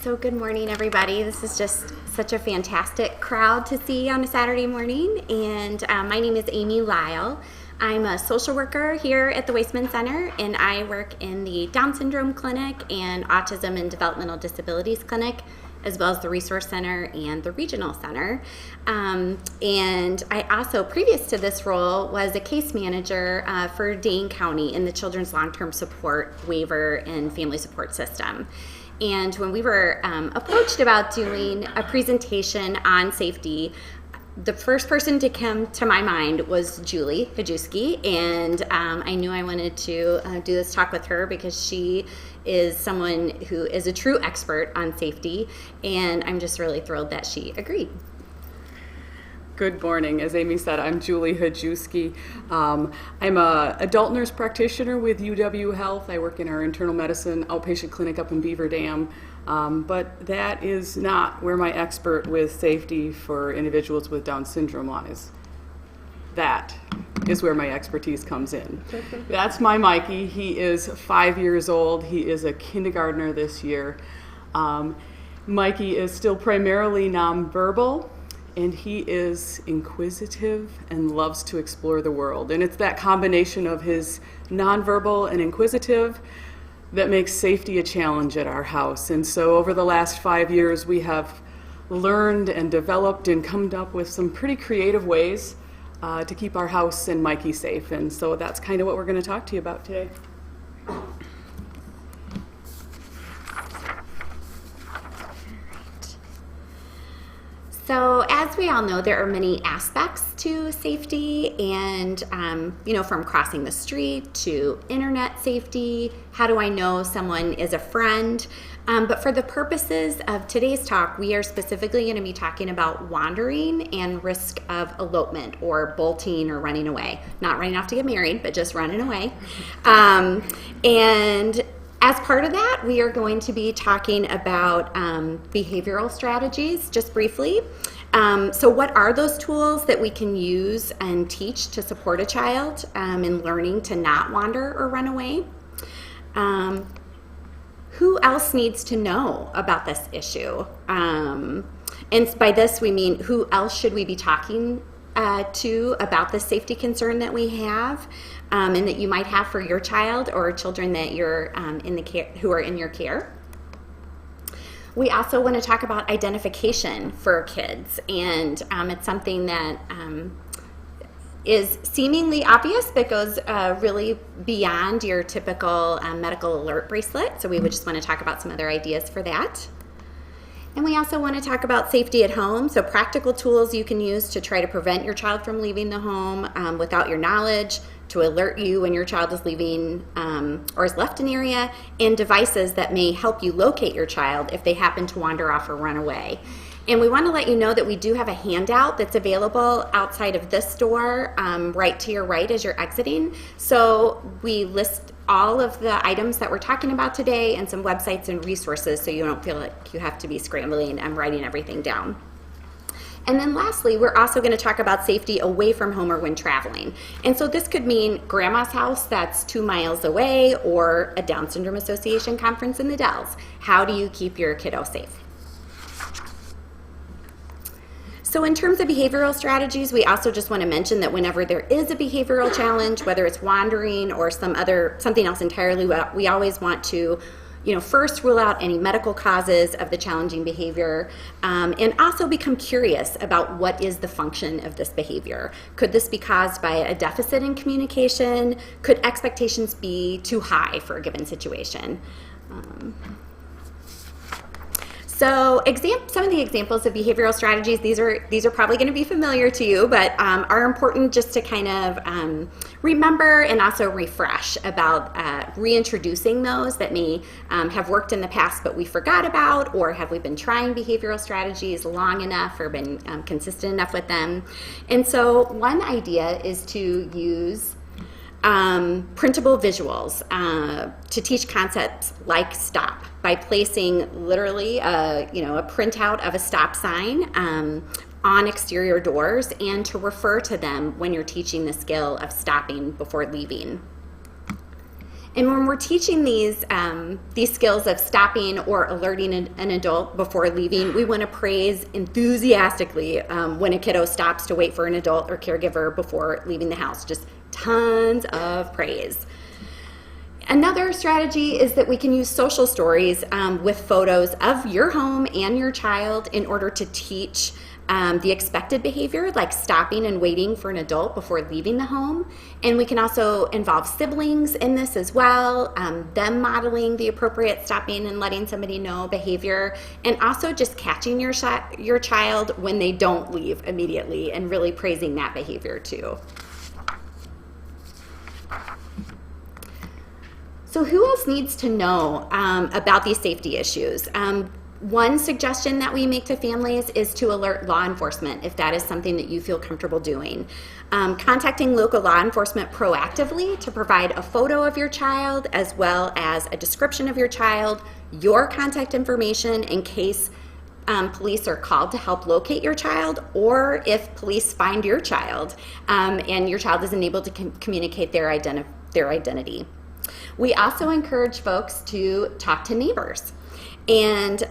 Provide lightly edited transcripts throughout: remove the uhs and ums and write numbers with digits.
So good morning, everybody. This is just such a fantastic crowd to see on a Saturday morning. And my name is Amy Lyle. I'm a social worker here at the Weissman Center, and I work in the Down Syndrome Clinic and Autism and Developmental Disabilities Clinic, as well as the Resource Center and the Regional Center. And I also, previous to this role, was a case manager for Dane County in the Children's Long-Term Support Waiver and Family Support System. And when we were approached about doing a presentation on safety, the first person to come to my mind was Julie Hajewski, and I knew I wanted to do this talk with her because she is someone who is a true expert on safety, and I'm just really thrilled that she agreed. Good morning. As Amy said, I'm Julie Hajewski. I'm an adult nurse practitioner with UW Health. I work in our internal medicine outpatient clinic up in Beaver Dam. But that is not where my expert with safety for individuals with Down syndrome lies. That is where my expertise comes in. That's my Mikey. He is 5 years old. He is a kindergartner this year. Mikey is still primarily nonverbal, and he is inquisitive and loves to explore the world. And it's that combination of his nonverbal and inquisitive that makes safety a challenge at our house. And so over the last 5 years, we have learned and developed and come up with some pretty creative ways to keep our house and Mikey safe. And so that's kind of what we're going to talk to you about today. So as we all know, there are many aspects to safety, and from crossing the street to internet safety. How do I know someone is a friend? But for the purposes of today's talk, we are specifically going to be talking about wandering and risk of elopement or bolting or running away. Not running off to get married, but just running away. And as part of that, we are going to be talking about behavioral strategies, just briefly. So what are those tools that we can use and teach to support a child in learning to not wander or run away? Who else needs to know about this issue? And by this, we mean who else should we be talking to about the safety concern that we have and that you might have for your child or children that you're who are in your care. We also want to talk about identification for kids, and it's something that is seemingly obvious but goes really beyond your typical medical alert bracelet. So we would just want to talk about some other ideas for that. And we also want to talk about safety at home, so practical tools you can use to try to prevent your child from leaving the home without your knowledge, to alert you when your child is leaving or has left an area, and devices that may help you locate your child if they happen to wander off or run away. And we want to let you know that we do have a handout that's available outside of this door, right to your right as you're exiting. So we list all of the items that we're talking about today and some websites and resources so you don't feel like you have to be scrambling and writing everything down. And then lastly, we're also going to talk about safety away from home or when traveling. And so this could mean grandma's house that's 2 miles away or a Down Syndrome Association conference in the Dells. How do you keep your kiddo safe? So in terms of behavioral strategies, we also just want to mention that whenever there is a behavioral challenge, whether it's wandering or something else entirely, we always want to first rule out any medical causes of the challenging behavior, and also become curious about what is the function of this behavior. Could this be caused by a deficit in communication? Could expectations be too high for a given situation? So some of the examples of behavioral strategies, these are probably going to be familiar to you, but are important just to kind of remember and also refresh about reintroducing those that may have worked in the past but we forgot about, or have we been trying behavioral strategies long enough or been consistent enough with them. And so one idea is to use printable visuals to teach concepts like stop by placing literally a printout of a stop sign on exterior doors, and to refer to them when you're teaching the skill of stopping before leaving. And when we're teaching these skills of stopping or alerting an adult before leaving, we want to praise enthusiastically when a kiddo stops to wait for an adult or caregiver before leaving the house. Just tons of praise. Another strategy is that we can use social stories with photos of your home and your child in order to teach the expected behavior, like stopping and waiting for an adult before leaving the home. And we can also involve siblings in this as well, them modeling the appropriate stopping and letting somebody know behavior, and also just catching your child when they don't leave immediately and really praising that behavior too. So who else needs to know about these safety issues? One suggestion that we make to families is to alert law enforcement if that is something that you feel comfortable doing. Contacting local law enforcement proactively to provide a photo of your child as well as a description of your child, your contact information in case police are called to help locate your child, or if police find your child and your child isn't able to communicate their identity. We also encourage folks to talk to neighbors and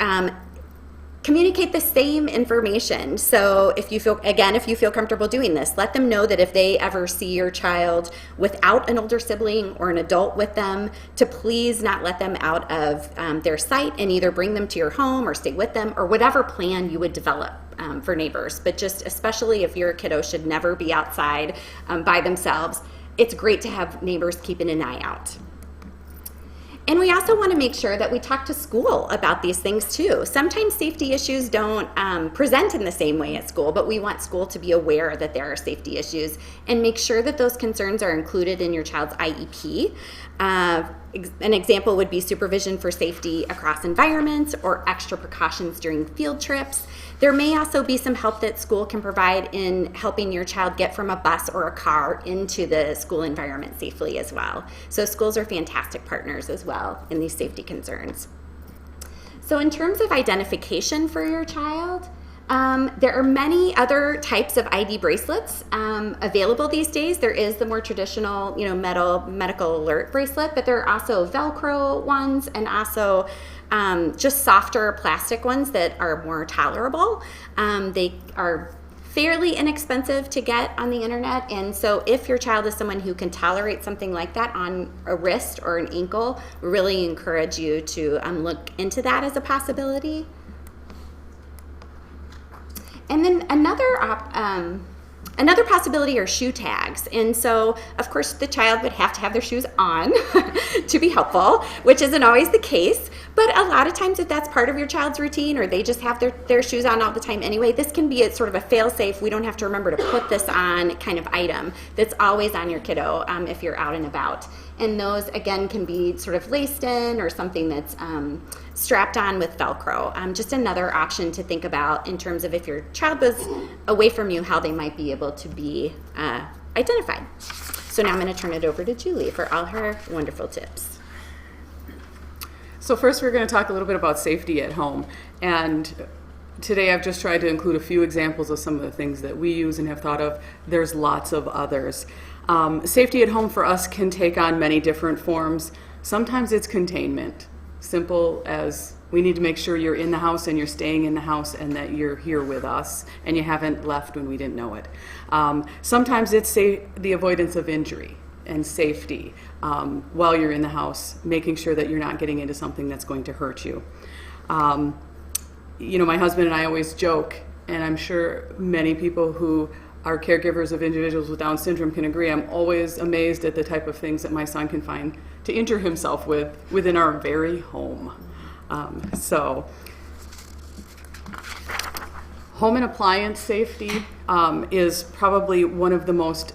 communicate the same information. So if you feel comfortable doing this, let them know that if they ever see your child without an older sibling or an adult with them, to please not let them out of their sight and either bring them to your home or stay with them or whatever plan you would develop for neighbors. But just especially if your kiddo should never be outside by themselves, it's great to have neighbors keeping an eye out. And we also want to make sure that we talk to school about these things too. Sometimes safety issues don't present in the same way at school, but we want school to be aware that there are safety issues and make sure that those concerns are included in your child's IEP. An example would be supervision for safety across environments or extra precautions during field trips. There may also be some help that school can provide in helping your child get from a bus or a car into the school environment safely as well. So schools are fantastic partners as well in these safety concerns. So in terms of identification for your child, there are many other types of ID bracelets available these days. There is the more traditional, medical alert bracelet, but there are also Velcro ones and also just softer plastic ones that are more tolerable. They are fairly inexpensive to get on the internet, and so if your child is someone who can tolerate something like that on a wrist or an ankle, we really encourage you to look into that as a possibility. And then another possibility are shoe tags. And so, of course, the child would have to have their shoes on to be helpful, which isn't always the case. But a lot of times if that's part of your child's routine or they just have their shoes on all the time anyway, this can be sort of a fail-safe, we don't have to remember to put this on kind of item that's always on your kiddo if you're out and about. And those, again, can be sort of laced in or something that's strapped on with Velcro. Just another option to think about in terms of if your child was away from you, how they might be able to be identified. So now I'm going to turn it over to Julie for all her wonderful tips. So first we're going to talk a little bit about safety at home. And today I've just tried to include a few examples of some of the things that we use and have thought of. There's lots of others. Safety at home for us can take on many different forms. Sometimes it's containment, simple as we need to make sure you're in the house and you're staying in the house and that you're here with us and you haven't left when we didn't know it. Sometimes it's the avoidance of injury and safety while you're in the house, making sure that you're not getting into something that's going to hurt you. My husband and I always joke, and I'm sure many people who are caregivers of individuals with Down syndrome can agree, I'm always amazed at the type of things that my son can find to injure himself with within our very home. So home and appliance safety is probably one of the most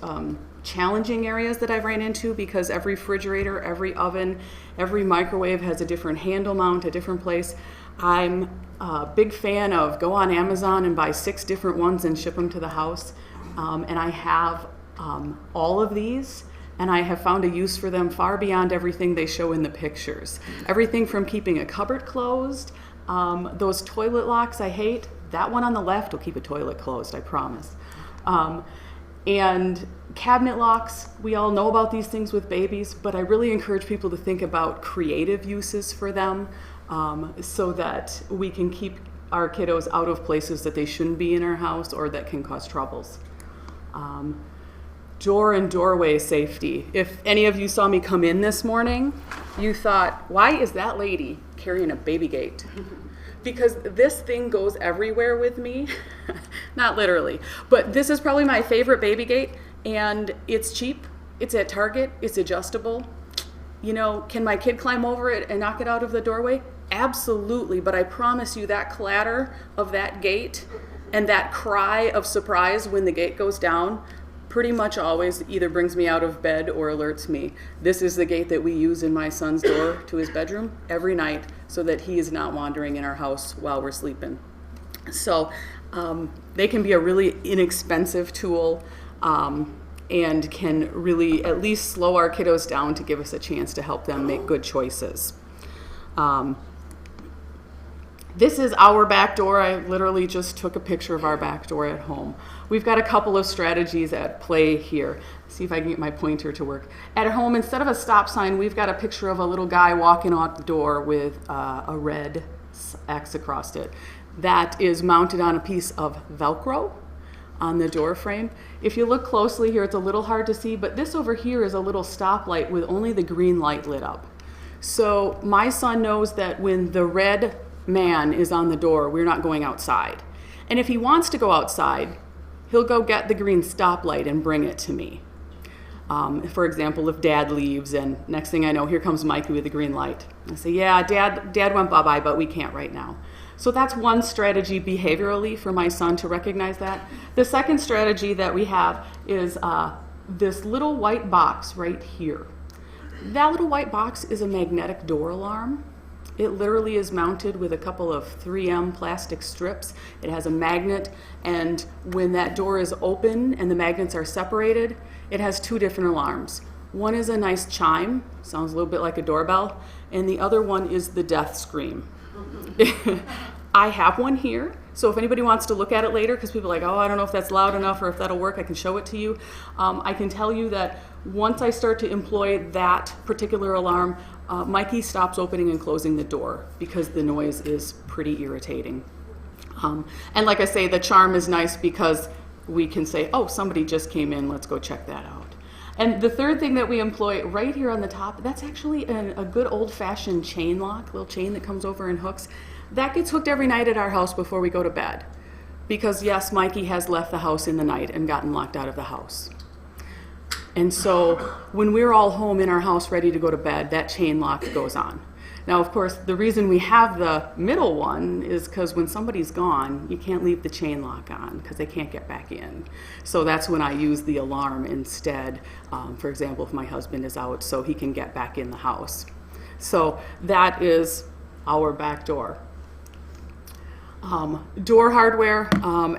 challenging areas that I've ran into because every refrigerator, every oven, every microwave has a different handle mount, a different place. I'm a big fan of go on Amazon and buy 6 different ones and ship them to the house. And I have all of these, and I have found a use for them far beyond everything they show in the pictures. Everything from keeping a cupboard closed, those toilet locks I hate, that one on the left will keep a toilet closed, I promise. And cabinet locks, we all know about these things with babies, but I really encourage people to think about creative uses for them, so that we can keep our kiddos out of places that they shouldn't be in our house or that can cause troubles. Door and doorway safety. If any of you saw me come in this morning, you thought, why is that lady carrying a baby gate? Because this thing goes everywhere with me. Not literally, but this is probably my favorite baby gate, and it's cheap, it's at Target, it's adjustable. You know, can my kid climb over it and knock it out of the doorway? Absolutely, but I promise you that clatter of that gate and that cry of surprise when the gate goes down pretty much always either brings me out of bed or alerts me. This is the gate that we use in my son's door to his bedroom every night so that he is not wandering in our house while we're sleeping. So they can be a really inexpensive tool, and can really at least slow our kiddos down to give us a chance to help them make good choices. This is our back door. I literally just took a picture of our back door at home. We've got a couple of strategies at play here. See if I can get my pointer to work. At home, instead of a stop sign, we've got a picture of a little guy walking out the door with a red X across it. That is mounted on a piece of Velcro on the door frame. If you look closely here, it's a little hard to see, but this over here is a little stoplight with only the green light lit up. So my son knows that when the red man is on the door, we're not going outside. And if he wants to go outside, he'll go get the green stoplight and bring it to me. For example, if Dad leaves and next thing I know, here comes Mikey with the green light. I say, yeah, Dad went bye-bye, but we can't right now. So that's one strategy behaviorally for my son to recognize that. The second strategy that we have is this little white box right here. That little white box is a magnetic door alarm. It literally is mounted with a couple of 3M plastic strips. It has a magnet, and when that door is open and the magnets are separated, it has two different alarms. One is a nice chime, sounds a little bit like a doorbell, and the other one is the death scream. I have one here, so if anybody wants to look at it later, because people are like, oh, I don't know if that's loud enough or if that'll work, I can show it to you. I can tell you that once I start to employ that particular alarm, Mikey stops opening and closing the door because the noise is pretty irritating. And like I say, the charm is nice because we can say, oh, somebody just came in, let's go check that out. And the third thing that we employ right here on the top, that's actually a good old-fashioned chain lock, little chain that comes over and hooks. That gets hooked every night at our house before we go to bed. Because yes, Mikey has left the house in the night and gotten locked out of the house. And so when we're all home in our house ready to go to bed, that chain lock goes on. Now, of course, the reason we have the middle one is because when somebody's gone, you can't leave the chain lock on because they can't get back in. So that's when I use the alarm instead, for example, if my husband is out, so he can get back in the house. So that is our back door. Door hardware,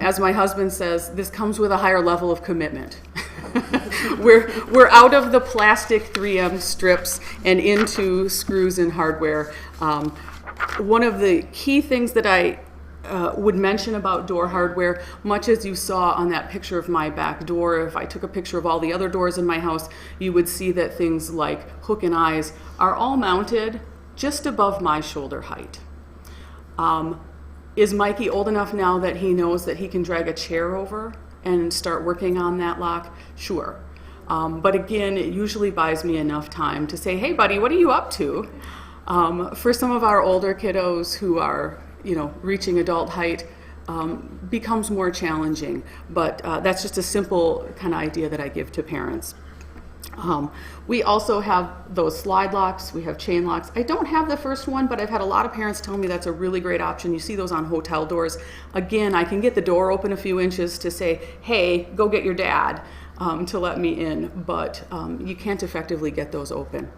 as my husband says, this comes with a higher level of commitment. We're out of the plastic 3M strips and into screws and hardware. One of the key things that I would mention about door hardware, much as you saw on that picture of my back door, if I took a picture of all the other doors in my house, you would see that things like hook and eyes are all mounted just above my shoulder height. Is Mikey old enough now that he knows that he can drag a chair over and start working on that lock? Sure. But again, it usually buys me enough time to say, hey buddy, what are you up to? For some of our older kiddos who are, reaching adult height, becomes more challenging. But that's just a simple kind of idea that I give to parents. We also have those slide locks, we have chain locks. I don't have the first one, but I've had a lot of parents tell me that's a really great option. You see those on hotel doors. Again, I can get the door open a few inches to say, hey, go get your dad to let me in, but you can't effectively get those open.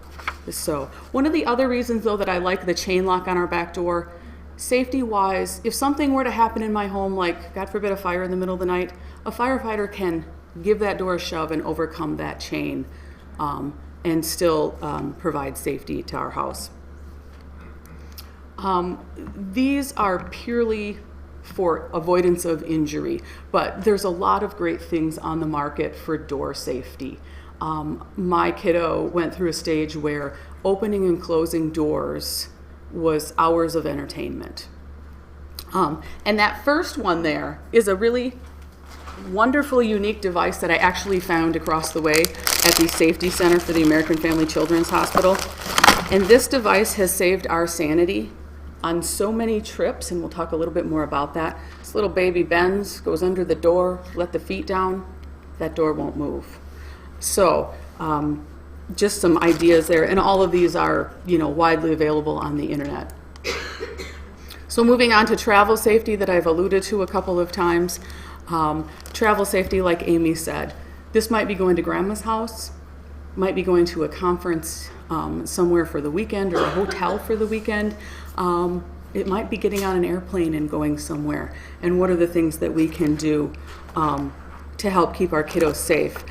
So one of the other reasons though that I like the chain lock on our back door, safety-wise, if something were to happen in my home, like God forbid a fire in the middle of the night, a firefighter can give that door a shove and overcome that chain and still provide safety to our house. These are purely for avoidance of injury. But there's a lot of great things on the market for door safety. My kiddo went through a stage where opening and closing doors was hours of entertainment. And that first one there is a really wonderful, unique device that I actually found across the way at the Safety Center for the American Family Children's Hospital. And this device has saved our sanity on so many trips, and we'll talk a little bit more about that. This little baby bends, goes under the door, let the feet down, that door won't move. So just some ideas there, and all of these are, widely available on the internet. So moving on to travel safety that I've alluded to a couple of times. Travel safety, like Amy said, this might be going to grandma's house, might be going to a conference somewhere for the weekend or a hotel for the weekend. It might be getting on an airplane and going somewhere. And what are the things that we can do to help keep our kiddos safe?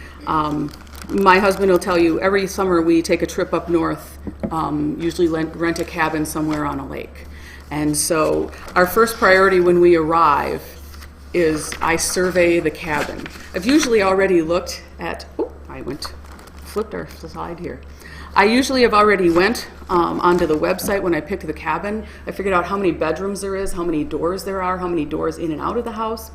My husband will tell you every summer we take a trip up north, usually rent a cabin somewhere on a lake. And so our first priority when we arrive is I survey the cabin. I've usually already looked at, flipped our slide here. I usually have already went onto the website when I picked the cabin. I figured out how many bedrooms there is, how many doors there are, how many doors in and out of the house.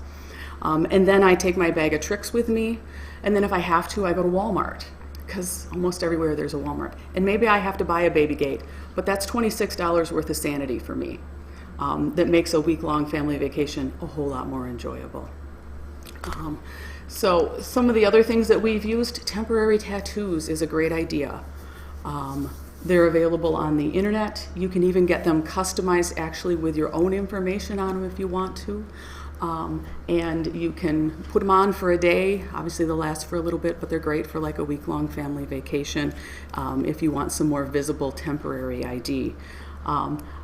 And then I take my bag of tricks with me. And then if I have to, I go to Walmart, because almost everywhere there's a Walmart. And maybe I have to buy a baby gate, but that's $26 worth of sanity for me. That makes a week-long family vacation a whole lot more enjoyable. So some of the other things that we've used, temporary tattoos is a great idea. They're available on the internet. You can even get them customized actually with your own information on them if you want to. And you can put them on for a day. Obviously they'll last for a little bit, but they're great for like a week-long family vacation if you want some more visible temporary ID.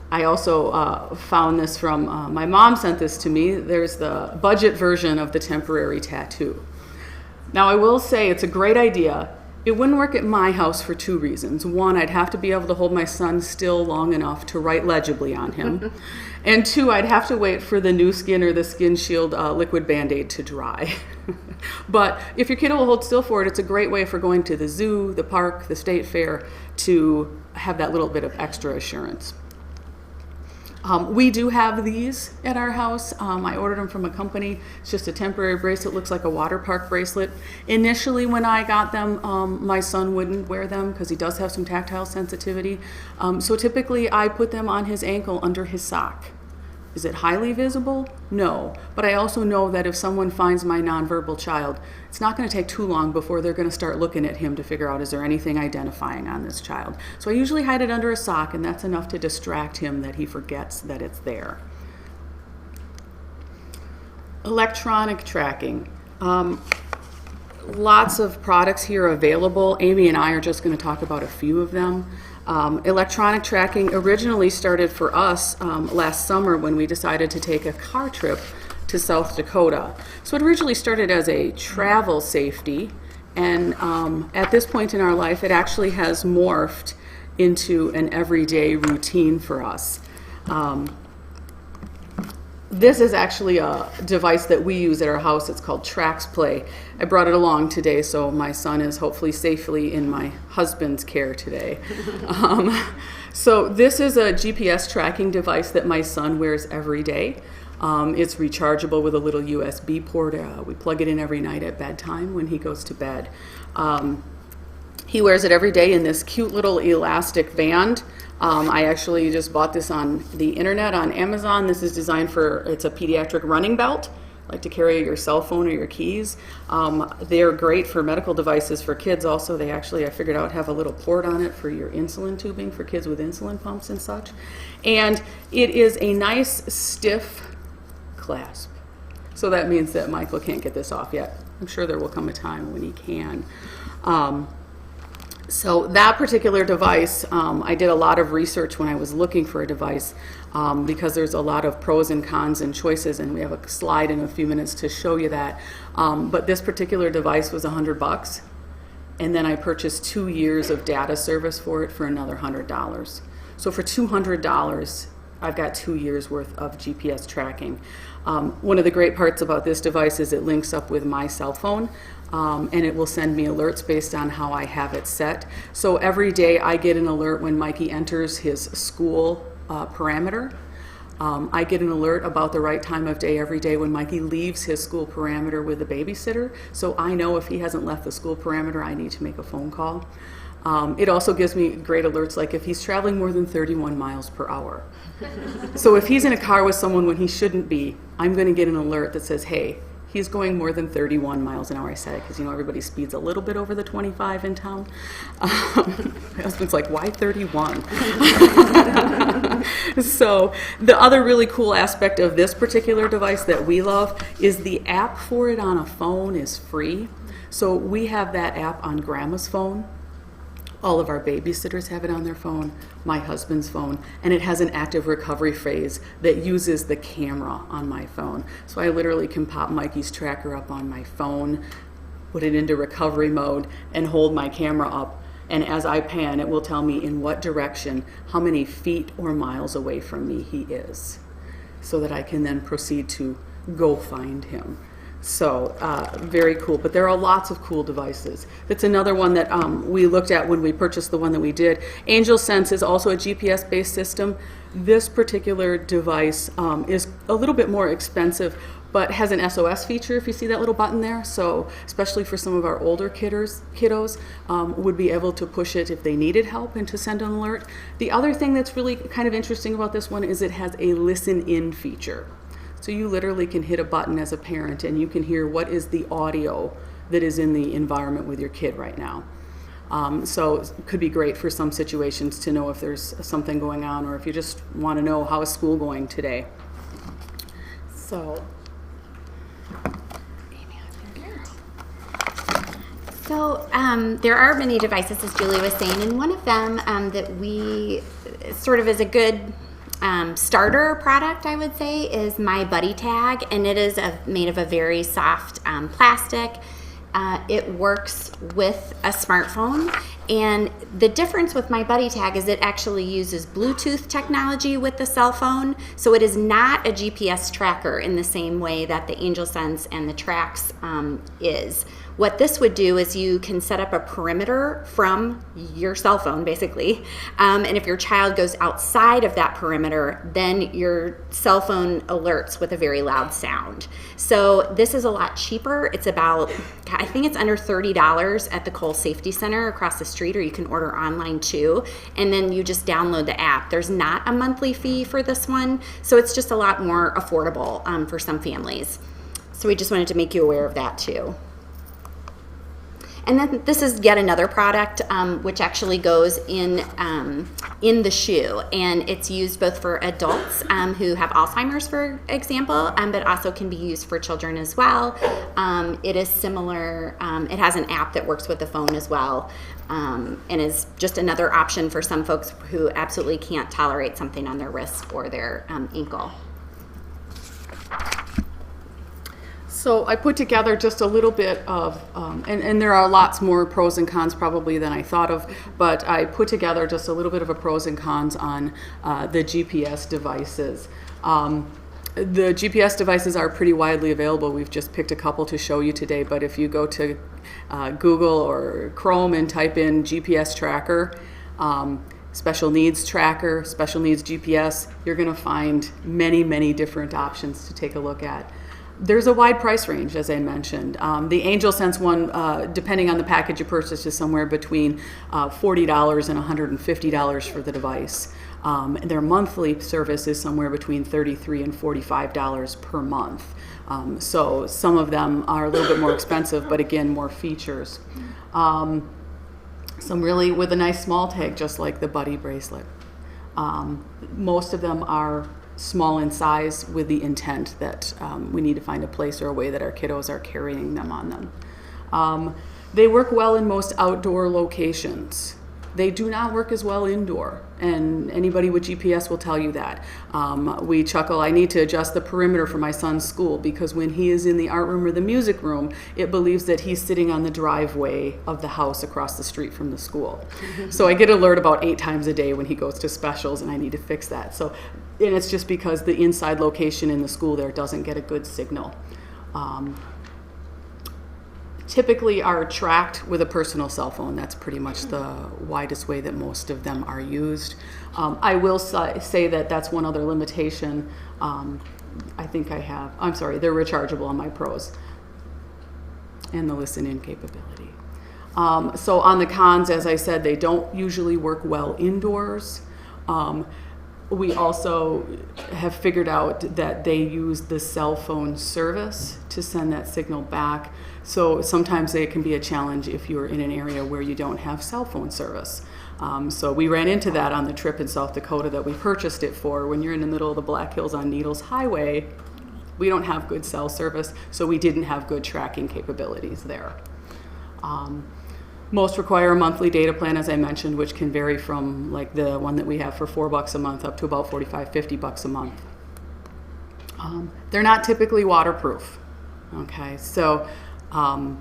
I also found this from, my mom sent this to me. There's the budget version of the temporary tattoo. Now I will say it's a great idea. It wouldn't work at my house for two reasons. One, I'd have to be able to hold my son still long enough to write legibly on him. And two, I'd have to wait for the new skin or the Skin Shield liquid Band-Aid to dry. But if your kid will hold still for it, it's a great way for going to the zoo, the park, the state fair to have that little bit of extra assurance. We do have these at our house. I ordered them from a company. It's just a temporary bracelet, looks like a water park bracelet. Initially when I got them, my son wouldn't wear them because he does have some tactile sensitivity. So typically I put them on his ankle under his sock. Is it highly visible? No. But I also know that if someone finds my nonverbal child, it's not going to take too long before they're going to start looking at him to figure out, is there anything identifying on this child? So I usually hide it under a sock, and that's enough to distract him that he forgets that it's there. Electronic tracking. Lots of products here available. Amy and I are just going to talk about a few of them. Electronic tracking originally started for us last summer when we decided to take a car trip to South Dakota. So it originally started as a travel safety, and at this point in our life it actually has morphed into an everyday routine for us. This is actually a device that we use at our house. It's called TraxPlay. I brought it along today, so my son is hopefully safely in my husband's care today. So this is a GPS tracking device that my son wears every day. It's rechargeable with a little USB port. We plug it in every night at bedtime when he goes to bed. He wears it every day in this cute little elastic band. I actually just bought this on the internet on Amazon. This is designed for, it's a pediatric running belt, like to carry your cell phone or your keys. They're great for medical devices for kids also. They actually, I figured out, have a little port on it for your insulin tubing for kids with insulin pumps and such. And it is a nice stiff clasp. So that means that Michael can't get this off yet. I'm sure there will come a time when he can. So that particular device, I did a lot of research when I was looking for a device because there's a lot of pros and cons and choices, and we have a slide in a few minutes to show you that. But this particular device was $100, and then I purchased 2 years of data service for it for another $100. So for $200, I've got 2 years worth of GPS tracking. One of the great parts about this device is it links up with my cell phone, and it will send me alerts based on how I have it set. So every day I get an alert when Mikey enters his school parameter. I get an alert about the right time of day every day when Mikey leaves his school parameter with the babysitter. So I know if he hasn't left the school parameter, I need to make a phone call. It also gives me great alerts, like if he's traveling more than 31 miles per hour. So if he's in a car with someone when he shouldn't be, I'm going to get an alert that says, hey, he's going more than 31 miles an hour. I said it because, everybody speeds a little bit over the 25 in town. My husband's like, why 31? So the other really cool aspect of this particular device that we love is the app for it on a phone is free. So we have that app on Grandma's phone. All of our babysitters have it on their phone, my husband's phone, and it has an active recovery phase that uses the camera on my phone. So I literally can pop Mikey's tracker up on my phone, put it into recovery mode, and hold my camera up. And as I pan, it will tell me in what direction, how many feet or miles away from me he is, so that I can then proceed to go find him. So very cool, but there are lots of cool devices. That's another one that we looked at when we purchased the one that we did. Angel Sense is also a GPS-based system. This particular device is a little bit more expensive, but has an SOS feature, if you see that little button there. So especially for some of our older kiddos would be able to push it if they needed help and to send an alert. The other thing that's really kind of interesting about this one is it has a listen-in feature. So you literally can hit a button as a parent and you can hear what is the audio that is in the environment with your kid right now. So it could be great for some situations to know if there's something going on, or if you just want to know how is school going today. So, there are many devices, as Julie was saying, and one of them that we sort of is a good starter product, I would say, is my Buddy Tag, and it is made of a very soft plastic. It works with a smartphone, and the difference with my Buddy Tag is it actually uses Bluetooth technology with the cell phone, so it is not a GPS tracker in the same way that the Angel Sense and the Trax is. What this would do is you can set up a perimeter from your cell phone, basically, and if your child goes outside of that perimeter, then your cell phone alerts with a very loud sound. So this is a lot cheaper. It's about, I think it's under $30 at the Cole Safety Center across the street, or you can order online too, and then you just download the app. There's not a monthly fee for this one, so it's just a lot more affordable for some families. So we just wanted to make you aware of that too. And then this is yet another product which actually goes in the shoe, and it's used both for adults who have Alzheimer's, for example, but also can be used for children as well. It is similar. It has an app that works with the phone as well, and is just another option for some folks who absolutely can't tolerate something on their wrist or their ankle. So I put together just a little bit of, and there are lots more pros and cons probably than I thought of, but I put together just a little bit of a pros and cons on the GPS devices. The GPS devices are pretty widely available. We've just picked a couple to show you today, but if you go to Google or Chrome and type in GPS tracker, special needs tracker, special needs GPS, you're going to find many, many different options to take a look at. There's a wide price range, as I mentioned. The Angel Sense one, depending on the package you purchase, is somewhere between $40 and $150 for the device. Their monthly service is somewhere between $33 and $45 per month. So some of them are a little bit more expensive, but again, more features. Some really with a nice small tag, just like the Buddy bracelet. Most of them are small in size with the intent that we need to find a place or a way that our kiddos are carrying them on them. They work well in most outdoor locations. They do not work as well indoor, and anybody with GPS will tell you that. We chuckle, I need to adjust the perimeter for my son's school because when he is in the art room or the music room, it believes that he's sitting on the driveway of the house across the street from the school. So I get alert about 8 times a day when he goes to specials, and I need to fix that. So and it's just because the inside location in the school there doesn't get a good signal. Typically are tracked with a personal cell phone. That's pretty much the widest way that most of them are used. I will say that that's one other limitation. They're rechargeable on my Pros, and the listen-in capability. So on the cons, as I said, they don't usually work well indoors. We also have figured out that they use the cell phone service to send that signal back. So sometimes it can be a challenge if you're in an area where you don't have cell phone service. So we ran into that on the trip in South Dakota that we purchased it for. When you're in the middle of the Black Hills on Needles Highway, we don't have good cell service, so we didn't have good tracking capabilities there. Most require a monthly data plan, as I mentioned, which can vary from like the one that we have for $4 a month up to about $45, $50 a month. They're not typically waterproof. Okay, so can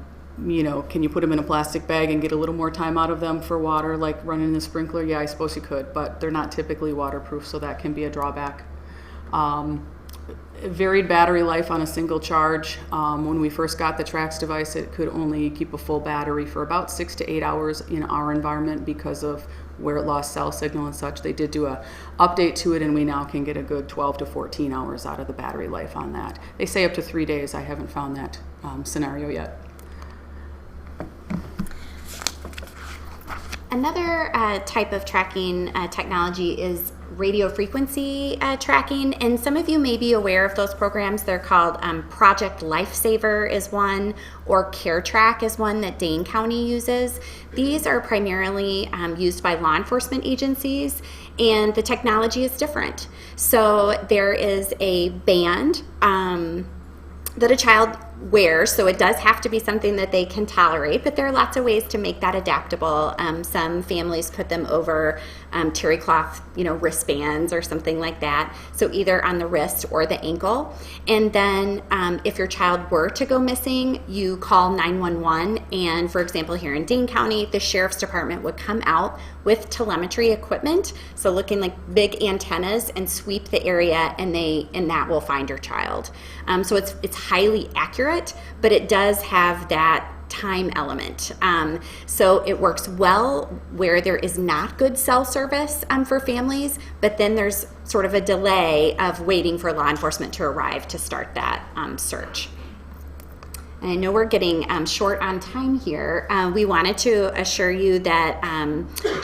you put them in a plastic bag and get a little more time out of them for water, like running the sprinkler? Yeah, I suppose you could, but they're not typically waterproof, so that can be a drawback. Varied battery life on a single charge. When we first got the Trax device, it could only keep a full battery for about 6 to 8 hours in our environment because of where it lost cell signal and such. They did do a update to it, and we now can get a good 12 to 14 hours out of the battery life on that. They say up to 3 days. I haven't found that scenario yet. Another type of tracking technology is radio frequency tracking, and some of you may be aware of those programs. They're called Project Lifesaver is one, or Care Track is one that Dane County uses. These are primarily used by law enforcement agencies, and the technology is different. So there is a band that a child wears, so it does have to be something that they can tolerate, but there are lots of ways to make that adaptable. Some families put them over terry cloth, wristbands or something like that, so either on the wrist or the ankle. And then if your child were to go missing, you call 911, and for example here in Dane County, the Sheriff's Department would come out with telemetry equipment, so looking like big antennas, and sweep the area, and that will find your child. So it's highly accurate, but it does have that time element. So it works well where there is not good cell service for families, but then there's sort of a delay of waiting for law enforcement to arrive to start that search. And I know we're getting short on time here. We wanted to assure you that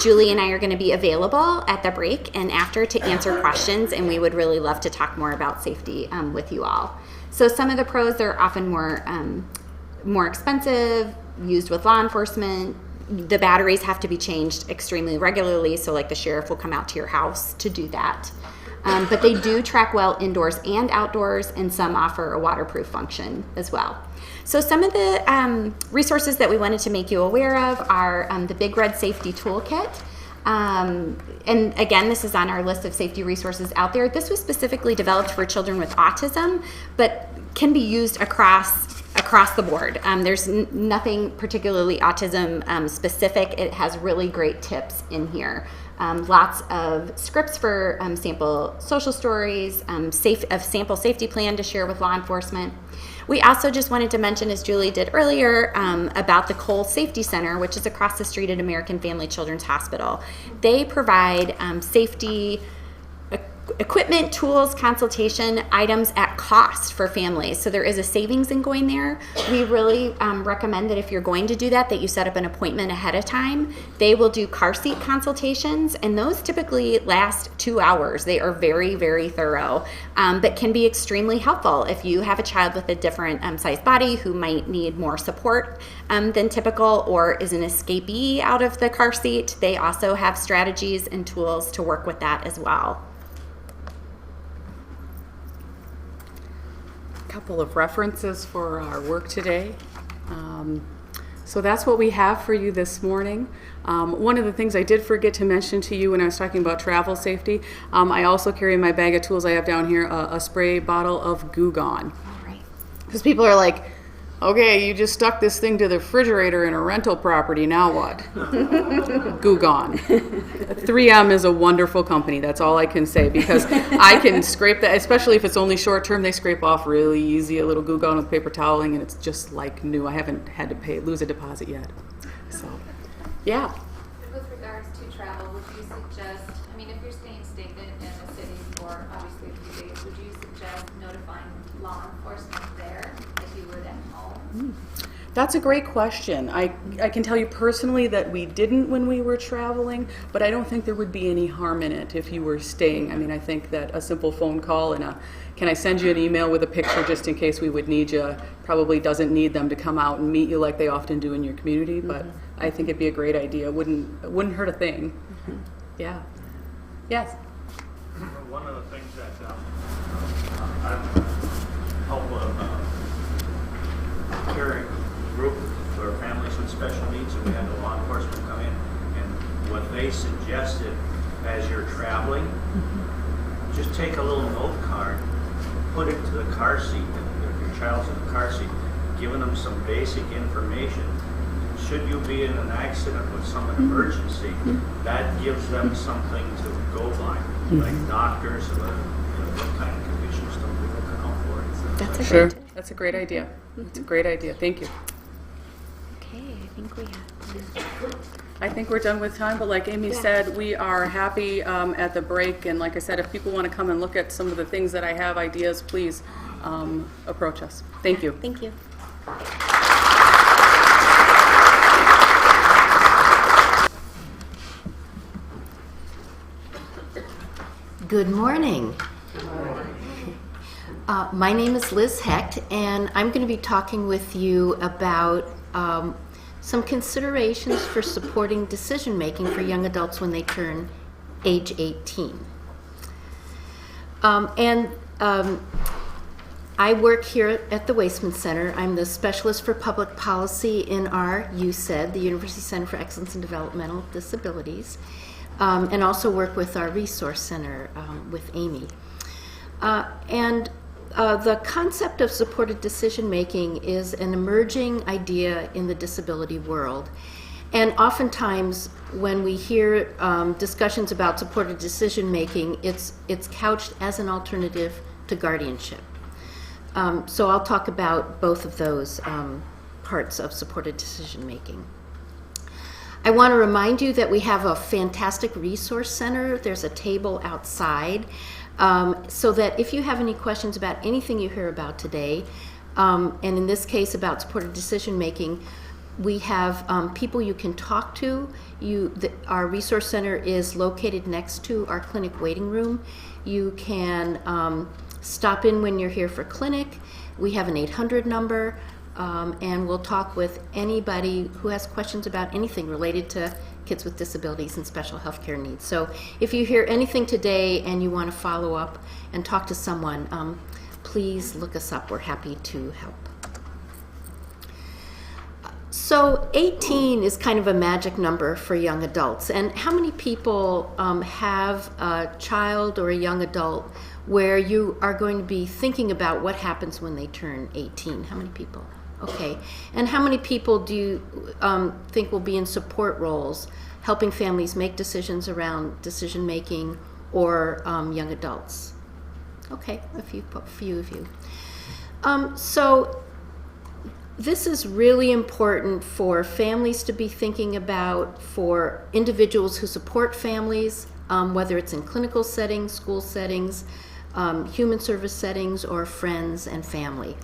Julie and I are going to be available at the break and after to answer questions, and we would really love to talk more about safety with you all. So some of the pros are often more expensive, used with law enforcement. The batteries have to be changed extremely regularly, so like the sheriff will come out to your house to do that. But they do track well indoors and outdoors, and some offer a waterproof function as well. So some of the resources that we wanted to make you aware of are the Big Red Safety Toolkit. And again, this is on our list of safety resources out there. This was specifically developed for children with autism, but can be used across the board. There's nothing particularly autism specific. It has really great tips in here. Lots of scripts for sample social stories, sample safety plan to share with law enforcement. We also just wanted to mention, as Julie did earlier, about the Cole Safety Center, which is across the street at American Family Children's Hospital. They provide safety equipment, tools, consultation items at cost for families. So there is a savings in going there. We really recommend that if you're going to do that you set up an appointment ahead of time. They will do car seat consultations, and those typically last 2 hours. They are very, very thorough, but can be extremely helpful if you have a child with a different size body who might need more support than typical, or is an escapee out of the car seat. They also have strategies and tools to work with that as well. Couple of references for our work today. So that's what we have for you this morning. One of the things I did forget to mention to you when I was talking about travel safety, I also carry in my bag of tools I have down here a spray bottle of Goo Gone. All right. Because people are like, Okay, you just stuck this thing to the refrigerator in a rental property, now what? Goo gone. 3M is a wonderful company, that's all I can say, because I can scrape that, especially if it's only short term, they scrape off really easy, a little Goo Gone with paper toweling, and it's just like new. I haven't had to lose a deposit yet. So, yeah. With regards to travel, would you suggest, I mean, if you're staying stagnant in a city for obviously a few days, would you suggest notifying law enforcement there as you would at home? That's a great question. I can tell you personally that we didn't when we were traveling, but I don't think there would be any harm in it if you were staying. I mean, I think that a simple phone call and can I send you an email with a picture just in case we would need you, probably doesn't need them to come out and meet you like they often do in your community, but I think it'd be a great idea. It wouldn't hurt a thing. Yeah. Yes? One of the things that I'm helpful caring group for families with special needs, and we had the law enforcement come in, and what they suggested as you're traveling, just take a little note card, put it to the car seat, and if your child's in the car seat, giving them some basic information. Should you be in an accident with some emergency, that gives them something to go by, like doctors, what kind of conditions don't we look out for. That's a Sure. great. That's a great idea. It's a great idea. Thank you. Okay, I think we have. I think we're done with time, but like Amy said, we are happy at the break. And like I said, if people want to come and look at some of the things that I have, ideas, please approach us. Thank you. Thank you. Good morning. My name is Liz Hecht, and I'm going to be talking with you about some considerations for supporting decision making for young adults when they turn age 18. I work here at the Wasteman Center. I'm the specialist for public policy in our UCED, the University Center for Excellence in Developmental Disabilities, and also work with our resource center with Amy. The concept of supported decision making is an emerging idea in the disability world. And oftentimes when we hear discussions about supported decision making, it's couched as an alternative to guardianship. So I'll talk about both of those parts of supported decision making. I want to remind you that we have a fantastic resource center. There's a table outside, so that if you have any questions about anything you hear about today, and in this case about supported decision making, we have people you can talk to. Our resource center is located next to our clinic waiting room. You can stop in when you're here for clinic. We have an 800 number. And we'll talk with anybody who has questions about anything related to kids with disabilities and special health care needs. So if you hear anything today and you want to follow up and talk to someone, please look us up. We're happy to help. So 18 is kind of a magic number for young adults. And how many people have a child or a young adult where you are going to be thinking about what happens when they turn 18? How many people? Okay. And how many people do you think will be in support roles, helping families make decisions around decision making or young adults? Okay, a few of you. So this is really important for families to be thinking about, for individuals who support families, whether it's in clinical settings, school settings, human service settings, or friends and family.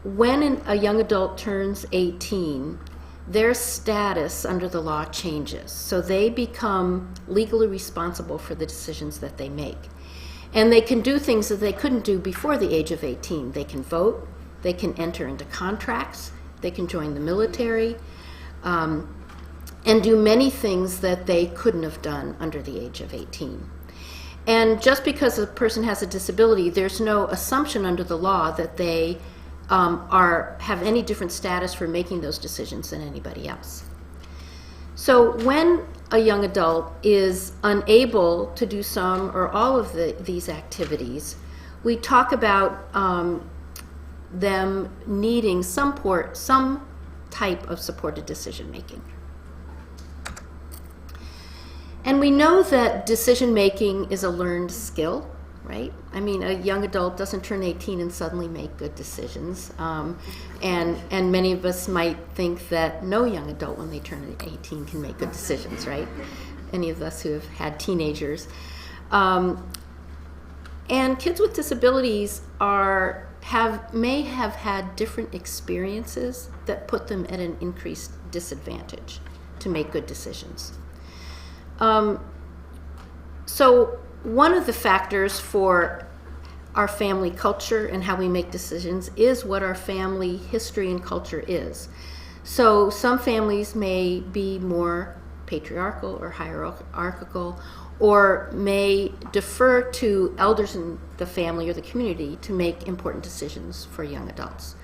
When a young adult turns 18, their status under the law changes. So they become legally responsible for the decisions that they make. And they can do things that they couldn't do before the age of 18. They can vote, they can enter into contracts, they can join the military, and do many things that they couldn't have done under the age of 18. And just because a person has a disability, there's no assumption under the law that they have any different status for making those decisions than anybody else. So when a young adult is unable to do some or all of these activities, we talk about them needing some type of supported decision making. And we know that decision making is a learned skill, right? I mean, a young adult doesn't turn 18 and suddenly make good decisions. And many of us might think that no young adult when they turn 18 can make good decisions, right? Any of us who have had teenagers. And kids with disabilities may have had different experiences that put them at an increased disadvantage to make good decisions. So one of the factors for our family culture and how we make decisions is what our family history and culture is. So some families may be more patriarchal or hierarchical, or may defer to elders in the family or the community to make important decisions for young adults.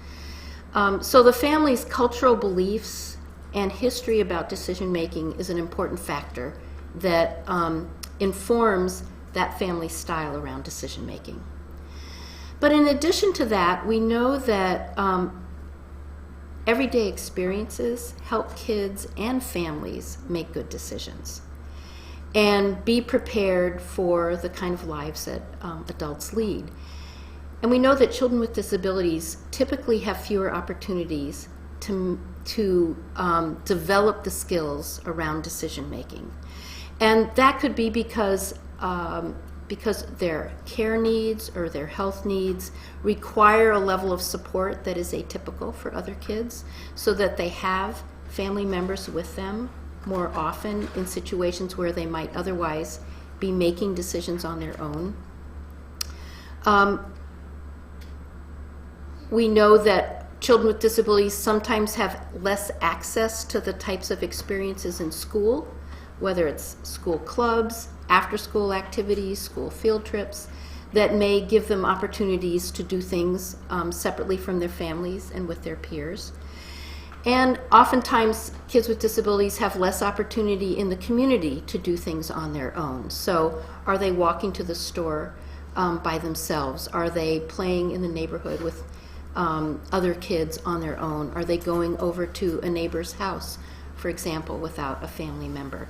So the family's cultural beliefs and history about decision making is an important factor that informs that family style around decision making. But in addition to that, we know that everyday experiences help kids and families make good decisions and be prepared for the kind of lives that adults lead. And we know that children with disabilities typically have fewer opportunities to develop the skills around decision making. And that could be because their care needs or their health needs require a level of support that is atypical for other kids, so that they have family members with them more often in situations where they might otherwise be making decisions on their own. We know that children with disabilities sometimes have less access to the types of experiences in school, whether it's school clubs, after-school activities, school field trips, that may give them opportunities to do things separately from their families and with their peers. And oftentimes, kids with disabilities have less opportunity in the community to do things on their own. So are they walking to the store by themselves? Are they playing in the neighborhood with other kids on their own? Are they going over to a neighbor's house, for example, without a family member?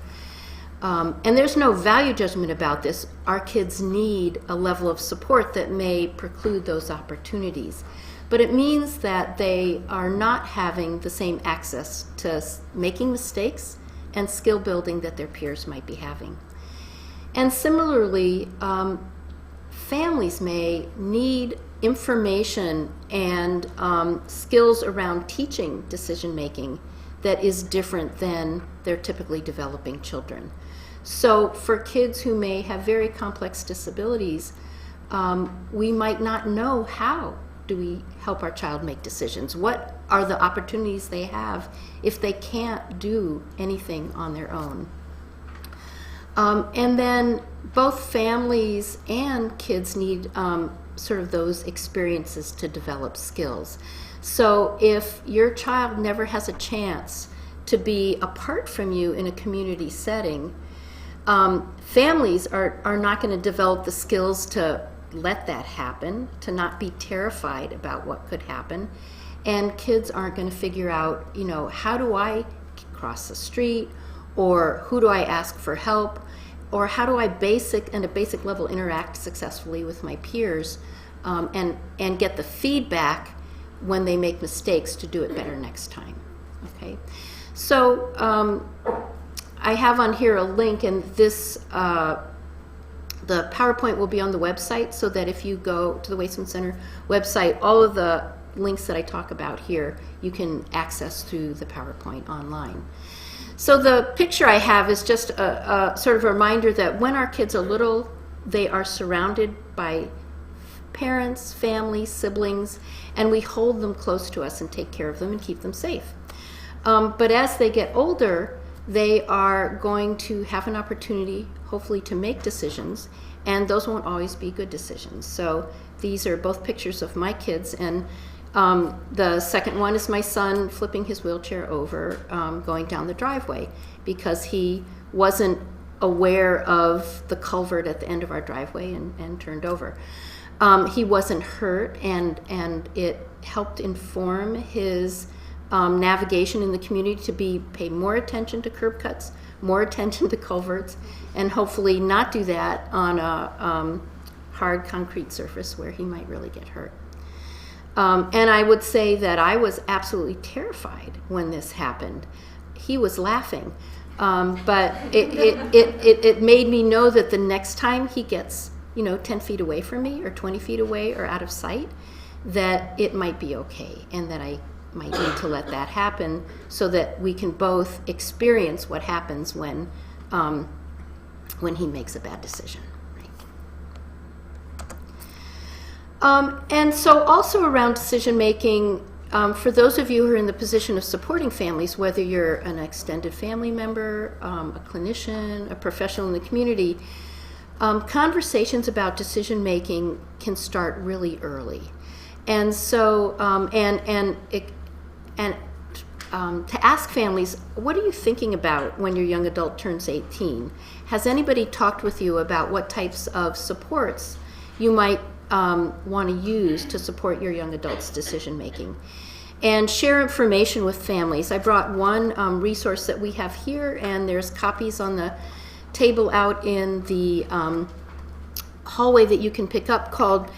And there's no value judgment about this. Our kids need a level of support that may preclude those opportunities. But it means that they are not having the same access to making mistakes and skill building that their peers might be having. And similarly, families may need information and skills around teaching decision making that is different than their typically developing children. So for kids who may have very complex disabilities, we might not know how do we help our child make decisions. What are the opportunities they have if they can't do anything on their own? And then both families and kids need sort of those experiences to develop skills. So if your child never has a chance to be apart from you in a community setting, families are not going to develop the skills to let that happen, to not be terrified about what could happen. And kids aren't going to figure out, how do I cross the street, or who do I ask for help, or how do I at a basic level interact successfully with my peers, and get the feedback when they make mistakes to do it better next time. Okay, so I have on here a link, and this the PowerPoint will be on the website, so that if you go to the Wasteman Center website, all of the links that I talk about here, you can access through the PowerPoint online. So the picture I have is just a sort of a reminder that when our kids are little, they are surrounded by parents, family, siblings, and we hold them close to us and take care of them and keep them safe. But as they get older, they are going to have an opportunity, hopefully, to make decisions, and those won't always be good decisions. So these are both pictures of my kids, and the second one is my son flipping his wheelchair over, going down the driveway, because he wasn't aware of the culvert at the end of our driveway and turned over. He wasn't hurt, and it helped inform his navigation in the community to pay more attention to curb cuts, more attention to culverts, and hopefully not do that on a hard concrete surface where he might really get hurt. And I would say that I was absolutely terrified when this happened. He was laughing, but it made me know that the next time he gets 10 feet away from me or 20 feet away or out of sight, that it might be okay, and that I might need to let that happen so that we can both experience what happens when he makes a bad decision. And so also around decision making, for those of you who are in the position of supporting families, whether you're an extended family member, a clinician, a professional in the community, conversations about decision making can start really early. And so, to ask families, what are you thinking about when your young adult turns 18? Has anybody talked with you about what types of supports you might want to use to support your young adult's decision making? And share information with families. I brought one resource that we have here, and there's copies on the table out in the hallway that you can pick up, called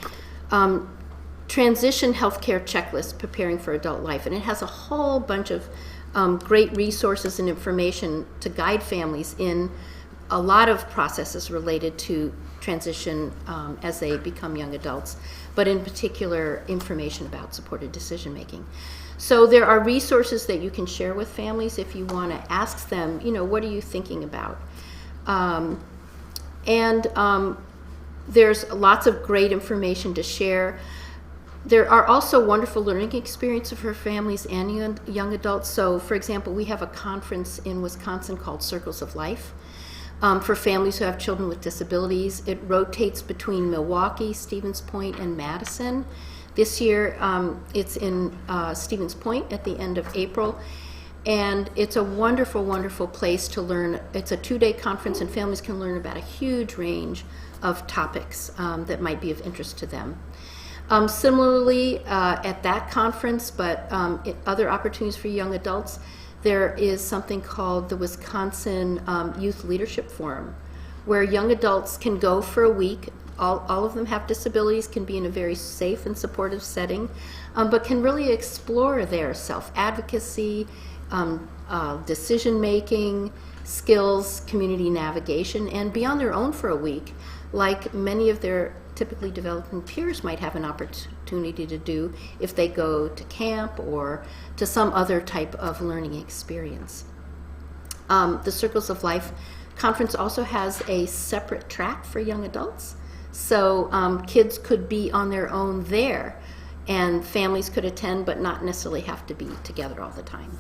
Transition Healthcare Checklist, Preparing for Adult Life. And it has a whole bunch of great resources and information to guide families in a lot of processes related to transition as they become young adults, but in particular information about supported decision making. So there are resources that you can share with families if you want to ask them, what are you thinking about? There's lots of great information to share. There are also wonderful learning experiences for families and young adults. So, for example, we have a conference in Wisconsin called Circles of Life for families who have children with disabilities. It rotates between Milwaukee, Stevens Point, and Madison. This year, it's in Stevens Point at the end of April. And it's a wonderful, wonderful place to learn. It's a 2-day conference, and families can learn about a huge range of topics that might be of interest to them. Similarly, at that conference, but other opportunities for young adults, there is something called the Wisconsin Youth Leadership Forum, where young adults can go for a week. All of them have disabilities, can be in a very safe and supportive setting, but can really explore their self-advocacy, decision-making, skills, community navigation, and be on their own for a week, like many of their typically developing peers might have an opportunity to do if they go to camp or to some other type of learning experience. The Circles of Life conference also has a separate track for young adults, so kids could be on their own there, and families could attend but not necessarily have to be together all the time.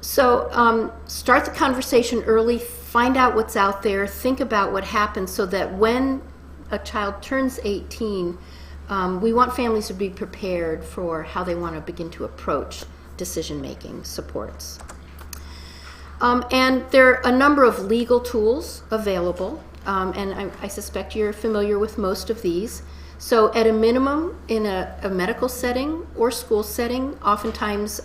So start the conversation early, find out what's out there, think about what happens, so that when a child turns 18, we want families to be prepared for how they want to begin to approach decision-making supports. And there are a number of legal tools available, and I suspect you're familiar with most of these. So at a minimum, in a medical setting or school setting, oftentimes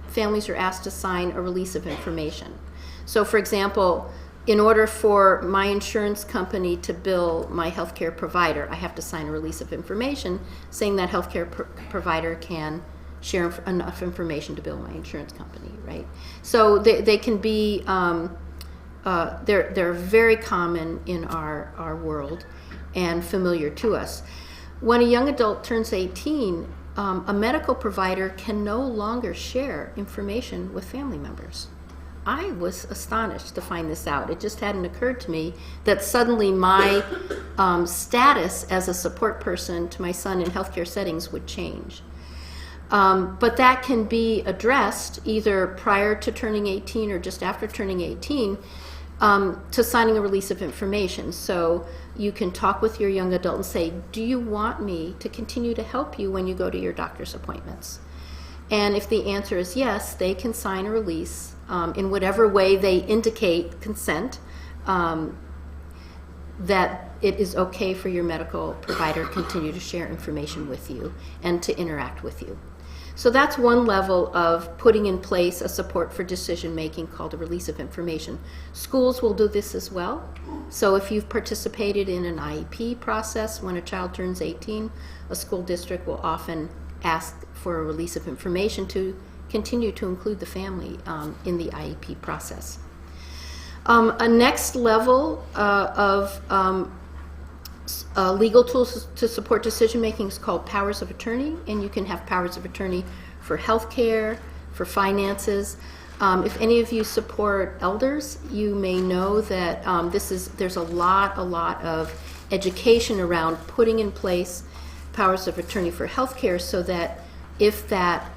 families are asked to sign a release of information. So for example, in order for my insurance company to bill my healthcare provider, I have to sign a release of information saying that healthcare provider can share enough information to bill my insurance company, right? So they can be, they're very common in our world and familiar to us. When a young adult turns 18, a medical provider can no longer share information with family members. I was astonished to find this out. It just hadn't occurred to me that suddenly my status as a support person to my son in healthcare settings would change. But that can be addressed either prior to turning 18 or just after turning 18 to signing a release of information. So you can talk with your young adult and say, do you want me to continue to help you when you go to your doctor's appointments? And if the answer is yes, they can sign a release in whatever way they indicate consent that it is okay for your medical provider to continue to share information with you and to interact with you. So that's one level of putting in place a support for decision making called a release of information. Schools will do this as well. So if you've participated in an IEP process when a child turns 18, a school district will often ask for a release of information to continue to include the family in the IEP process. A next level of legal tools to support decision making is called powers of attorney, and you can have powers of attorney for healthcare, for finances. If any of you support elders, you may know that there's a lot of education around putting in place powers of attorney for healthcare, so that if that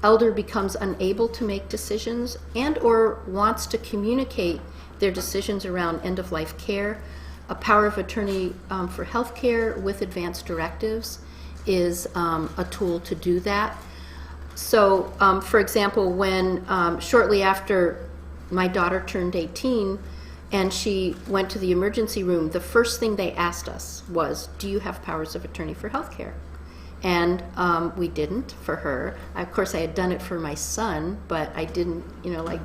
elder becomes unable to make decisions and or wants to communicate their decisions around end-of-life care, a power of attorney for healthcare with advance directives is a tool to do that. So, for example, when shortly after my daughter turned 18 and she went to the emergency room, the first thing they asked us was, do you have powers of attorney for healthcare? And we didn't for her. Of course, I had done it for my son, but I didn't,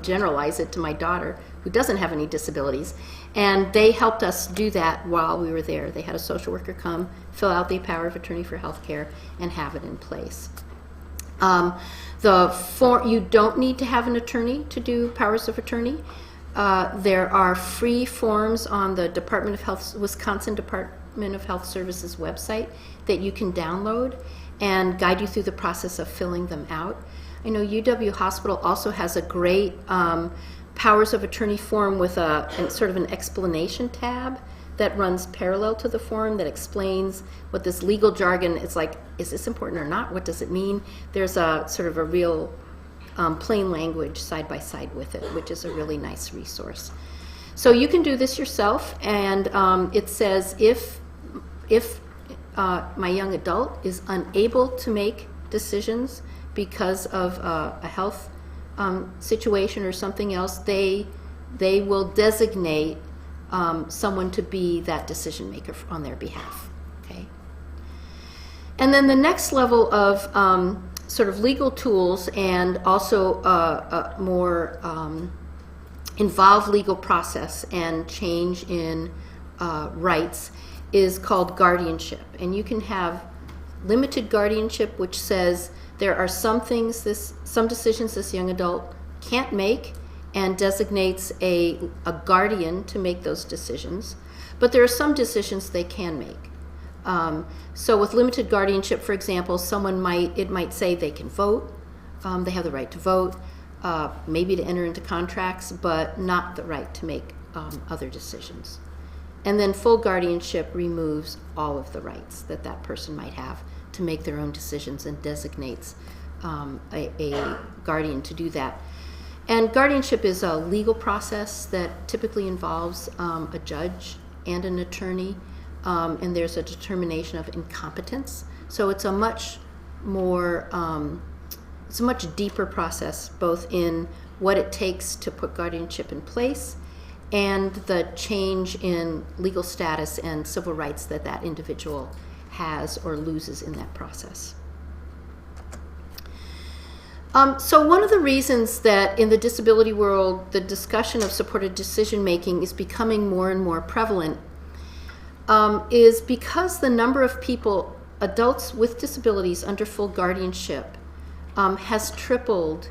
generalize it to my daughter, who doesn't have any disabilities. And they helped us do that while we were there. They had a social worker come, fill out the power of attorney for healthcare, and have it in place. You don't need to have an attorney to do powers of attorney. There are free forms on the Wisconsin Department of Health Services website that you can download and guide you through the process of filling them out. I know UW Hospital also has a great powers of attorney form with sort of an explanation tab that runs parallel to the form that explains what this legal jargon is like. Is this important or not? What does it mean? There's a sort of a real plain language side by side with it, which is a really nice resource. So you can do this yourself, and it says if my young adult is unable to make decisions because of a health situation or something else, they will designate someone to be that decision maker on their behalf. Okay. And then the next level of sort of legal tools and also a more involved legal process and change in rights is called guardianship. And you can have limited guardianship, which says there are some decisions this young adult can't make, and designates a guardian to make those decisions. But there are some decisions they can make. So with limited guardianship, for example, it might say they can vote, they have the right to vote, maybe to enter into contracts, but not the right to make other decisions. And then full guardianship removes all of the rights that person might have to make their own decisions and designates a guardian to do that. And guardianship is a legal process that typically involves a judge and an attorney, and there's a determination of incompetence. So it's a much more, it's a much deeper process, both in what it takes to put guardianship in place and the change in legal status and civil rights that individual has or loses in that process. So one of the reasons that in the disability world the discussion of supported decision making is becoming more and more prevalent is because the number of people, adults with disabilities under full guardianship, has tripled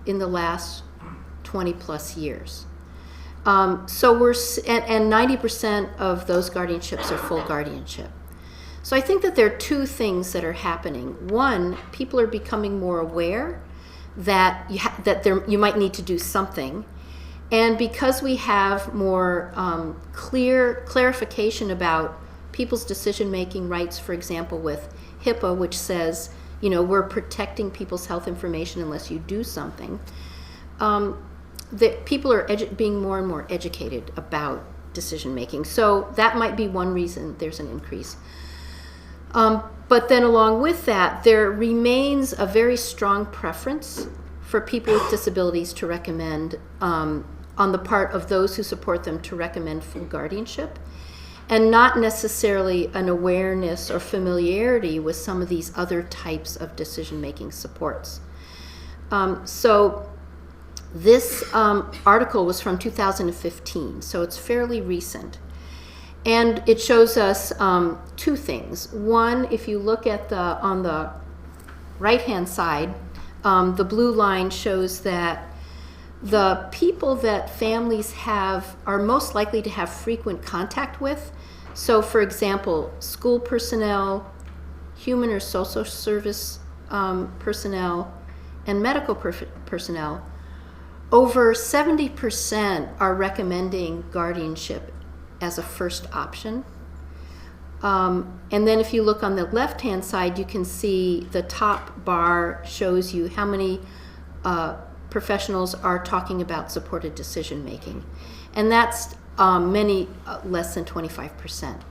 in the last 20 plus years. So and 90% of those guardianships are full guardianship. So I think that there are two things that are happening. One, people are becoming more aware that you might need to do something, and because we have more clarification about people's decision-making rights, for example, with HIPAA, which says, we're protecting people's health information unless you do something. That people are being more and more educated about decision making. So that might be one reason there's an increase. But then along with that, there remains a very strong preference for people with disabilities to recommend, on the part of those who support them, to recommend full guardianship. and not necessarily an awareness or familiarity with some of these other types of decision-making supports. So this article was from 2015, so it's fairly recent. And it shows us two things. One, if you look at on the right-hand side, the blue line shows that the people that families are most likely to have frequent contact with. So, for example, school personnel, human or social service personnel, and medical personnel, over 70% are recommending guardianship as a first option. And then if you look on the left-hand side, you can see the top bar shows you how many professionals are talking about supported decision-making. And that's many less than 25%.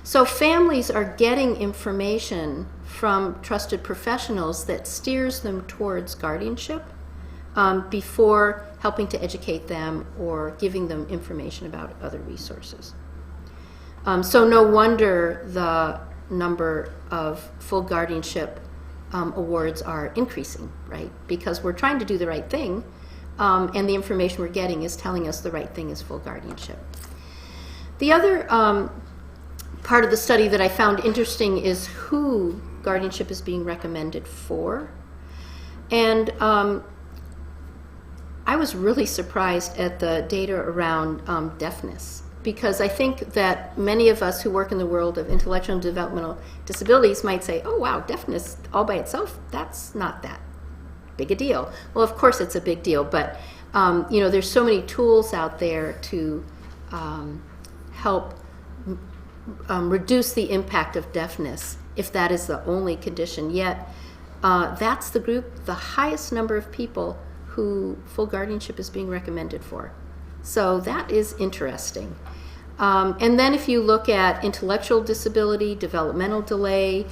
So families are getting information from trusted professionals that steers them towards guardianship before helping to educate them or giving them information about other resources. So no wonder the number of full guardianship awards are increasing, right? Because we're trying to do the right thing, and the information we're getting is telling us the right thing is full guardianship. The other part of the study that I found interesting is who guardianship is being recommended for. And I was really surprised at the data around deafness, because I think that many of us who work in the world of intellectual and developmental disabilities might say, oh wow, deafness all by itself, that's not that big a deal. Well, of course it's a big deal, but there's so many tools out there to help reduce the impact of deafness if that is the only condition. Yet that's the group, the highest number of people who full guardianship is being recommended for. So that is interesting. And then if you look at intellectual disability, developmental delay,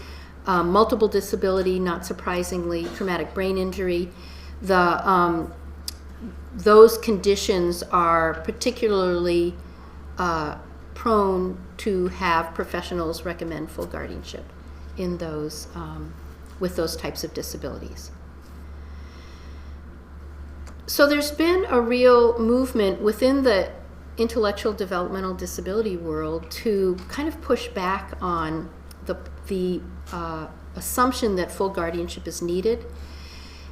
multiple disability, not surprisingly, traumatic brain injury, those conditions are particularly prone to have professionals recommend full guardianship in those with those types of disabilities. So there's been a real movement within the intellectual developmental disability world to kind of push back on the assumption that full guardianship is needed,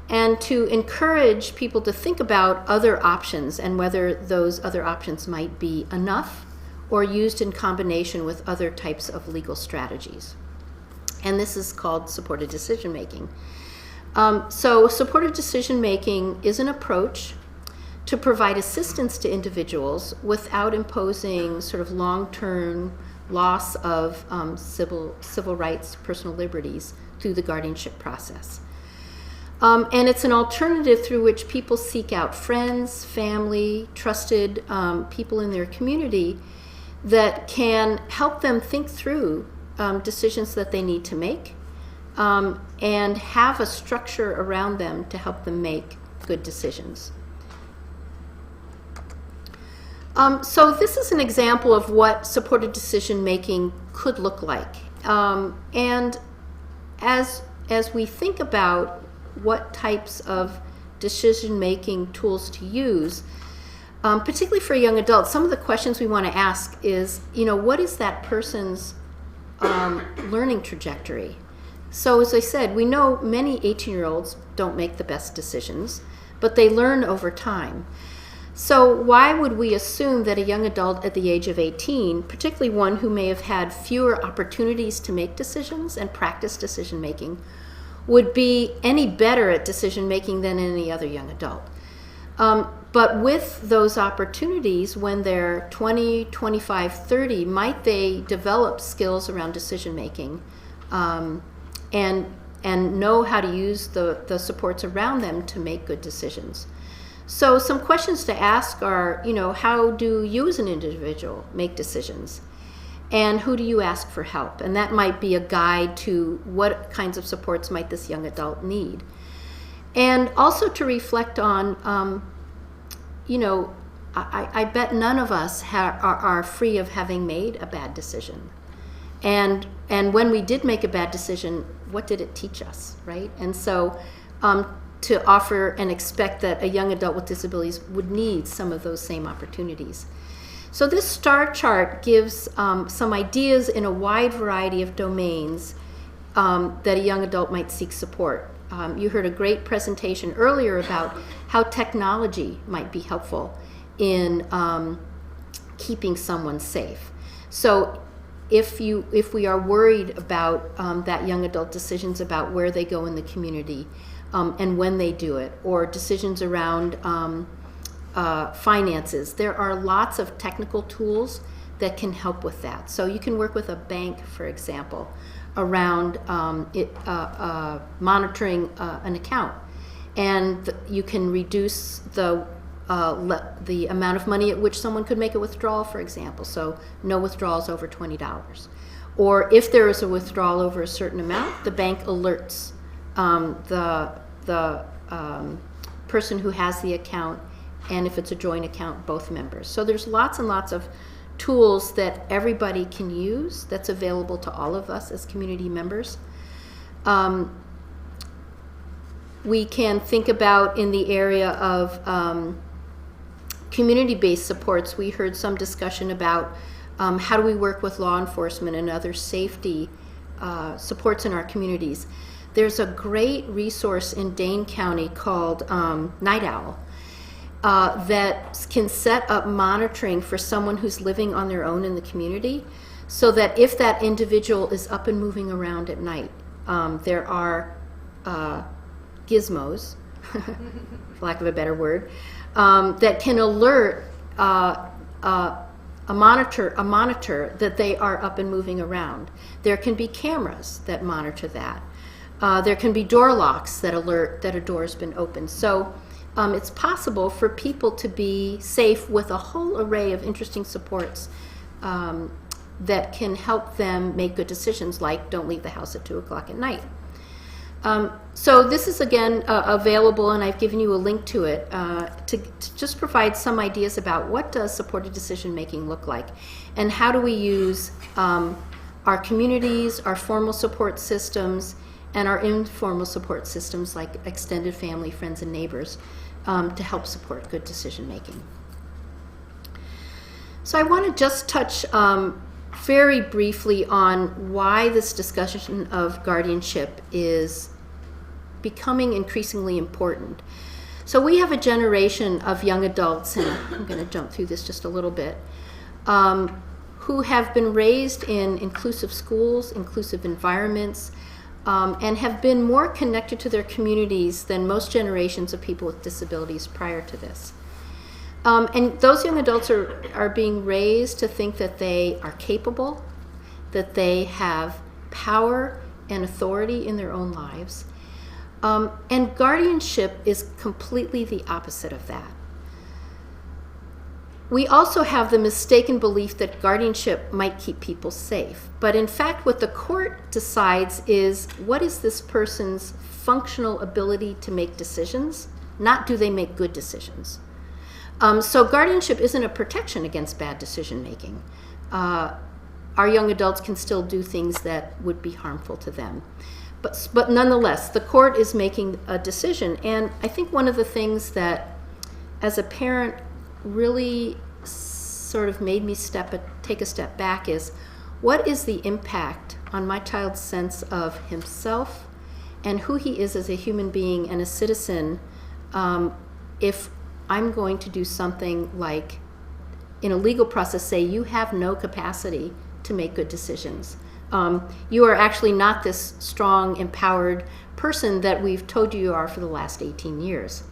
and to encourage people to think about other options and whether those other options might be enough or used in combination with other types of legal strategies. And this is called supported decision making. So supported decision making is an approach to provide assistance to individuals without imposing sort of long-term loss of civil rights, personal liberties through the guardianship process. And it's an alternative through which people seek out friends, family, trusted people in their community that can help them think through decisions that they need to make, and have a structure around them to help them make good decisions. So this is an example of what supported decision making could look like. And as we think about what types of decision making tools to use, particularly for young adults, some of the questions we want to ask is, what is that person's learning trajectory? So as I said, we know many 18-year-olds don't make the best decisions, but they learn over time. So why would we assume that a young adult at the age of 18, particularly one who may have had fewer opportunities to make decisions and practice decision making, would be any better at decision making than any other young adult? But with those opportunities, when they're 20, 25, 30, might they develop skills around decision making and know how to use the supports around them to make good decisions? So some questions to ask are, how do you as an individual make decisions? And who do you ask for help? And that might be a guide to what kinds of supports might this young adult need. And also to reflect on, I bet none of us are free of having made a bad decision. And when we did make a bad decision, what did it teach us, right? And so to offer and expect that a young adult with disabilities would need some of those same opportunities. So this STAR chart gives some ideas in a wide variety of domains that a young adult might seek support. You heard a great presentation earlier about how technology might be helpful in keeping someone safe. So if we are worried about that young adult decisions about where they go in the community and when they do it, or decisions around finances, there are lots of technical tools that can help with that. So you can work with a bank, for example, around monitoring an account, and you can reduce the amount of money at which someone could make a withdrawal, for example. So no withdrawals over $20. Or if there is a withdrawal over a certain amount, the bank alerts the person who has the account, and if it's a joint account, both members. So there's lots and lots of tools that everybody can use that's available to all of us as community members. We can think about in the area of community-based supports. We heard some discussion about how do we work with law enforcement and other safety supports in our communities. There's a great resource in Dane County called Night Owl that can set up monitoring for someone who's living on their own in the community, so that if that individual is up and moving around at night, there are gizmos, for lack of a better word, that can alert a monitor that they are up and moving around. There can be cameras that monitor that. There can be door locks that alert that a door has been opened. So it's possible for people to be safe with a whole array of interesting supports that can help them make good decisions, like don't leave the house at 2 o'clock at night. So this is again available, and I've given you a link to it to just provide some ideas about what does supported decision making look like, and how do we use our communities, our formal support systems, and our informal support systems like extended family, friends, and neighbors to help support good decision making. So I want to just touch very briefly on why this discussion of guardianship is becoming increasingly important. So we have a generation of young adults, and I'm going to jump through this just a little bit, who have been raised in inclusive schools, inclusive environments, and have been more connected to their communities than most generations of people with disabilities prior to this. And those young adults are being raised to think that they are capable, that they have power and authority in their own lives. And guardianship is completely the opposite of that. We also have the mistaken belief that guardianship might keep people safe. But in fact, what the court decides is, what is this person's functional ability to make decisions, not do they make good decisions. So guardianship isn't a protection against bad decision making. Our young adults can still do things that would be harmful to them. But nonetheless, the court is making a decision. And I think one of the things that, as a parent, really sort of made me take a step back is, what is the impact on my child's sense of himself and who he is as a human being and a citizen if I'm going to do something like, in a legal process, say you have no capacity to make good decisions. You are actually not this strong, empowered person that we've told you are for the last 18 years.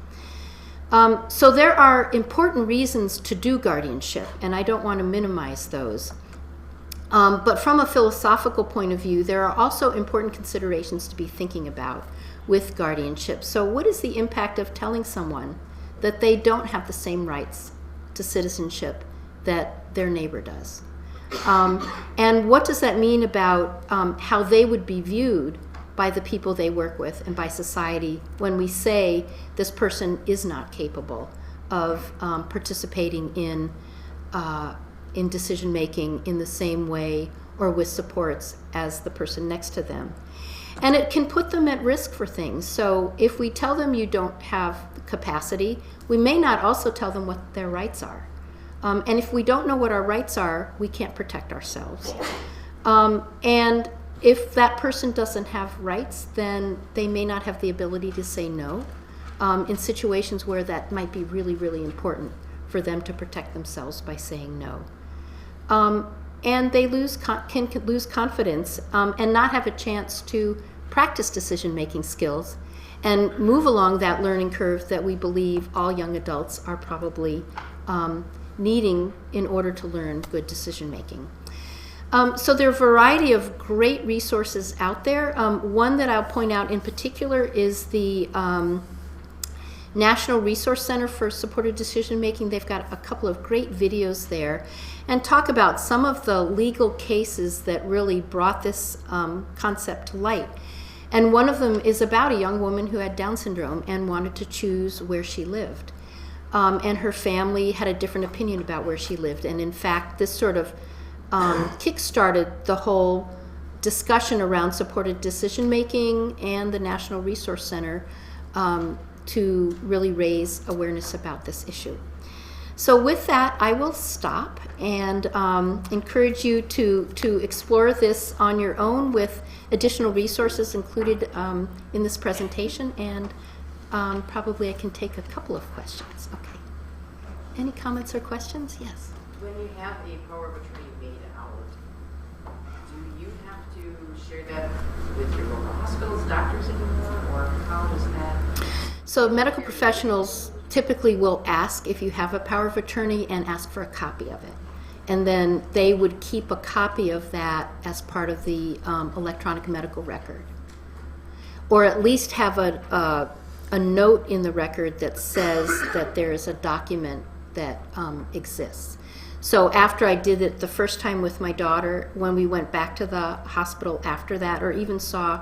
So there are important reasons to do guardianship, and I don't want to minimize those. But from a philosophical point of view, there are also important considerations to be thinking about with guardianship. So what is the impact of telling someone that they don't have the same rights to citizenship that their neighbor does? And what does that mean about how they would be viewed by the people they work with and by society when we say this person is not capable of participating in decision making in the same way or with supports as the person next to them. And it can put them at risk for things. So if we tell them you don't have the capacity, we may not also tell them what their rights are. And if we don't know what our rights are, we can't protect ourselves. And if that person doesn't have rights, then they may not have the ability to say no in situations where that might be really, really important for them to protect themselves by saying no. And they can lose confidence and not have a chance to practice decision-making skills and move along that learning curve that we believe all young adults are probably needing in order to learn good decision-making. So there are a variety of great resources out there. One that I'll point out in particular is the National Resource Center for Supported Decision Making. They've got a couple of great videos there and talk about some of the legal cases that really brought this concept to light. And one of them is about a young woman who had Down syndrome and wanted to choose where she lived. And her family had a different opinion about where she lived. And in fact, this sort of kick-started the whole discussion around supported decision making and the National Resource Center to really raise awareness about this issue. So with that, I will stop and encourage you to explore this on your own with additional resources included in this presentation, and probably I can take a couple of questions. Okay. Any comments or questions? Yes. When you have a power of attorney made out, do you have to share that with your local hospitals, doctors anymore, or how does that? So medical professionals typically will ask if you have a power of attorney and ask for a copy of it. And then they would keep a copy of that as part of the electronic medical record. Or at least have a note in the record that says that there is a document that exists. So after I did it the first time with my daughter, when we went back to the hospital after that, or even saw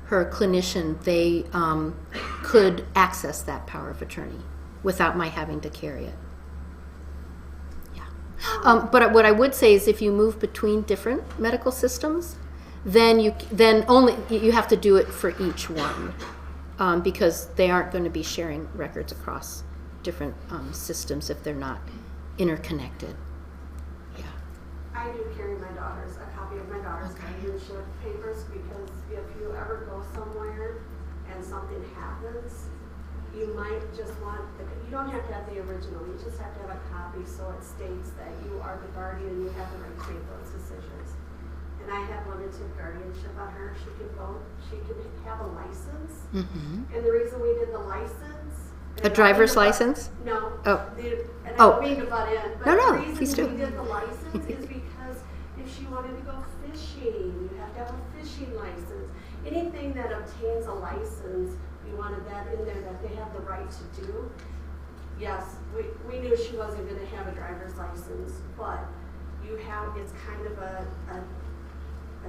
her clinician, they could access that power of attorney without my having to carry it. Yeah. But what I would say is, if you move between different medical systems, then you have to do it for each one, because they aren't going to be sharing records across different systems if they're not interconnected. Yeah. I do carry a copy of my daughter's guardianship papers, because if you ever go somewhere and something happens, you might just want, you don't have to have the original, you just have to have a copy so it states that you are the guardian and you have the right to make those decisions. And I have limited guardianship on her. She can vote, she can have a license. Mm-hmm. And the reason we did the license, a driver's license? No. Oh. And I don't mean to butt in, but no, the please do. reason we did the license is because if she wanted to go fishing, you have to have a fishing license. Anything that obtains a license, we wanted that in there, that they have the right to do. Yes, we knew she wasn't going to have a driver's license, but it's kind of a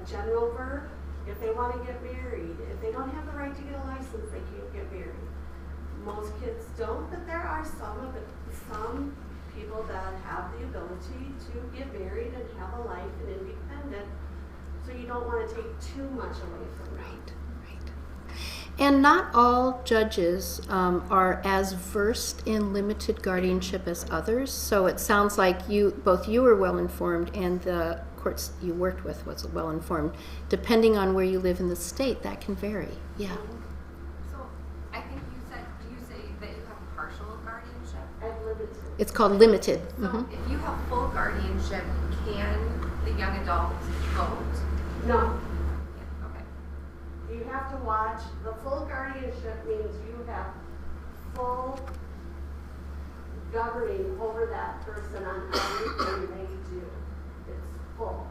general verb. If they want to get married, if they don't have the right to get a license, they can't get married. Most kids don't, but there are some people that have the ability to get married and have a life and independent. So you don't want to take too much away from them. Right. And not all judges are as versed in limited guardianship as others. So it sounds like both you were well informed and the courts you worked with was well informed. Depending on where you live in the state, that can vary. Yeah. So I think do you say that you have partial guardianship? At limited. It's called limited. So if you have full guardianship, can the young adult vote? No. Yeah, okay. You have to watch. The full guardianship means you have full governing over that person on everything they do. It's full.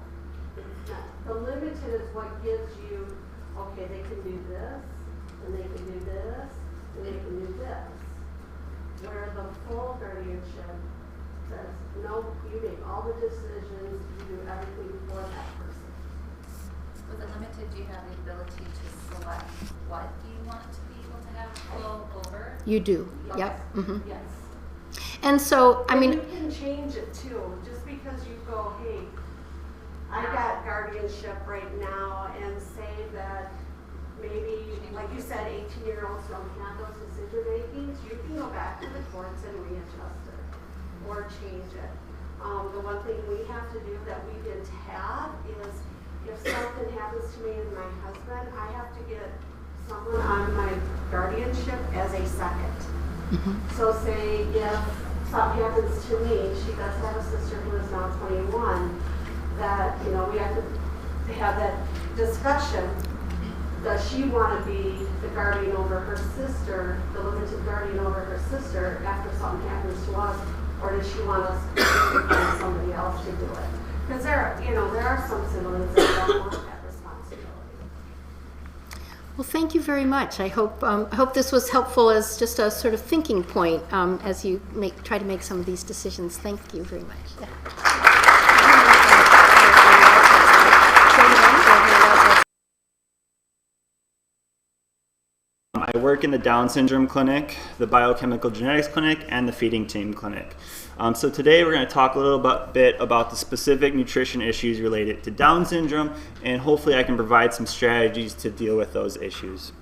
It's not. The limited is what gives you, okay, they can do this, and they can do this, and they can do this. Where the full guardianship says, no, you make all the decisions, you do everything for that person. With the limited, do you have the ability to select what you want to be able to have full over? You do. Yes. Yep. Mm-hmm. Yes. And so, I And mean, you can change it too, just because you go, hey, I got guardianship right now, and say that maybe, like you said, 18-year-olds don't have those decision makings, you can go back to the courts and readjust it or change it. The one thing we have to do that we didn't have is if something happens to me and my husband, I have to get someone on my guardianship as a second. So say if something happens to me, she does have a sister who is now 21, that, you know, we have to have that discussion. Does she want to be the guardian over her sister, the limited guardian over her sister after something happens to us, or does she want us to find somebody else to do it? Because there are some siblings that don't want that responsibility. well, thank you very much. I hope this was helpful as just a sort of thinking point as you try to make some of these decisions. Thank you very much. Yeah. I work in the Down syndrome clinic, the biochemical genetics clinic, and the feeding team clinic. So today we're going to talk a little bit about the specific nutrition issues related to Down syndrome, and hopefully I can provide some strategies to deal with those issues.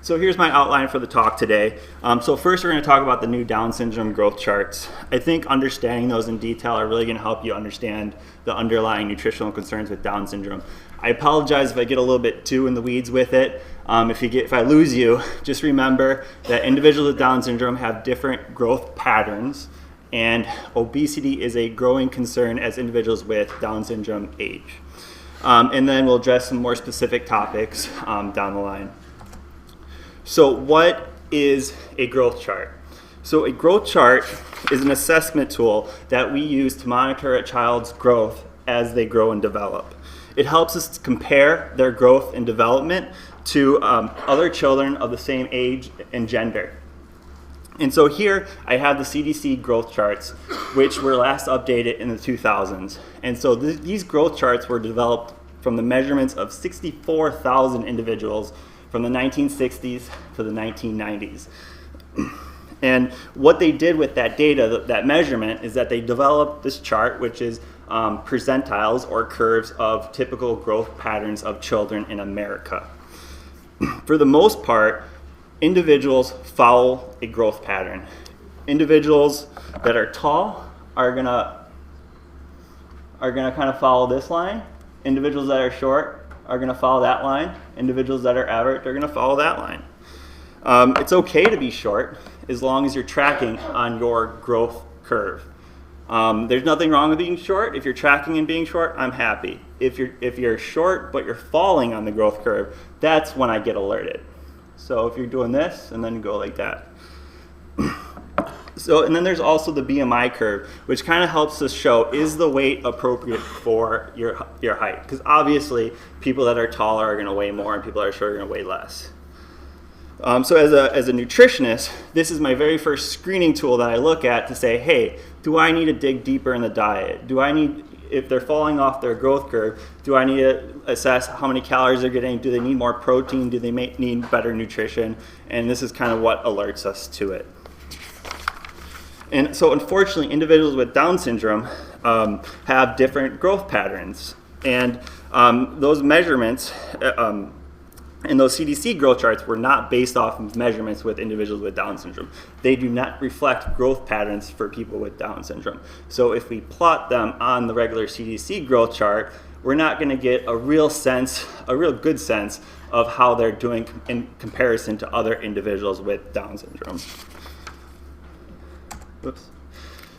So here's my outline for the talk today. So first we're going to talk about the new Down syndrome growth charts. I think understanding those in detail are really going to help you understand the underlying nutritional concerns with Down syndrome. I apologize if I get a little bit too in the weeds with it. If I lose you, just remember that individuals with Down syndrome have different growth patterns, and obesity is a growing concern as individuals with Down syndrome age. And then we'll address some more specific topics down the line. So what is a growth chart? So a growth chart is an assessment tool that we use to monitor a child's growth as they grow and develop. It helps us to compare their growth and development to other children of the same age and gender. And so here I have the CDC growth charts, which were last updated in the 2000s. And so these growth charts were developed from the measurements of 64,000 individuals from the 1960s to the 1990s. And what they did with that data, that measurement, is that they developed this chart, which is percentiles or curves of typical growth patterns of children in America. For the most part, individuals follow a growth pattern. Individuals that are tall are gonna kind of follow this line. Individuals that are short are gonna follow that line. Individuals that are average are gonna follow that line. It's okay to be short as long as you're tracking on your growth curve. There's nothing wrong with being short. If you're tracking and being short, I'm happy. If you're short but you're falling on the growth curve, that's when I get alerted. So if you're doing this and then go like that. And then there's also the BMI curve, which kind of helps us show, is the weight appropriate for your height? Because obviously people that are taller are going to weigh more and people that are short are going to weigh less. So as a nutritionist, this is my very first screening tool that I look at to say, hey, do I need to dig deeper in the diet? If they're falling off their growth curve, do I need to assess how many calories they're getting? Do they need more protein? Do they need better nutrition? And this is kind of what alerts us to it. And so unfortunately, individuals with Down syndrome have different growth patterns. And those measurements, and those CDC growth charts were not based off of measurements with individuals with Down syndrome. They do not reflect growth patterns for people with Down syndrome. So if we plot them on the regular CDC growth chart, we're not going to get a real good sense of how they're doing in comparison to other individuals with Down syndrome. Whoops.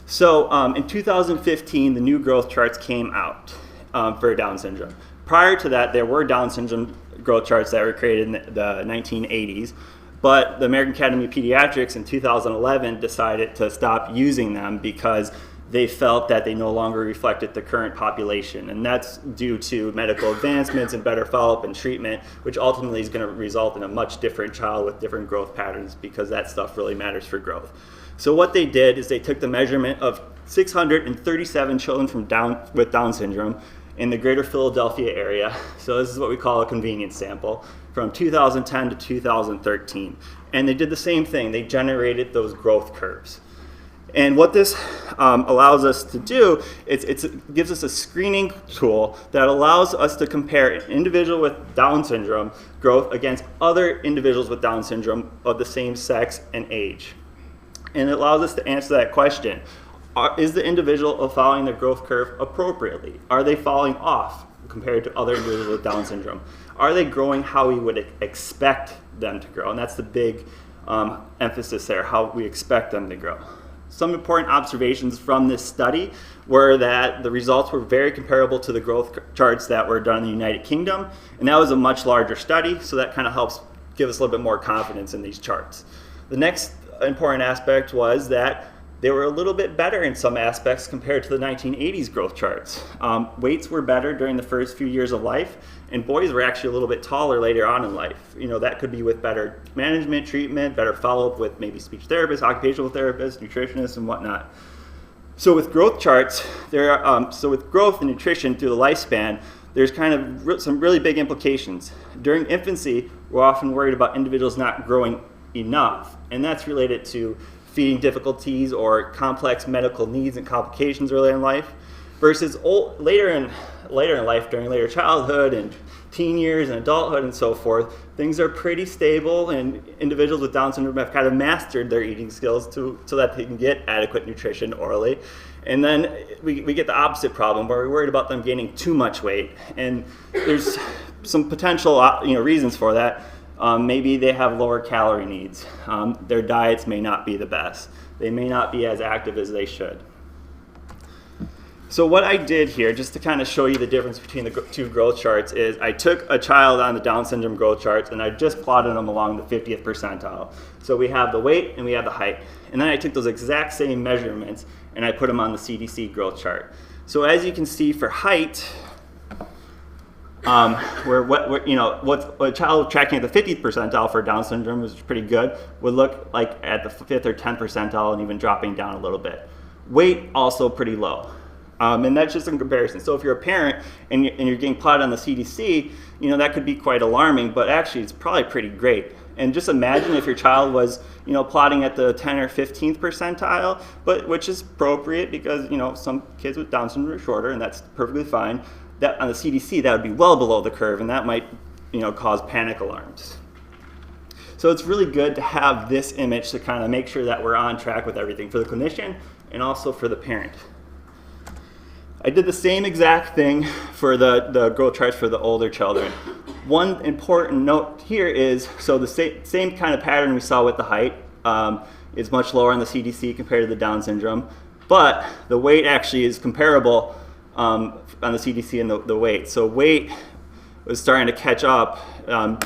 So in 2015, the new growth charts came out for Down syndrome. Prior to that, there were Down syndrome growth charts that were created in the 1980s, but the American Academy of Pediatrics in 2011 decided to stop using them because they felt that they no longer reflected the current population, and that's due to medical advancements and better follow-up and treatment, which ultimately is going to result in a much different child with different growth patterns because that stuff really matters for growth. So what they did is they took the measurement of 637 children with Down syndrome, in the greater Philadelphia area. So this is what we call a convenience sample from 2010 to 2013. And they did the same thing. They generated those growth curves. And what this allows us to do is it gives us a screening tool that allows us to compare an individual with Down syndrome growth against other individuals with Down syndrome of the same sex and age. And it allows us to answer that question. Is the individual following their growth curve appropriately? Are they falling off compared to other individuals with Down syndrome? Are they growing how we would expect them to grow? And that's the big emphasis there, how we expect them to grow. Some important observations from this study were that the results were very comparable to the growth charts that were done in the United Kingdom, and that was a much larger study, so that kind of helps give us a little bit more confidence in these charts. The next important aspect was that they were a little bit better in some aspects compared to the 1980s growth charts. Weights were better during the first few years of life, and boys were actually a little bit taller later on in life. You know, that could be with better management, treatment, better follow-up with maybe speech therapists, occupational therapists, nutritionists, and whatnot. So with growth charts, so with growth and nutrition through the lifespan, there's kind of some really big implications. During infancy, we're often worried about individuals not growing enough, and that's related to feeding difficulties or complex medical needs and complications early in life, versus later in life, during later childhood and teen years and adulthood and so forth, things are pretty stable, and individuals with Down syndrome have kind of mastered their eating skills so that they can get adequate nutrition orally. And then we get the opposite problem where we're worried about them gaining too much weight, and there's some potential reasons for that. Maybe they have lower calorie needs. Their diets may not be the best. They may not be as active as they should. So what I did here, just to kind of show you the difference between the two growth charts, is I took a child on the Down syndrome growth charts and I just plotted them along the 50th percentile. So we have the weight and we have the height. And then I took those exact same measurements and I put them on the CDC growth chart. So as you can see for height, where what a child tracking at the 50th percentile for Down syndrome, which is pretty good, would look like at the 5th or 10th percentile and even dropping down a little bit. Weight also pretty low. And that's just in comparison. So if you're a parent and you're getting plotted on the CDC, that could be quite alarming, but actually it's probably pretty great. And just imagine if your child was, plotting at the 10 or 15th percentile, which is appropriate because, some kids with Down syndrome are shorter, and that's perfectly fine. That on the CDC, that would be well below the curve, and that might, cause panic alarms. So it's really good to have this image to kind of make sure that we're on track with everything for the clinician and also for the parent. I did the same exact thing for the growth charts for the older children. One important note here is, so the same kind of pattern we saw with the height is much lower on the CDC compared to the Down syndrome, but the weight actually is comparable on the CDC and the weight. So weight was starting to catch up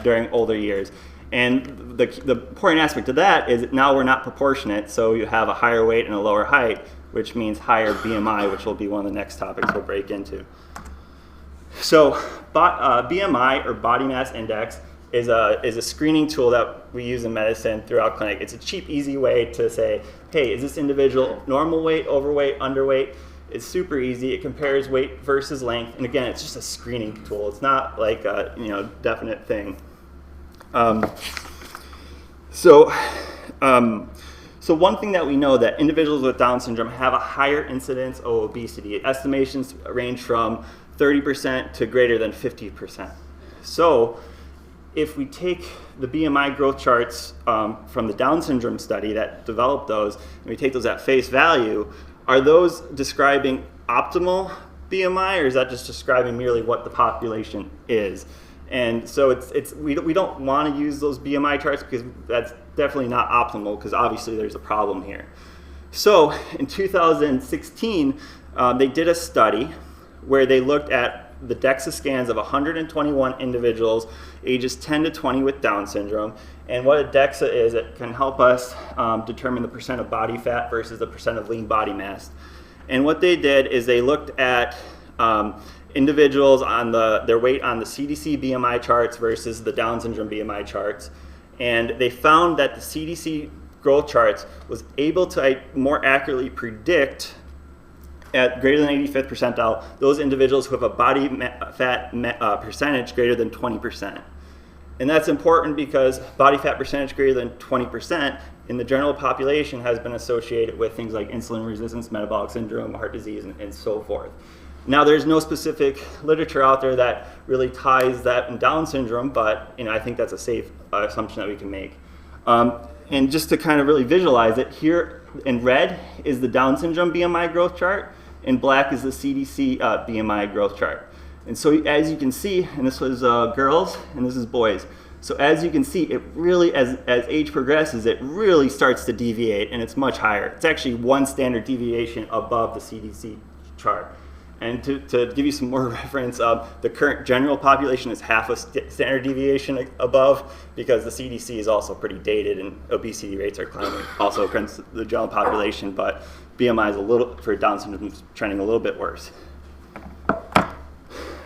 during older years. And the important aspect of that is that now we're not proportionate, so you have a higher weight and a lower height, which means higher BMI, which will be one of the next topics we'll break into. So BMI, or body mass index, is a screening tool that we use in medicine throughout clinic. It's a cheap, easy way to say, hey, is this individual normal weight, overweight, underweight? It's super easy. It compares weight versus length, and again, it's just a screening tool. It's not like a definite thing. So one thing that we know that individuals with Down syndrome have a higher incidence of obesity. Estimations range from 30% to greater than 50%. So if we take the BMI growth charts from the Down syndrome study that developed those, and we take those at face value, are those describing optimal BMI, or is that just describing merely what the population is? And so we don't want to use those BMI charts because that's definitely not optimal, because obviously there's a problem here. So in 2016, they did a study where they looked at the DEXA scans of 121 individuals ages 10 to 20 with Down syndrome. And what a DEXA is, it can help us determine the percent of body fat versus the percent of lean body mass. And what they did is they looked at individuals on their weight on the CDC BMI charts versus the Down syndrome BMI charts. And they found that the CDC growth charts was able to more accurately predict at greater than 85th percentile, those individuals who have a body fat percentage greater than 20%. And that's important because body fat percentage greater than 20% in the general population has been associated with things like insulin resistance, metabolic syndrome, heart disease, and so forth. Now, there's no specific literature out there that really ties that in Down syndrome, but I think that's a safe assumption that we can make. And just to kind of really visualize it, here in red is the Down syndrome BMI growth chart, and black is the CDC BMI growth chart. And so as you can see, and this was girls and this is boys. So as you can see, it really, as age progresses, it really starts to deviate, and it's much higher. It's actually 1 standard deviation above the CDC chart. And to give you some more reference, the current general population is half a standard deviation above, because the CDC is also pretty dated and obesity rates are climbing also against the general population, but BMI is a little, for Down syndrome, is trending a little bit worse.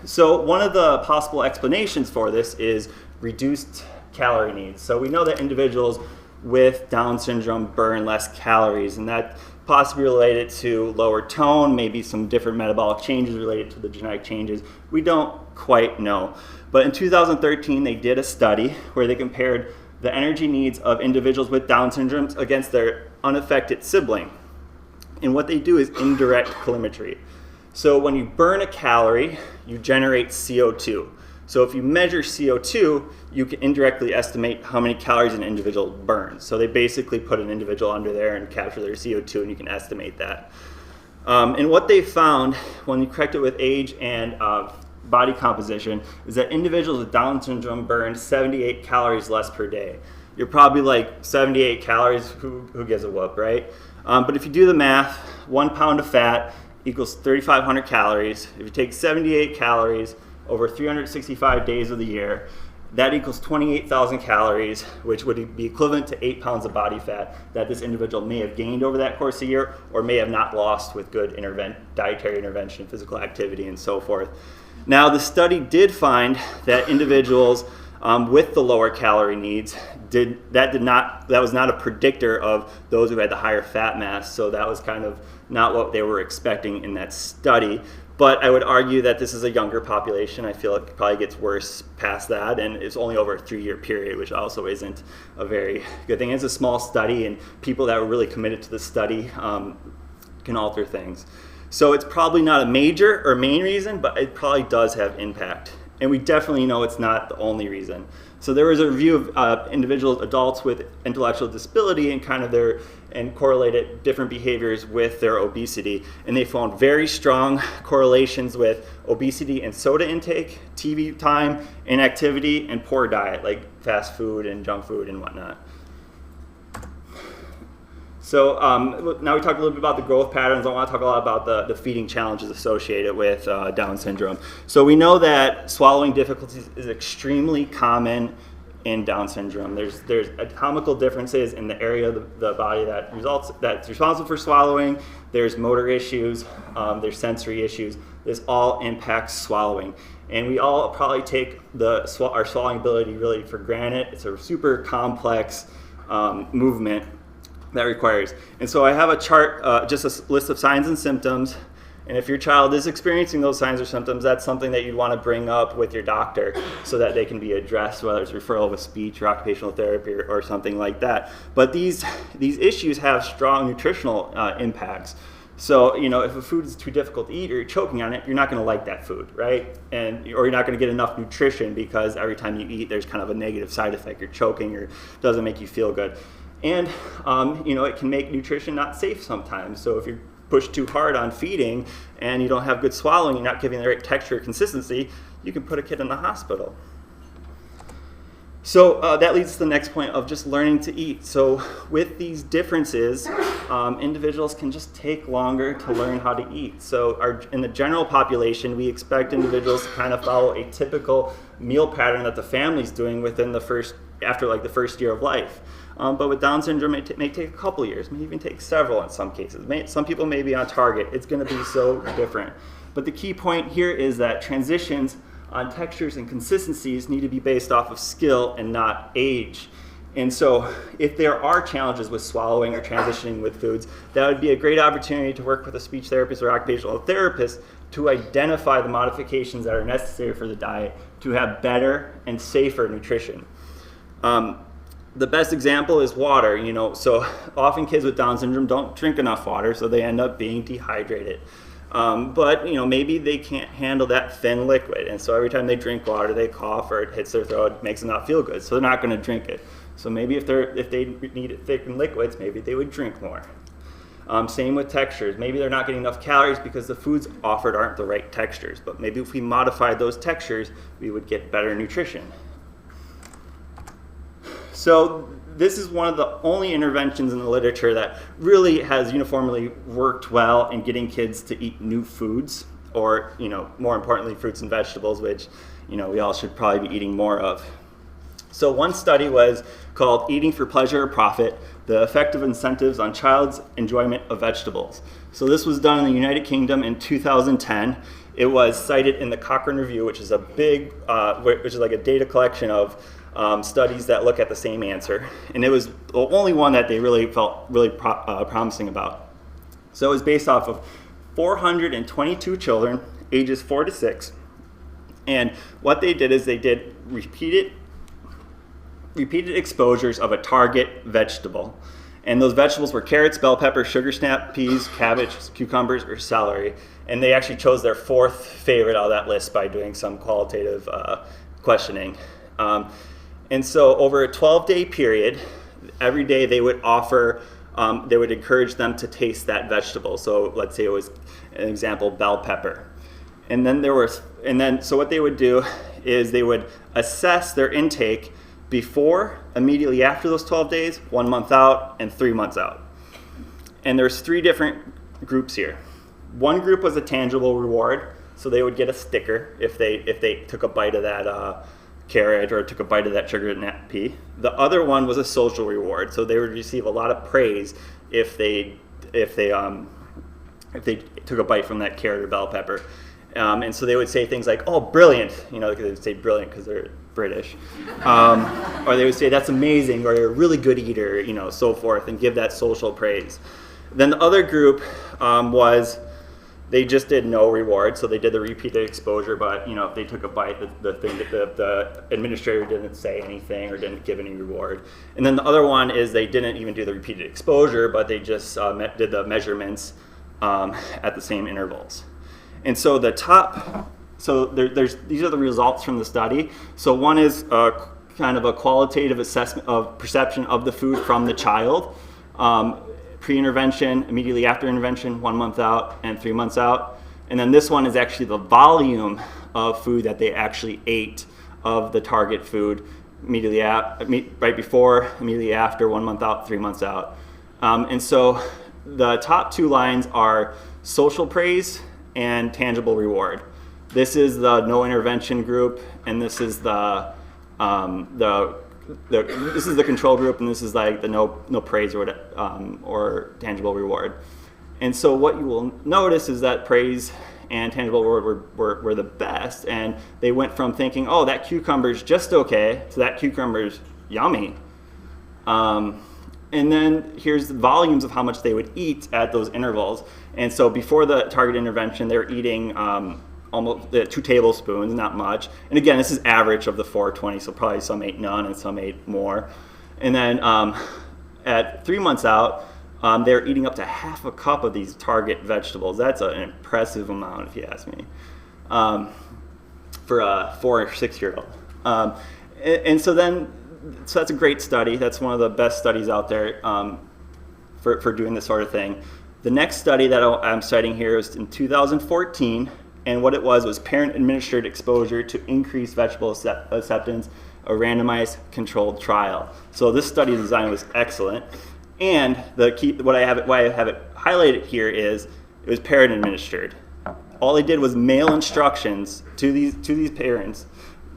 So one of the possible explanations for this is reduced calorie needs. So we know that individuals with Down syndrome burn less calories, and that possibly related to lower tone, maybe some different metabolic changes related to the genetic changes. We don't quite know. But in 2013, they did a study where they compared the energy needs of individuals with Down syndrome against their unaffected sibling. And what they do is indirect calorimetry. So when you burn a calorie, you generate CO2. So if you measure CO2, you can indirectly estimate how many calories an individual burns. So they basically put an individual under there and capture their CO2, and you can estimate that. And what they found when you correct it with age and body composition is that individuals with Down syndrome burn 78 calories less per day. You're probably like, 78 calories, who gives a whoop, right? But if you do the math, 1 pound of fat equals 3,500 calories. If you take 78 calories over 365 days of the year, that equals 28,000 calories, which would be equivalent to 8 pounds of body fat that this individual may have gained over that course of the year, or may have not lost with good dietary intervention, physical activity, and so forth. Now, the study did find that individuals with the lower calorie needs that was not a predictor of those who had the higher fat mass, so that was kind of not what they were expecting in that study. But I would argue that this is a younger population. I feel it probably gets worse past that, and it's only over a 3-year period, which also isn't a very good thing. It's a small study, and people that were really committed to the study can alter things. So it's probably not a major or main reason, but it probably does have impact. And we definitely know it's not the only reason. So there was a review of individuals, adults with intellectual disability, and correlated different behaviors with their obesity. And they found very strong correlations with obesity and soda intake, TV time, inactivity, and poor diet, like fast food and junk food and whatnot. So now we talked a little bit about the growth patterns. I want to talk a lot about the feeding challenges associated with Down syndrome. So we know that swallowing difficulties is extremely common in Down syndrome. There's anatomical differences in the area of the body that's responsible for swallowing. There's motor issues. There's sensory issues. This all impacts swallowing. And we all probably take our swallowing ability really for granted. It's a super complex movement that requires. And so I have a chart, just a list of signs and symptoms. And if your child is experiencing those signs or symptoms, that's something that you'd want to bring up with your doctor so that they can be addressed, whether it's referral with speech or occupational therapy or something like that. But these issues have strong nutritional impacts. So, if a food is too difficult to eat or you're choking on it, you're not going to like that food, right? Or you're not going to get enough nutrition because every time you eat, there's kind of a negative side effect. You're choking or it doesn't make you feel good. And, it can make nutrition not safe sometimes. So if you push too hard on feeding and you don't have good swallowing, you're not giving the right texture or consistency, you can put a kid in the hospital. So that leads to the next point of just learning to eat. So with these differences, individuals can just take longer to learn how to eat. So in the general population, we expect individuals to kind of follow a typical meal pattern that the family's doing after the first year of life. But with Down syndrome, it may take a couple years, may even take several in some cases. Some people may be on target. It's going to be so different. But the key point here is that transitions on textures and consistencies need to be based off of skill and not age. And so if there are challenges with swallowing or transitioning with foods, that would be a great opportunity to work with a speech therapist or occupational therapist to identify the modifications that are necessary for the diet to have better and safer nutrition. The best example is water. So often kids with Down syndrome don't drink enough water, so they end up being dehydrated. But maybe they can't handle that thin liquid, and so every time they drink water, they cough or it hits their throat, it makes them not feel good, so they're not going to drink it. So maybe if they need thick liquids, maybe they would drink more. Same with textures. Maybe they're not getting enough calories because the foods offered aren't the right textures, but maybe if we modified those textures, we would get better nutrition. So this is one of the only interventions in the literature that really has uniformly worked well in getting kids to eat new foods, or more importantly, fruits and vegetables, which we all should probably be eating more of. So one study was called Eating for Pleasure or Profit: The Effective Incentives on Child's Enjoyment of Vegetables. So this was done in the United Kingdom in 2010. It was cited in the Cochrane Review, which is which is like a data collection of studies that look at the same answer, and it was the only one that they really felt really promising about. So it was based off of 422 children, ages 4 to 6, and what they did is they did repeated exposures of a target vegetable, and those vegetables were carrots, bell pepper, sugar snap peas, cabbage, cucumbers, or celery, and they actually chose their fourth favorite out of that list by doing some qualitative questioning. And so over a 12-day period, every day they would they would encourage them to taste that vegetable. So let's say it was an example, bell pepper. And then so what they would do is they would assess their intake before, immediately after those 12 days, 1 month out, and 3 months out. And there's 3 different groups here. One group was a tangible reward, so they would get a sticker if they took a bite of that carrot or took a bite of that sugar snap pea. The other one was a social reward, so they would receive a lot of praise if they took a bite from that carrot or bell pepper. And so they would say things like, "Oh, brilliant!" They would say brilliant because they're British, or they would say, "That's amazing," or "You're a really good eater," so forth, and give that social praise. Then the other group they just did no reward, so they did the repeated exposure, but if they took a bite, the administrator didn't say anything or didn't give any reward. And then the other one is they didn't even do the repeated exposure, but they just did the measurements at the same intervals. And so these are the results from the study. So one is kind of a qualitative assessment of perception of the food from the child. Pre-intervention, immediately after intervention, 1 month out, and 3 months out. And then this one is actually the volume of food that they actually ate of the target food right before, immediately after, 1 month out, 3 months out. And so the top 2 lines are social praise and tangible reward. This is the no intervention group, and this is the this is the control group, and this is like the no praise or tangible reward. And so what you will notice is that praise and tangible reward were the best, and they went from thinking, "Oh, that cucumber's just okay," to "That cucumber's yummy." And then here's the volumes of how much they would eat at those intervals. And so before the target intervention, they're eating almost 2 tablespoons, not much. And again, this is average of the 420, so probably some ate none and some ate more. And then at 3 months out, they're eating up to half a cup of these target vegetables. That's an impressive amount, if you ask me, for a 4 or 6-year-old. And so that's a great study. That's one of the best studies out there for doing this sort of thing. The next study that I'm citing here is in 2014, and what it was parent-administered exposure to increased vegetable acceptance, a randomized controlled trial. So this study design was excellent, and why I have it highlighted here is it was parent-administered. All they did was mail instructions to these parents,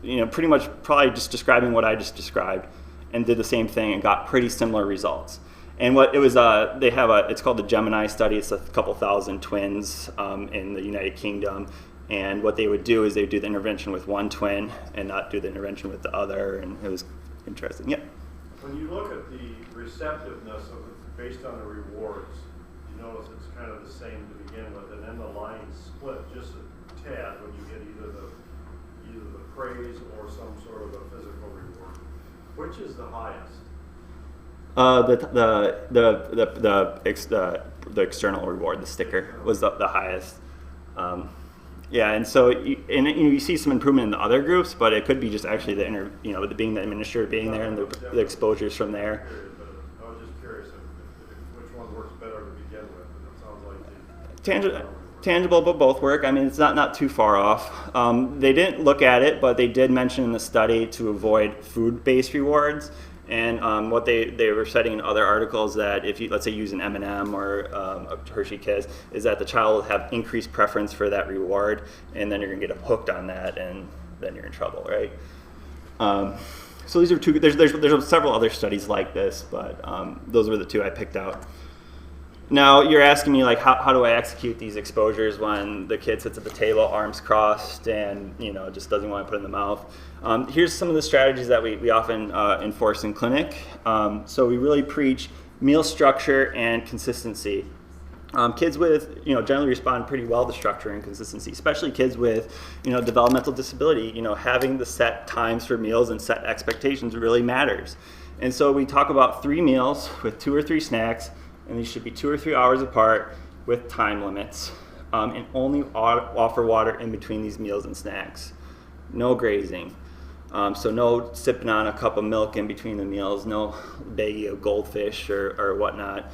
pretty much probably just describing what I just described, and did the same thing and got pretty similar results. And what it was, it's called the Gemini study. It's a couple thousand twins in the United Kingdom. And what they would do is they would do the intervention with one twin and not do the intervention with the other. And it was interesting. Yeah. When you look at the receptiveness of it based on the rewards, you notice it's kind of the same to begin with, and then the lines split just a tad when you get either the praise or some sort of a physical reward. Which is the highest? The external reward, the sticker, was the highest. Yeah, and so you see some improvement in the other groups, but it could be just actually the being the administrator being there and the exposures from there. I was just curious if which one works better to begin with. And it sounds like Tangible, but both work. I mean, it's not too far off. They didn't look at it, but they did mention in the study to avoid food-based rewards. And what they were citing in other articles that if you, let's say, use an M&M or a Hershey Kiss, is that the child will have increased preference for that reward, and then you're going to get hooked on that, and then you're in trouble, right? So these are two. There's several other studies like this, but those were the two I picked out. Now you're asking me, like, how do I execute these exposures when the kid sits at the table, arms crossed, and just doesn't want to put it in the mouth? Here's some of the strategies that we often enforce in clinic. So we really preach meal structure and consistency. Kids with generally respond pretty well to structure and consistency, especially kids with developmental disability. Having the set times for meals and set expectations really matters. And so we talk about 3 meals with 2 or 3 snacks. And these should be 2 or 3 hours apart with time limits, and only offer water in between these meals and snacks. No grazing, so no sipping on a cup of milk in between the meals, no baggie of goldfish or whatnot.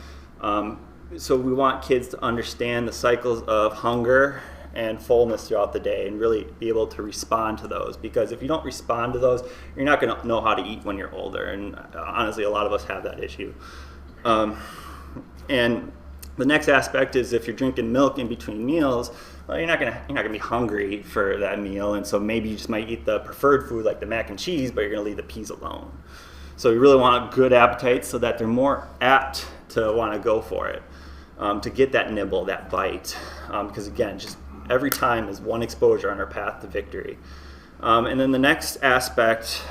So we want kids to understand the cycles of hunger and fullness throughout the day and really be able to respond to those, because if you don't respond to those, you're not going to know how to eat when you're older, and honestly a lot of us have that issue. And the next aspect is if you're drinking milk in between meals, well, you're not gonna be hungry for that meal, and so maybe you just might eat the preferred food like the mac and cheese, but you're gonna leave the peas alone. So you really want good appetites so that they're more apt to want to go for it, to get that nibble, that bite, because again, just every time is one exposure on our path to victory. And then the next aspect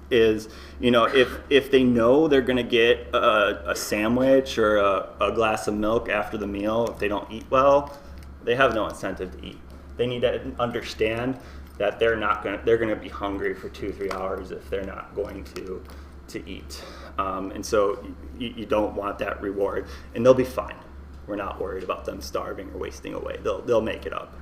is, if they know they're going to get a sandwich or a glass of milk after the meal, if they don't eat well, they have no incentive to eat. They need to understand that they're going to be hungry for 2-3 hours if they're not going to eat. And so you don't want that reward, and they'll be fine. We're not worried about them starving or wasting away. They'll make it up.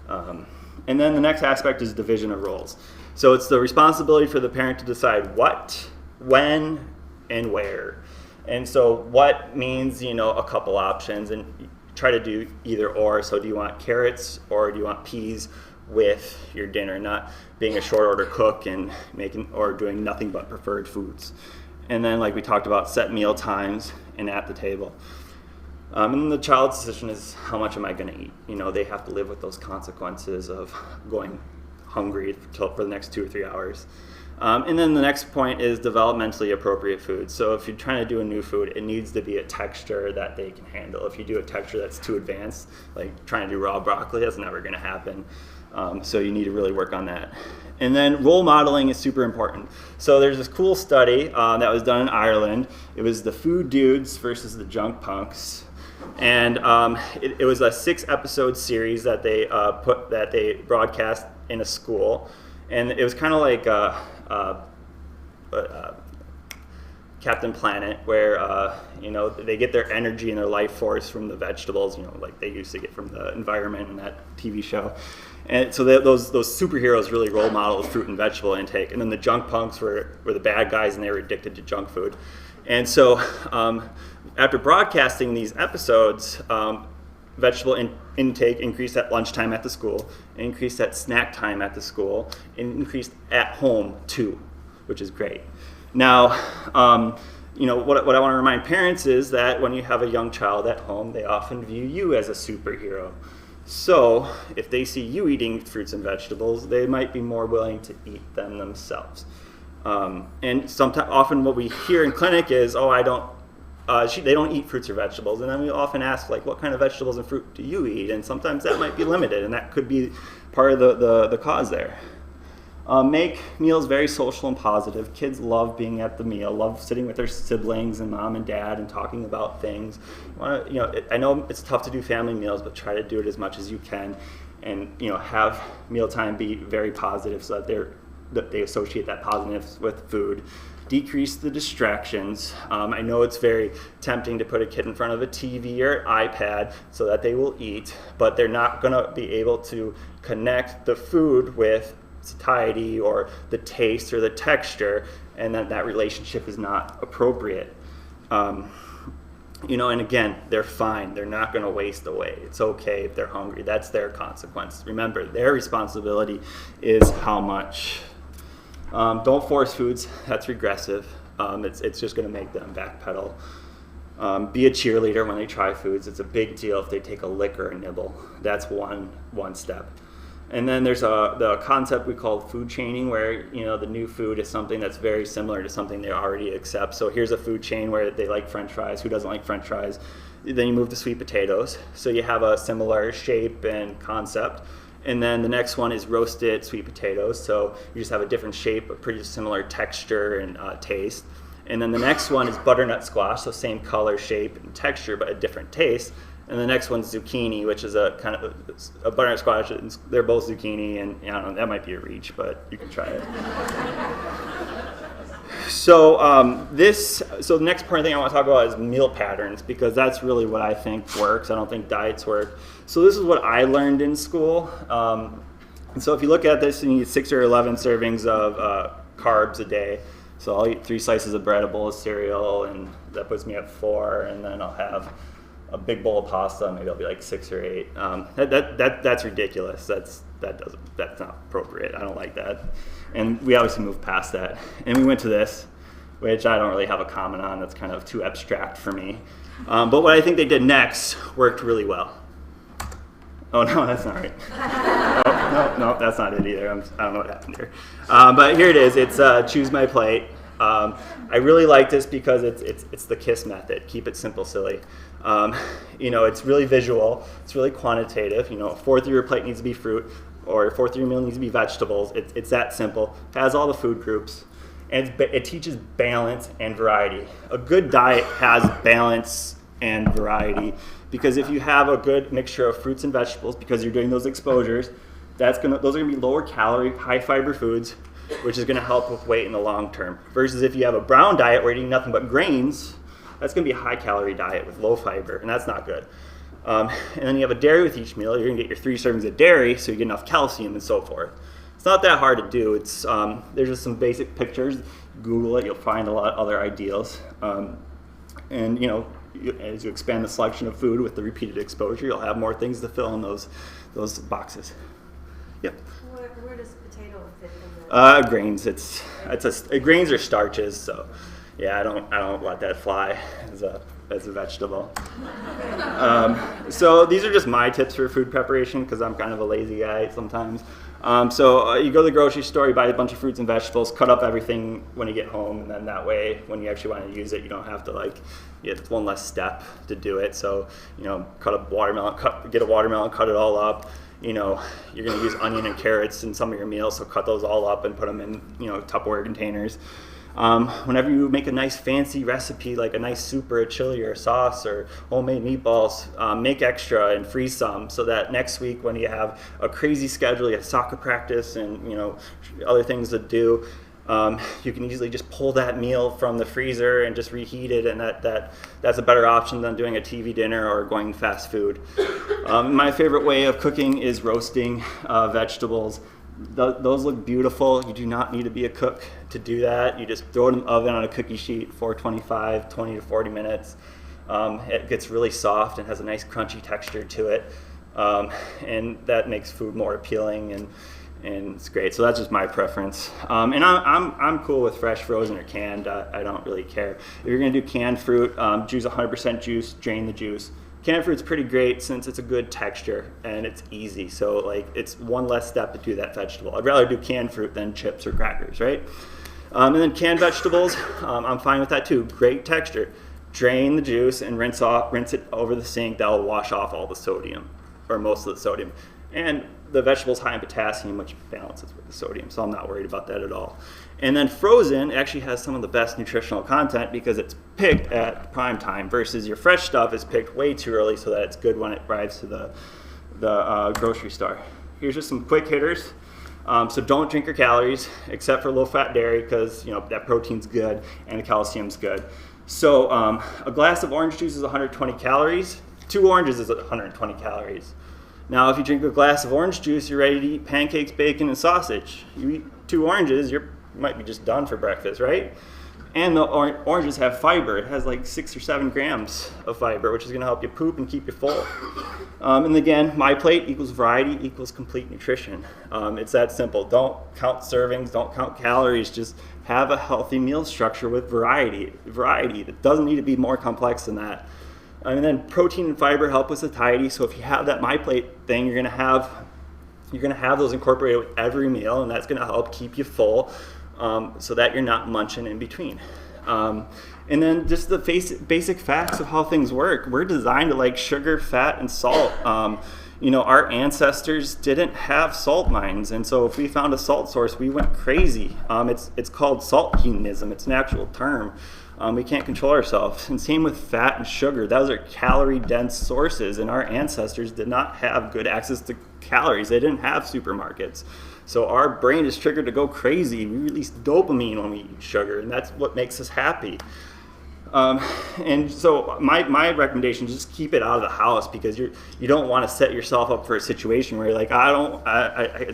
And then the next aspect is division of roles. So it's the responsibility for the parent to decide what, when, and where. And so what means, a couple options, and try to do either or. So do you want carrots or do you want peas with your dinner, not being a short order cook and doing nothing but preferred foods. And then, like we talked about, set meal times and at the table. And then the child's decision is, how much am I going to eat? They have to live with those consequences of going hungry for the next 2 or 3 hours. And then the next point is developmentally appropriate food. So if you're trying to do a new food, it needs to be a texture that they can handle. If you do a texture that's too advanced, like trying to do raw broccoli, that's never going to happen. So you need to really work on that. And then role modeling is super important. So there's this cool study that was done in Ireland. It was the food dudes versus the junk punks. And it was a 6-episode series that they broadcast in a school, and it was kind of like Captain Planet, where they get their energy and their life force from the vegetables, like they used to get from the environment in that TV show. And so those superheroes really role modeled fruit and vegetable intake, and then the junk punks were the bad guys, and they were addicted to junk food. And so after broadcasting these episodes, vegetable intake increased at lunchtime at the school, increased at snack time at the school, and increased at home too, which is great. Now, what I want to remind parents is that when you have a young child at home, they often view you as a superhero. So if they see you eating fruits and vegetables, they might be more willing to eat them themselves. And often what we hear in clinic is, they don't eat fruits or vegetables, and then we often ask, like, what kind of vegetables and fruit do you eat? And sometimes that might be limited, and that could be part of the cause there. Make meals very social and positive. Kids love being at the meal, love sitting with their siblings and mom and dad and talking about things. I know it's tough to do family meals, but try to do it as much as you can, and have mealtime be very positive so that they associate that positiveness with food. Decrease the distractions. I know it's very tempting to put a kid in front of a TV or iPad so that they will eat, but they're not going to be able to connect the food with satiety or the taste or the texture, and that relationship is not appropriate. And again, they're fine. They're not going to waste away. It's okay if they're hungry. That's their consequence. Remember, their responsibility is how much. Don't force foods. That's regressive. It's just going to make them backpedal. Be a cheerleader when they try foods. It's a big deal if they take a lick or a nibble. That's one step. And then there's the concept we call food chaining, where the new food is something that's very similar to something they already accept. So here's a food chain where they like French fries. Who doesn't like French fries? Then you move to sweet potatoes. So you have a similar shape and concept. And then the next one is roasted sweet potatoes. So you just have a different shape, a pretty similar texture and taste. And then the next one is butternut squash, so same color, shape, and texture, but a different taste. And the next one's zucchini, which is a kind of a butternut squash. They're both zucchini, and I don't know, that might be a reach, but you can try it. So the next important thing I want to talk about is meal patterns, because that's really what I think works. I don't think diets work. So this is what I learned in school. And so if you look at this, you need 6 or 11 servings of carbs a day. So I'll eat 3 slices of bread, a bowl of cereal, and that puts me at 4. And then I'll have a big bowl of pasta. Maybe I'll be like 6 or 8. That's ridiculous. That's not appropriate. I don't like that. And we obviously moved past that. And we went to this, which I don't really have a comment on. That's kind of too abstract for me. But what I think they did next worked really well. Oh, no, that's not right. No, that's not it either. I don't know what happened here. But here it is. It's Choose My Plate. I really like this because it's the KISS method. Keep it simple, silly. It's really visual. It's really quantitative. A fourth of your plate needs to be fruit, or a fourth of your meal needs to be vegetables. It's that simple. It has all the food groups. And it teaches balance and variety. A good diet has balance and variety, because if you have a good mixture of fruits and vegetables, because you're doing those exposures, those are going to be lower calorie, high fiber foods, which is going to help with weight in the long term. Versus if you have a brown diet where you're eating nothing but grains, that's going to be a high calorie diet with low fiber, and that's not good. And then you have a dairy with each meal. You're going to get your 3 servings of dairy, so you get enough calcium and so forth. It's not that hard to do. There's just some basic pictures. Google it, you'll find a lot of other ideals. As you expand the selection of food with the repeated exposure, you'll have more things to fill in those boxes. Yep. Where does potato fit in there? Grains. Grains are starches, so yeah, I don't let that fly as a vegetable. So these are just my tips for food preparation, because I'm kind of a lazy guy sometimes. So you go to the grocery store, you buy a bunch of fruits and vegetables, cut up everything when you get home, and then that way, when you actually want to use it, you don't have to it's one less step to do it. So, cut up watermelon, get a watermelon, cut it all up. You're going to use onion and carrots in some of your meals, so cut those all up and put them in, Tupperware containers. Whenever you make a nice fancy recipe, like a nice soup or a chili or a sauce or homemade meatballs, make extra and freeze some, so that next week when you have a crazy schedule, you have soccer practice and other things to do, you can easily just pull that meal from the freezer and just reheat it, and that's a better option than doing a TV dinner or going fast food. My favorite way of cooking is roasting vegetables. Those look beautiful. You do not need to be a cook to do that. You just throw it in the oven on a cookie sheet, 425, 20 to 40 minutes. It gets really soft and has a nice crunchy texture to it, and that makes food more appealing, and it's great. So that's just my preference. And I'm cool with fresh, frozen, or canned. I don't really care. If you're going to do canned fruit, choose 100% juice, drain the juice. Canned fruit's pretty great since it's a good texture and it's easy. So it's one less step to do that vegetable. I'd rather do canned fruit than chips or crackers, right? And then canned vegetables, I'm fine with that too. Great texture. Drain the juice and rinse it over the sink. That'll wash off all the sodium, or most of the sodium. And the vegetables high in potassium, which balances with the sodium, so I'm not worried about that at all. And then frozen actually has some of the best nutritional content because it's picked at prime time versus your fresh stuff is picked way too early so that it's good when it arrives to the grocery store. Here's just some quick hitters. So don't drink your calories except for low-fat dairy because that protein's good and the calcium's good. So a glass of orange juice is 120 calories. 2 oranges is 120 calories. Now, if you drink a glass of orange juice, you're ready to eat pancakes, bacon, and sausage. You eat 2 oranges, you might be just done for breakfast, right? And the oranges have fiber. It has like 6 or 7 grams of fiber, which is going to help you poop and keep you full. And again, my plate equals variety equals complete nutrition. It's that simple. Don't count servings, don't count calories. Just have a healthy meal structure with variety. It doesn't need to be more complex than that. And then protein and fiber help with satiety. So if you have that my plate thing, you're going to have those incorporated with every meal, and that's going to help keep you full. So that you're not munching in between. And then just the basic facts of how things work. We're designed to like sugar, fat, and salt. Our ancestors didn't have salt mines, and so if we found a salt source, we went crazy. It's called salt hedonism. It's an actual term. We can't control ourselves. And same with fat and sugar. Those are calorie-dense sources, and our ancestors did not have good access to calories. They didn't have supermarkets. So our brain is triggered to go crazy. We release dopamine when we eat sugar, and that's what makes us happy. And so my recommendation is just keep it out of the house because you don't want to set yourself up for a situation where you're like, I don't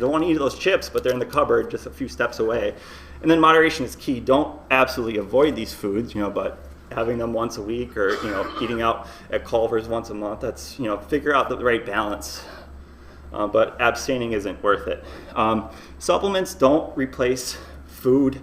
want to eat those chips, but they're in the cupboard just a few steps away. And then moderation is key. Don't absolutely avoid these foods, but having them once a week or eating out at Culver's once a month. That's figure out the right balance. But abstaining isn't worth it. Supplements don't replace food.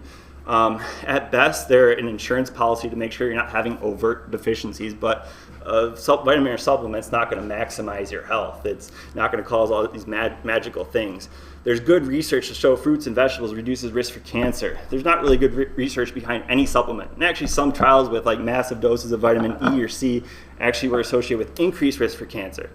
At best, they're an insurance policy to make sure you're not having overt deficiencies, but vitamin or supplement's not going to maximize your health. It's not going to cause all these magical things. There's good research to show fruits and vegetables reduces risk for cancer. There's not really good research behind any supplement. And actually some trials with like massive doses of vitamin E or C actually were associated with increased risk for cancer.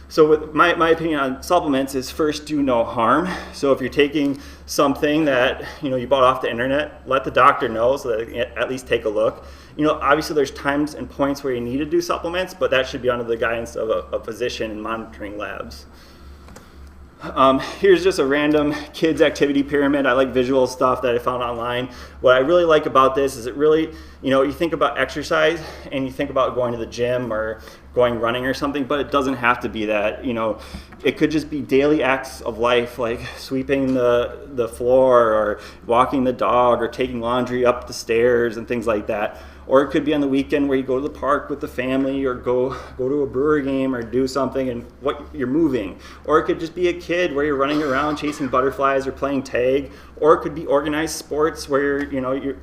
So with my opinion on supplements is first, do no harm. So if you're taking something that you bought off the internet, let the doctor know so that they can at least take a look. Obviously there's times and points where you need to do supplements, but that should be under the guidance of a physician and monitoring labs. Here's just a random kids activity pyramid. I like visual stuff that I found online. What I really like about this is it really, you think about exercise and you think about going to the gym or going running or something, but it doesn't have to be that. It could just be daily acts of life like sweeping the floor or walking the dog or taking laundry up the stairs and things like that. Or it could be on the weekend where you go to the park with the family or go to a brewery game or do something and what you're moving. Or it could just be a kid where you're running around chasing butterflies or playing tag. Or it could be organized sports where you're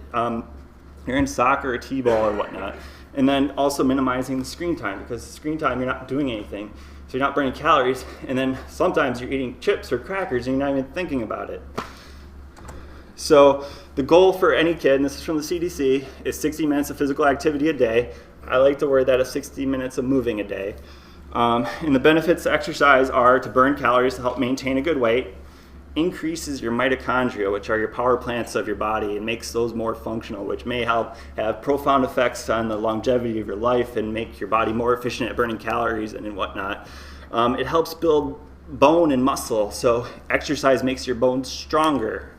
in soccer or t-ball or whatnot. And then also minimizing the screen time because screen time you're not doing anything. So you're not burning calories. And then sometimes you're eating chips or crackers and you're not even thinking about it. So the goal for any kid, and this is from the CDC, is 60 minutes of physical activity a day. I like to word that as 60 minutes of moving a day. And the benefits to exercise are to burn calories to help maintain a good weight, increases your mitochondria, which are your power plants of your body, and makes those more functional, which may help have profound effects on the longevity of your life and make your body more efficient at burning calories and whatnot. It helps build bone and muscle, so exercise makes your bones stronger.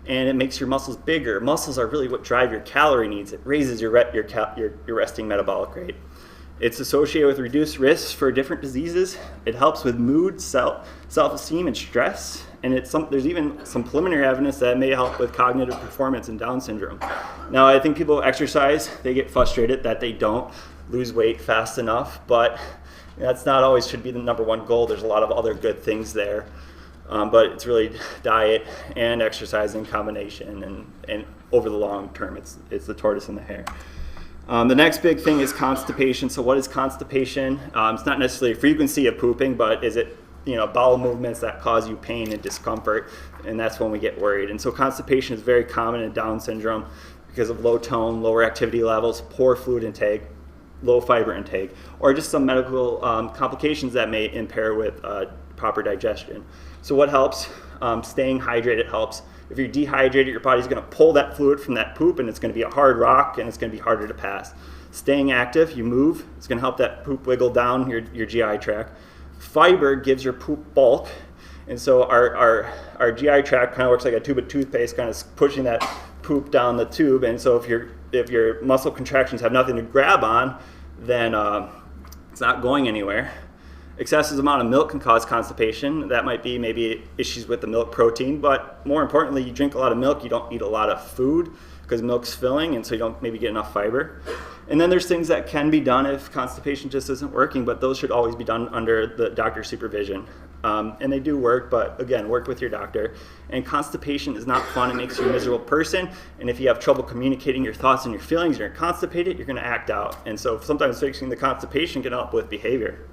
And it makes your muscles bigger. Muscles are really what drive your calorie needs. It raises your resting metabolic rate. It's associated with reduced risks for different diseases. It helps with mood, self-esteem, and stress. And there's even some preliminary evidence that it may help with cognitive performance in Down syndrome. Now, I think people exercise, they get frustrated that they don't lose weight fast enough, but that's not always should be the number one goal. There's a lot of other good things there. But it's really diet and exercise in combination, and over the long term, it's the tortoise and the hare. The next big thing is constipation. So what is constipation? It's not necessarily frequency of pooping, but is it bowel movements that cause you pain and discomfort, and that's when we get worried. And so constipation is very common in Down syndrome because of low tone, lower activity levels, poor fluid intake, low fiber intake, or just some medical complications that may impair with proper digestion. So what helps? Staying hydrated helps. If you're dehydrated, your body's going to pull that fluid from that poop, and it's going to be a hard rock, and it's going to be harder to pass. Staying active, you move, it's going to help that poop wiggle down your GI tract. Fiber gives your poop bulk, and so our GI tract kind of works like a tube of toothpaste, kind of pushing that poop down the tube. And so if your muscle contractions have nothing to grab on, then it's not going anywhere. Excessive amount of milk can cause constipation. That might be maybe issues with the milk protein, but more importantly, you drink a lot of milk, you don't eat a lot of food because milk's filling, and so you don't maybe get enough fiber. And then there's things that can be done if constipation just isn't working, but those should always be done under the doctor's supervision. And they do work, but again, work with your doctor. And constipation is not fun. It makes you a miserable person. And if you have trouble communicating your thoughts and your feelings, you're constipated, you're going to act out. And so sometimes fixing the constipation can help with behavior.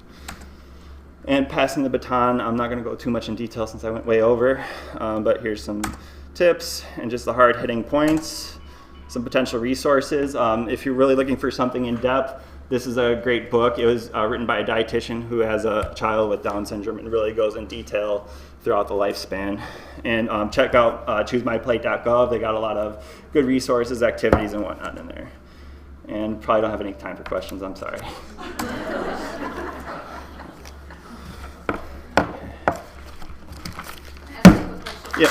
And passing the baton, I'm not going to go too much in detail since I went way over, but here's some tips and just the hard-hitting points, some potential resources. If you're really looking for something in depth, this is a great book. It was written by a dietitian who has a child with Down syndrome and really goes in detail throughout the lifespan. And check out choosemyplate.gov. They got a lot of good resources, activities, and whatnot in there. And probably don't have any time for questions. I'm sorry. Yeah.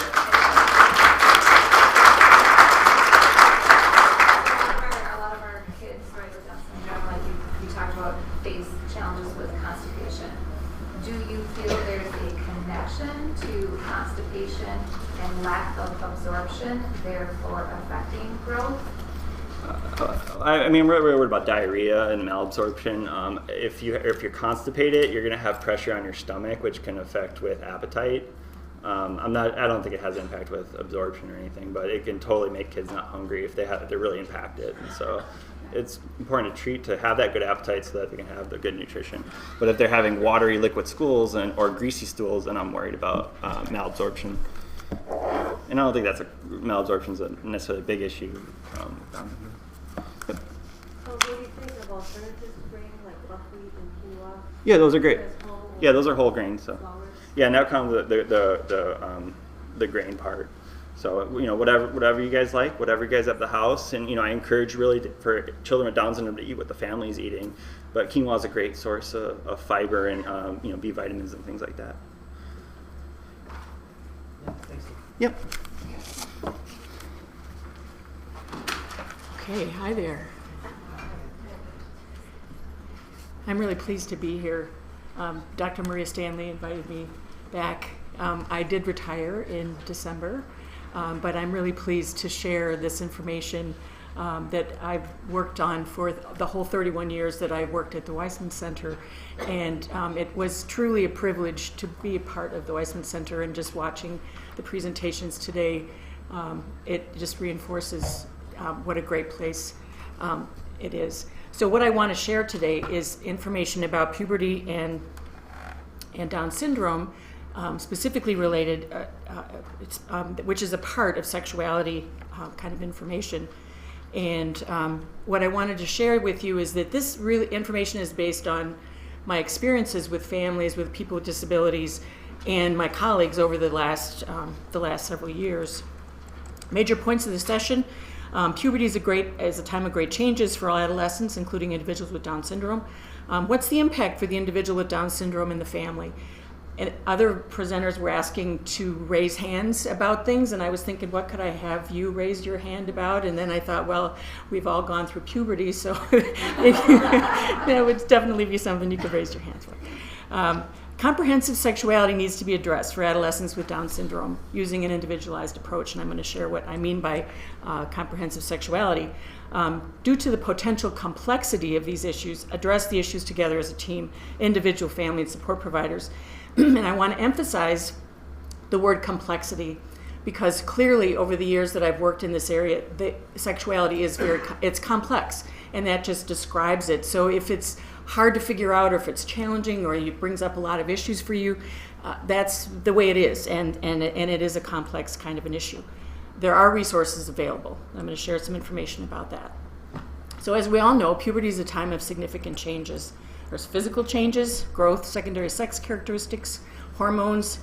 A lot of our kids, right, with Down syndrome, like you talked about, face challenges with constipation. Do you feel there's a connection to constipation and lack of absorption, therefore affecting growth? I mean, we're really worried about diarrhea and malabsorption. If you're constipated, you're going to have pressure on your stomach, which can affect with appetite. I don't think it has impact with absorption or anything, but it can totally make kids not hungry if they're really impacted. And so it's important to have that good appetite so that they can have the good nutrition. But if they're having watery liquid stools or greasy stools, then I'm worried about malabsorption. And I don't think malabsorption is a necessarily big issue. So what do you think of alternatives to grain like buckwheat and quinoa? Yeah, those are great. Whole Yeah, those are whole grains. So. flours? Yeah, and that comes the grain part. So whatever you guys like, whatever you guys have at the house, and I encourage really for children with Down syndrome to eat what the family's eating. But quinoa is a great source of fiber and B vitamins and things like that. Yep. Okay, hi there. I'm really pleased to be here. Dr. Maria Stanley invited me back. I did retire in December, but I'm really pleased to share this information that I've worked on for the whole 31 years that I've worked at the Weissman Center. And it was truly a privilege to be a part of the Weissman Center, and just watching the presentations today, it just reinforces what a great place it is. So what I want to share today is information about puberty and Down syndrome, specifically related, which is a part of sexuality kind of information. And what I wanted to share with you is that this really information is based on my experiences with families with people with disabilities and my colleagues over the last several years. Major points of the session. Puberty is a time of great changes for all adolescents, including individuals with Down syndrome. What's the impact for the individual with Down syndrome and the family? And other presenters were asking to raise hands about things, and I was thinking, what could I have you raise your hand about? And then I thought, well, we've all gone through puberty, so that would definitely be something you could raise your hands for. Comprehensive sexuality needs to be addressed for adolescents with Down syndrome using an individualized approach, and I'm going to share what I mean by comprehensive sexuality. Due to the potential complexity of these issues, address the issues together as a team, individual, family, and support providers. And I want to emphasize the word complexity, because clearly over the years that I've worked in this area, the sexuality is it's complex, and that just describes it. So if it's hard to figure out, or if it's challenging, or it brings up a lot of issues for you, that's the way it is, and it is a complex kind of an issue. There are resources available. I'm going to share some information about that. So as we all know, puberty is a time of significant changes. There's physical changes, growth, secondary sex characteristics, hormones.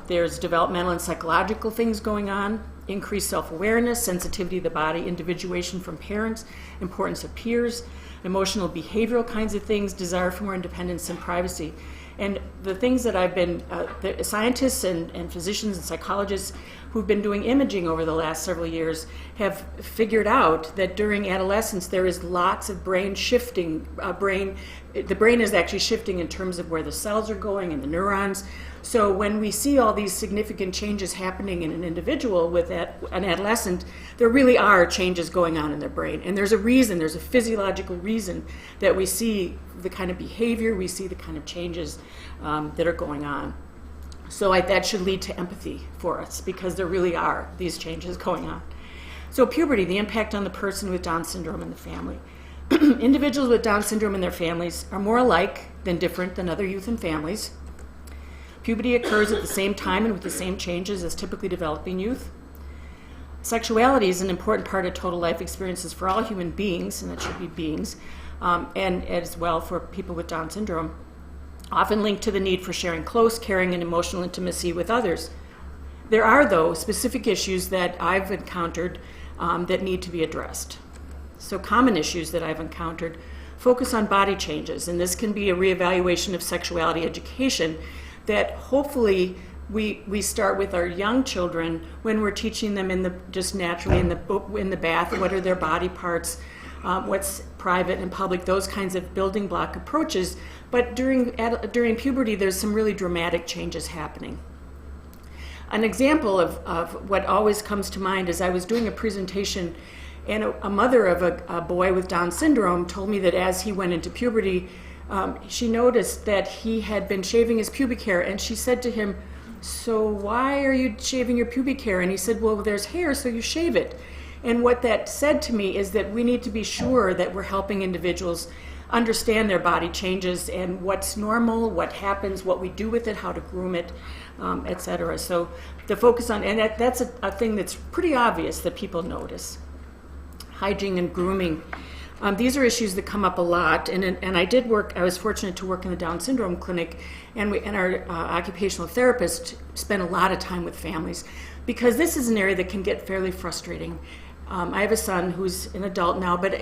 There's developmental and psychological things going on, increased self-awareness, sensitivity to the body, individuation from parents, importance of peers, emotional behavioral kinds of things, desire for more independence and privacy. And the things that I've been, the scientists and physicians and psychologists who've been doing imaging over the last several years have figured out that during adolescence there is lots of brain shifting. The brain is actually shifting in terms of where the cells are going and the neurons. So when we see all these significant changes happening in an individual with an adolescent, there really are changes going on in their brain. And there's a reason, there's a physiological reason that we see the kind of behavior, we see the kind of changes that are going on. So that should lead to empathy for us, because there really are these changes going on. So puberty, the impact on the person with Down syndrome and the family. Individuals with Down syndrome and their families are more alike than different than other youth and families. Puberty occurs at the same time and with the same changes as typically developing youth. Sexuality is an important part of total life experiences for all human beings, and that should be beings, and as well for people with Down syndrome, often linked to the need for sharing close, caring, and emotional intimacy with others. There are, though, specific issues that I've encountered that need to be addressed. So common issues that I've encountered focus on body changes, and this can be a reevaluation of sexuality education that hopefully we start with our young children when we're teaching them just naturally in the bath, what are their body parts, what's private and public, those kinds of building block approaches. But during puberty, there's some really dramatic changes happening. An example of what always comes to mind is I was doing a presentation, and a mother of a boy with Down syndrome told me that as he went into puberty, she noticed that he had been shaving his pubic hair, and she said to him, "So why are you shaving your pubic hair?" And he said, "Well, there's hair, so you shave it." And what that said to me is that we need to be sure that we're helping individuals understand their body changes and what's normal, what happens, what we do with it, how to groom it, etc. So the focus on, and that's a thing that's pretty obvious that people notice. Hygiene and grooming. These are issues that come up a lot, and I was fortunate to work in the Down syndrome clinic, and our occupational therapist spent a lot of time with families, because this is an area that can get fairly frustrating. I have a son who's an adult now, but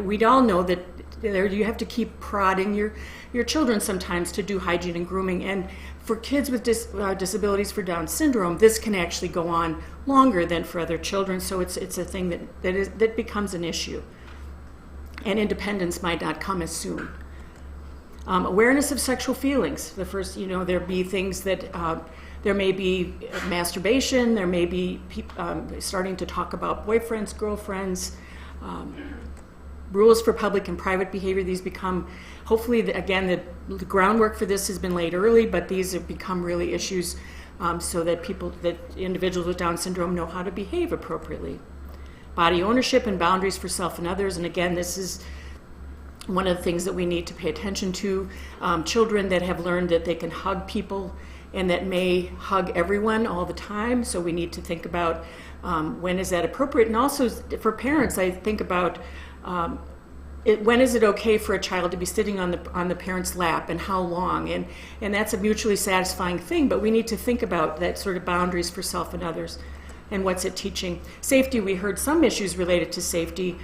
we all know that you have to keep prodding your children sometimes to do hygiene and grooming, and for kids with disabilities for Down syndrome, this can actually go on longer than for other children, so it's a thing that becomes an issue. And independence might not come as soon. Awareness of sexual feelings. The first, there be things that, there may be masturbation, there may be starting to talk about boyfriends, girlfriends, rules for public and private behavior. These become, hopefully, the groundwork for this has been laid early, but these have become really issues so that individuals with Down syndrome know how to behave appropriately. Body ownership and boundaries for self and others, and again, this is one of the things that we need to pay attention to. Children that have learned that they can hug people and that may hug everyone all the time, so we need to think about when is that appropriate, and also for parents, I think about when is it okay for a child to be sitting on the parent's lap and how long, and that's a mutually satisfying thing, but we need to think about that sort of boundaries for self and others. And what's it teaching? Safety, we heard some issues related to safety.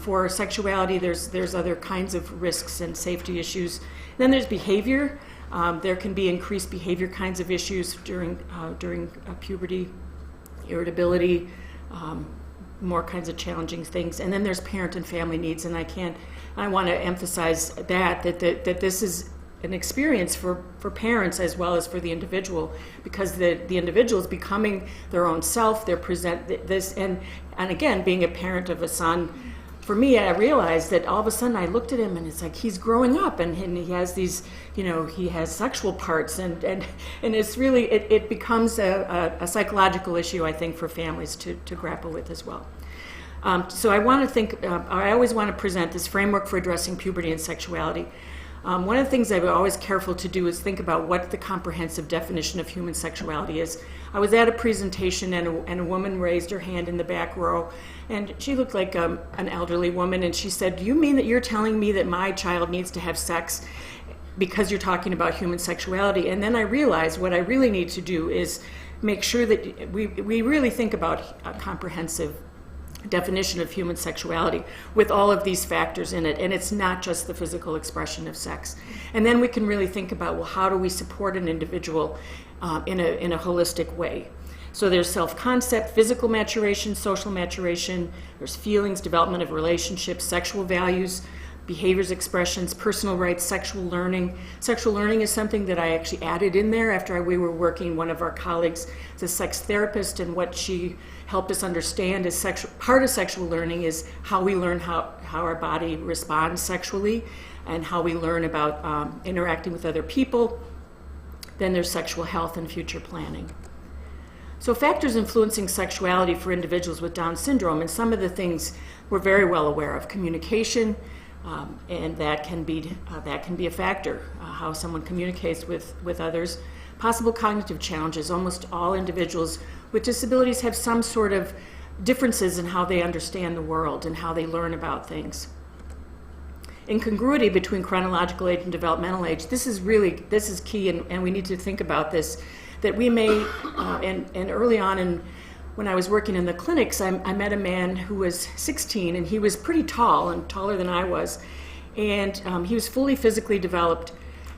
For sexuality, there's other kinds of risks and safety issues. Then there's behavior. There can be increased behavior kinds of issues during puberty, irritability, more kinds of challenging things. And then there's parent and family needs, and I want to emphasize that this is an experience for parents as well as for the individual, because the individual is becoming their own self. They're present this, and again, being a parent of a son, for me, I realized that all of a sudden I looked at him and it's like he's growing up, and he has these, he has sexual parts, and it's really it becomes a psychological issue, I think, for families to grapple with as well. So I always want to present this framework for addressing puberty and sexuality. One of the things I'm always careful to do is think about what the comprehensive definition of human sexuality is. I was at a presentation and a woman raised her hand in the back row, and she looked like an elderly woman, and she said, "Do you mean that you're telling me that my child needs to have sex?" because you're talking about human sexuality. And then I realized what I really need to do is make sure that we really think about a comprehensive definition of human sexuality with all of these factors in it, and it's not just the physical expression of sex. And then we can really think about, well, how do we support an individual in a holistic way? So there's self-concept, physical maturation, social maturation, there's feelings, development of relationships, sexual values, behaviors, expressions, personal rights, sexual learning. Sexual learning is something that I actually added in there after we were working. One of our colleagues is a sex therapist, and what she helped us understand is part of sexual learning is how we learn how our body responds sexually and how we learn about interacting with other people. Then there's sexual health and future planning. So factors influencing sexuality for individuals with Down syndrome, and some of the things we're very well aware of: communication, and that can be a factor, how someone communicates with others. Possible cognitive challenges. Almost all individuals with disabilities have some sort of differences in how they understand the world and how they learn about things. Incongruity between chronological age and developmental age. This is key, and we need to think about this. That we may, and early on when I was working in the clinics, I met a man who was 16, and he was pretty tall, and taller than I was, and he was fully physically developed,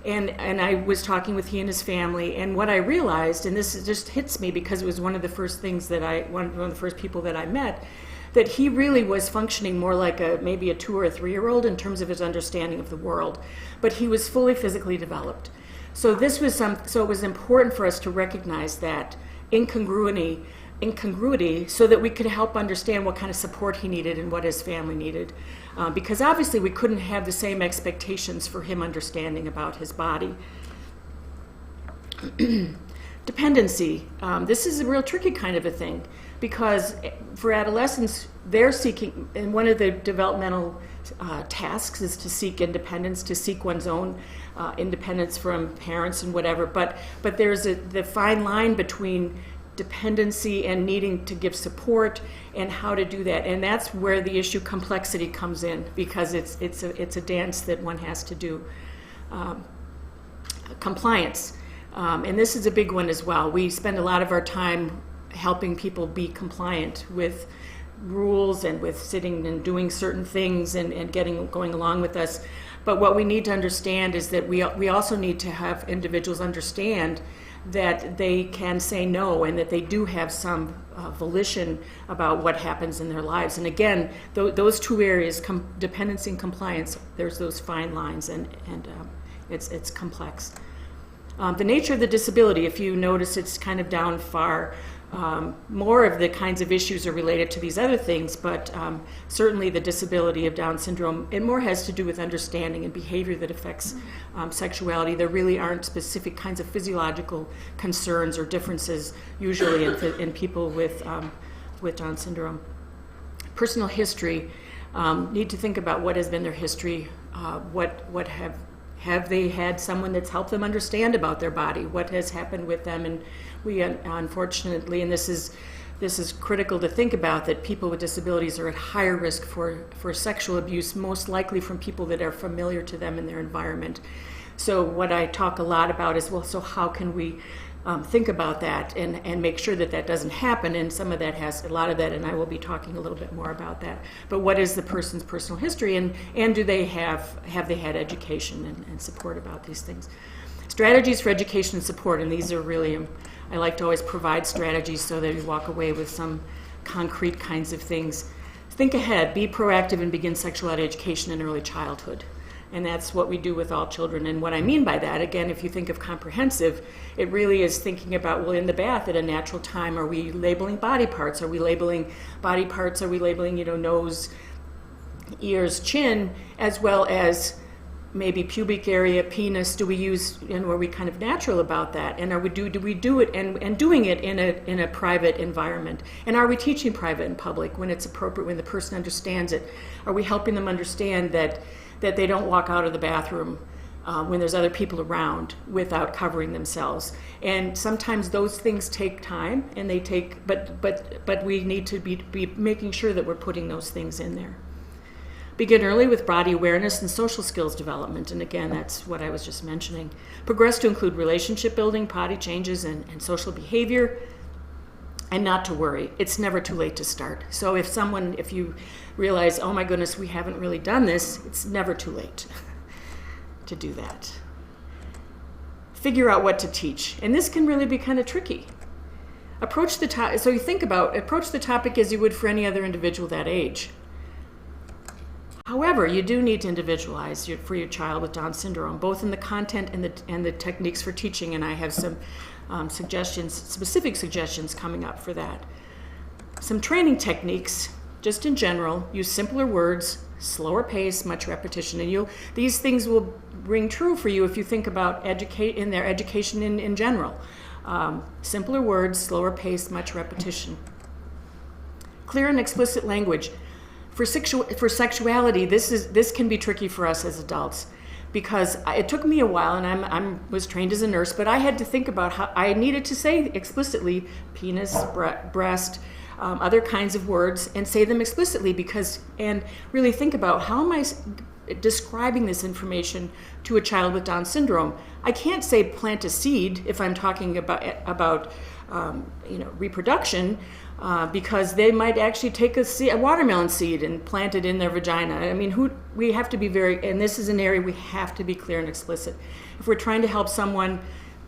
and I was talking with he and his family, and what I realized, and this just hits me because it was one of the first things one of the first people that I met, that he really was functioning more like maybe a 2 or 3-year-old in terms of his understanding of the world, but he was fully physically developed. So it was important for us to recognize that incongruity so that we could help understand what kind of support he needed and what his family needed. Because obviously we couldn't have the same expectations for him understanding about his body. Dependency. This is a real tricky kind of a thing, because for adolescents, they're seeking, and one of the developmental tasks is to seek independence, to seek one's own independence from parents and whatever. But there's the fine line between dependency and needing to give support and how to do that. And that's where the issue complexity comes in, because it's a dance that one has to do. Compliance. And this is a big one as well. We spend a lot of our time helping people be compliant with rules and with sitting and doing certain things and going along with us. But what we need to understand is that we also need to have individuals understand that they can say no and that they do have some volition about what happens in their lives. And again, those two areas, dependency and compliance, there's those fine lines, and it's complex. The nature of the disability, if you notice, it's kind of down far. More of the kinds of issues are related to these other things, but certainly the disability of Down syndrome, it more has to do with understanding and behavior that affects sexuality. There really aren't specific kinds of physiological concerns or differences usually in people with Down syndrome. Personal history, need to think about what has been their history, what have they had someone that's helped them understand about their body, what has happened with them. And we unfortunately, and this is critical to think about, that people with disabilities are at higher risk for sexual abuse, most likely from people that are familiar to them in their environment. So what I talk a lot about is, well, so how can we think about that and make sure that that doesn't happen? And some of that has a lot of that, and I will be talking a little bit more about that. But what is the person's personal history, and do they have they had education and support about these things? Strategies for education and support, and these are really, I like to always provide strategies so that you walk away with some concrete kinds of things. Think ahead, be proactive, and begin sexuality education in early childhood. And that's what we do with all children. And what I mean by that, again, if you think of comprehensive, it really is thinking about, well, in the bath at a natural time, are we labeling body parts? Are we labeling body parts? Are we labeling, nose, ears, chin, as well as maybe pubic area, penis? Do we use, and are we kind of natural about that? And do we do it and doing it in a private environment? And are we teaching private and public when it's appropriate, when the person understands it? Are we helping them understand that they don't walk out of the bathroom when there's other people around without covering themselves? And sometimes those things take time, and they take, but we need to be making sure that we're putting those things in there. Begin early with body awareness and social skills development. And again, that's what I was just mentioning. Progress to include relationship building, potty changes, and social behavior. And not to worry, it's never too late to start. So if you realize, oh my goodness, we haven't really done this, it's never too late to do that. Figure out what to teach. And this can really be kind of tricky. Approach the topic as you would for any other individual that age. However, you do need to individualize for your child with Down syndrome, both in the content and the techniques for teaching, and I have some specific suggestions coming up for that. Some training techniques, just in general, use simpler words, slower pace, much repetition, and these things will ring true for you if you think about education in general. Simpler words, slower pace, much repetition. Clear and explicit language. For sexuality, this can be tricky for us as adults, because it took me a while, and I was trained as a nurse, but I had to think about how I needed to say explicitly penis, breast, other kinds of words, and say them explicitly, and really think about how am I describing this information to a child with Down syndrome. I can't say plant a seed if I'm talking about reproduction, because they might actually take a watermelon seed and plant it in their vagina. I mean, we have to be and this is an area we have to be clear and explicit. If we're trying to help someone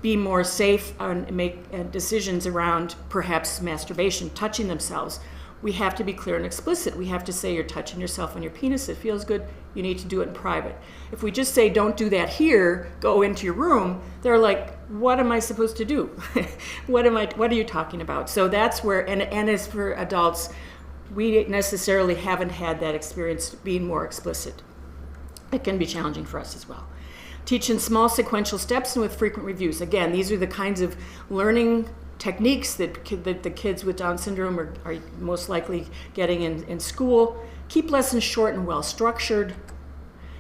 be more safe and make decisions around perhaps masturbation, touching themselves, we have to be clear and explicit. We have to say, you're touching yourself on your penis, it feels good, you need to do it in private. If we just say, don't do that here, go into your room, they're like, what am I supposed to do? What are you talking about? So that's where, and as for adults, we necessarily haven't had that experience being more explicit. It can be challenging for us as well. Teach in small sequential steps and with frequent reviews. Again, these are the kinds of learning techniques that the kids with Down syndrome are most likely getting in school. Keep lessons short and well structured.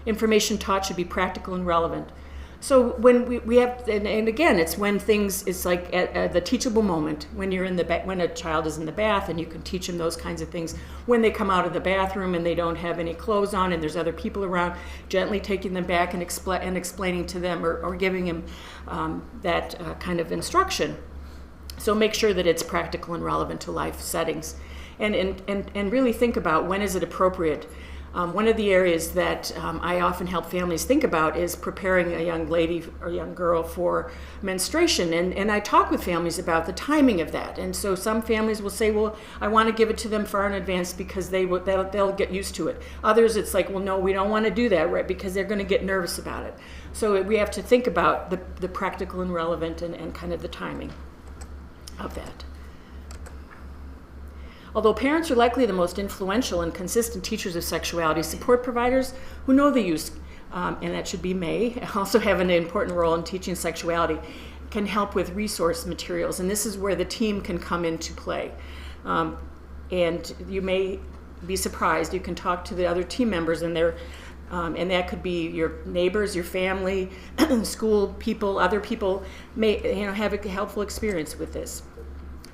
Information taught should be practical and relevant. So when we have, and again, it's when it's like at the teachable moment, when when a child is in the bath, and you can teach them those kinds of things. When they come out of the bathroom and they don't have any clothes on and there's other people around, gently taking them back and explaining to them or giving them that kind of instruction. So make sure that it's practical and relevant to life settings, and really think about when is it appropriate. One of the areas that I often help families think about is preparing a young lady or young girl for menstruation, and I talk with families about the timing of that. And so some families will say, well, I want to give it to them far in advance because they'll get used to it. Others, it's like, well, no, we don't want to do that, right? Because they're going to get nervous about it. So we have to think about the practical and relevant and kind of the timing of that. Although parents are likely the most influential and consistent teachers of sexuality, support providers who know the use, and that should be also have an important role in teaching sexuality, can help with resource materials. And this is where the team can come into play. And you may be surprised. You can talk to the other team members, and that could be your neighbors, your family, school people, other people may have a helpful experience with this.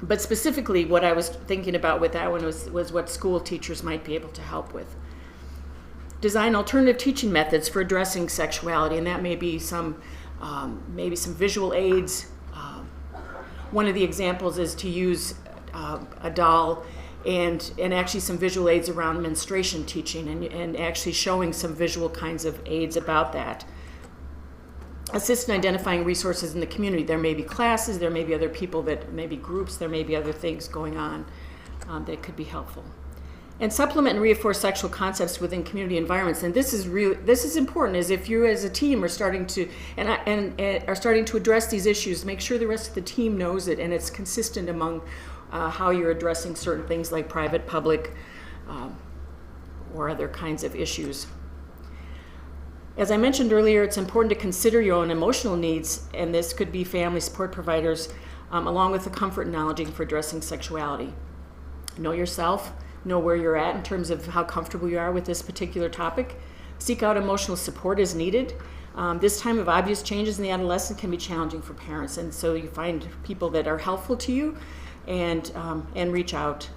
But specifically, what I was thinking about with that one was what school teachers might be able to help with. Design alternative teaching methods for addressing sexuality, and that may be maybe some visual aids. One of the examples is to use a doll and actually some visual aids around menstruation teaching, and actually showing some visual kinds of aids about that. Assist in identifying resources in the community. There may be classes, there may be other people, that may be groups, there may be other things going on that could be helpful. And supplement and reinforce sexual concepts within community environments. And this is important, as if you as a team are starting to are starting to address these issues, make sure the rest of the team knows it and it's consistent among how you're addressing certain things like private, public, or other kinds of issues. As I mentioned earlier, it's important to consider your own emotional needs, and this could be family support providers, along with the comfort and knowledge for addressing sexuality. Know yourself, know where you're at in terms of how comfortable you are with this particular topic. Seek out emotional support as needed. This time of obvious changes in the adolescent can be challenging for parents, and so you find people that are helpful to you and reach out.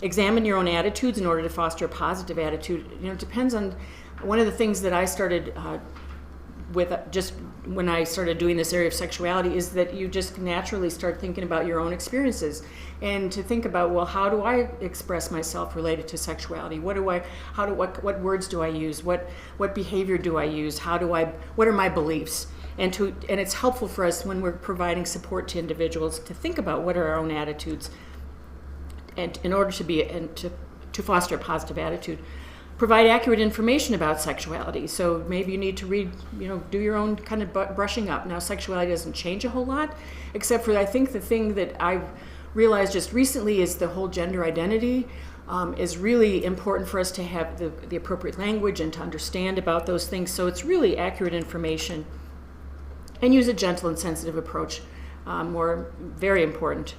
examine your own attitudes in order to foster a positive attitude. You know, it depends on, one of the things that I started with just when I started doing this area of sexuality is that you just naturally start thinking about your own experiences and to think about, well, how do I express myself related to sexuality? What words do I use? What behavior do I use? What are my beliefs? And it's helpful for us when we're providing support to individuals to think about what are our own attitudes, and in order to foster a positive attitude. Provide accurate information about sexuality. So maybe you need to read, do your own kind of brushing up. Now, sexuality doesn't change a whole lot, except for I think the thing that I've realized just recently is the whole gender identity is really important for us to have the appropriate language and to understand about those things. So it's really accurate information, and use a gentle and sensitive approach, very important.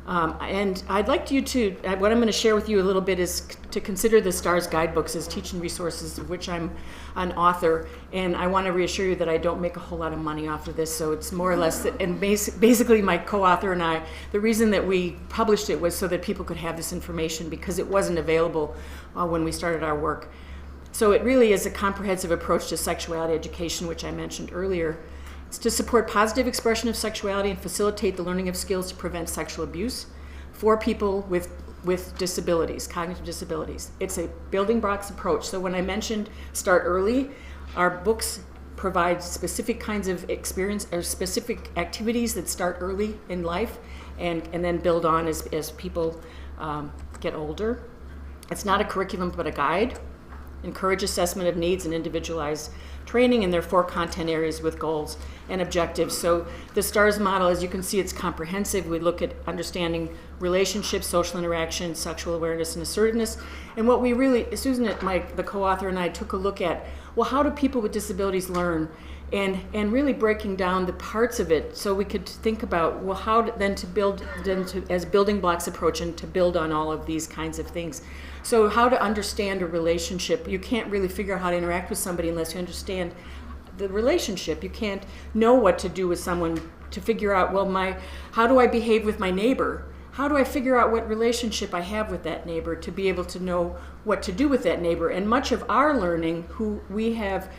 And I'd like you to, what I'm going to share with you a little bit is to consider the STARS guidebooks as teaching resources, of which I'm an author. And I want to reassure you that I don't make a whole lot of money off of this. So it's more or less, and basically my co-author and I, the reason that we published it was so that people could have this information, because it wasn't available when we started our work. So it really is a comprehensive approach to sexuality education, which I mentioned earlier. It's to support positive expression of sexuality and facilitate the learning of skills to prevent sexual abuse for people with disabilities, cognitive disabilities. It's a building blocks approach. So when I mentioned start early, our books provide specific kinds of experience or specific activities that start early in life and then build on as people get older. It's not a curriculum but a guide. Encourage assessment of needs and individualized training in their 4 content areas with goals and objectives. So the STARS model, as you can see, it's comprehensive. We look at understanding relationships, social interaction, sexual awareness, and assertiveness. And what we really, Susan, the co-author, and I took a look at, well, how do people with disabilities learn? And really breaking down the parts of it so we could think about, well, how then to build as building blocks approach and to build on all of these kinds of things. So how to understand a relationship. You can't really figure out how to interact with somebody unless you understand the relationship. You can't know what to do with someone to figure out, well, how do I behave with my neighbor? How do I figure out what relationship I have with that neighbor to be able to know what to do with that neighbor? And much of our learning, we have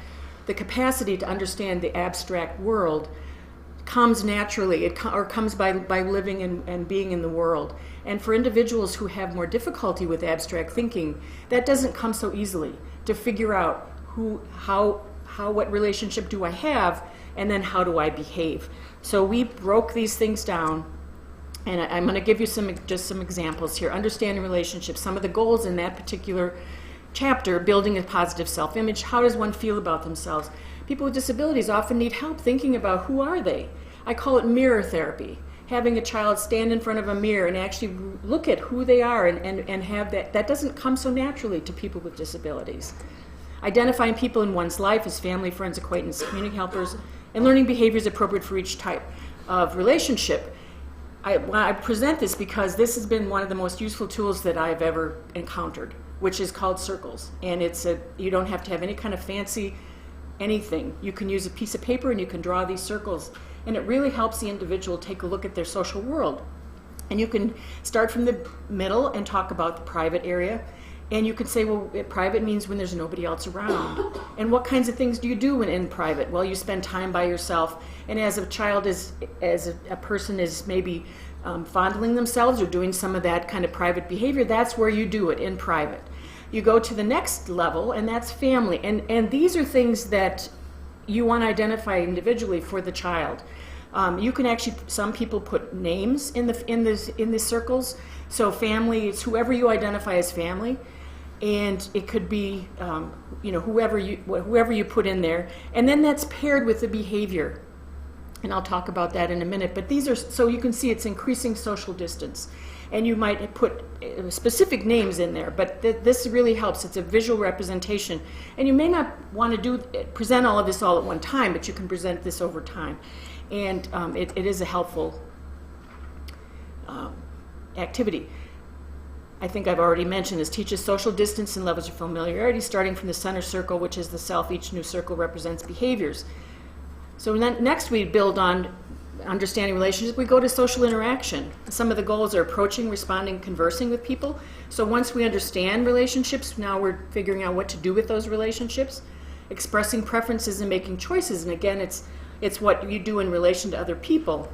the capacity to understand the abstract world, comes naturally, or comes by living and being in the world. And for individuals who have more difficulty with abstract thinking, that doesn't come so easily to figure out what relationship do I have, and then how do I behave. So we broke these things down, and I'm going to give you some examples here. Understanding relationships, some of the goals in that particular chapter, building a positive self-image. How does one feel about themselves? People with disabilities often need help thinking about who are they. I call it mirror therapy. Having a child stand in front of a mirror and actually look at who they are and have that doesn't come so naturally to people with disabilities. Identifying people in one's life as family, friends, acquaintances, community helpers, and learning behaviors appropriate for each type of relationship. I present this because this has been one of the most useful tools that I've ever encountered, which is called circles. And you don't have to have any kind of fancy anything. You can use a piece of paper and you can draw these circles. And it really helps the individual take a look at their social world. And you can start from the middle and talk about the private area. And you can say, well, private means when there's nobody else around. And what kinds of things do you do when in private? Well, you spend time by yourself. And as a child, as a person is maybe fondling themselves or doing some of that kind of private behavior, that's where you do it, in private. You go to the next level, and that's family. And these are things that you want to identify individually for the child. You can actually, some people put names in the circles. So family is whoever you identify as family, and it could be whoever you put in there, and then that's paired with the behavior. And I'll talk about that in a minute. But these are, so you can see it's increasing social distance. And you might put specific names in there, but this really helps. It's a visual representation. And you may not want to present all of this all at one time, but you can present this over time. And it is a helpful activity. I think I've already mentioned this. Teaches social distance and levels of familiarity, starting from the center circle, which is the self. Each new circle represents behaviors. So next we build on understanding relationships, we go to social interaction. Some of the goals are approaching, responding, conversing with people. So once we understand relationships, now we're figuring out what to do with those relationships, expressing preferences and making choices. And again, it's what you do in relation to other people,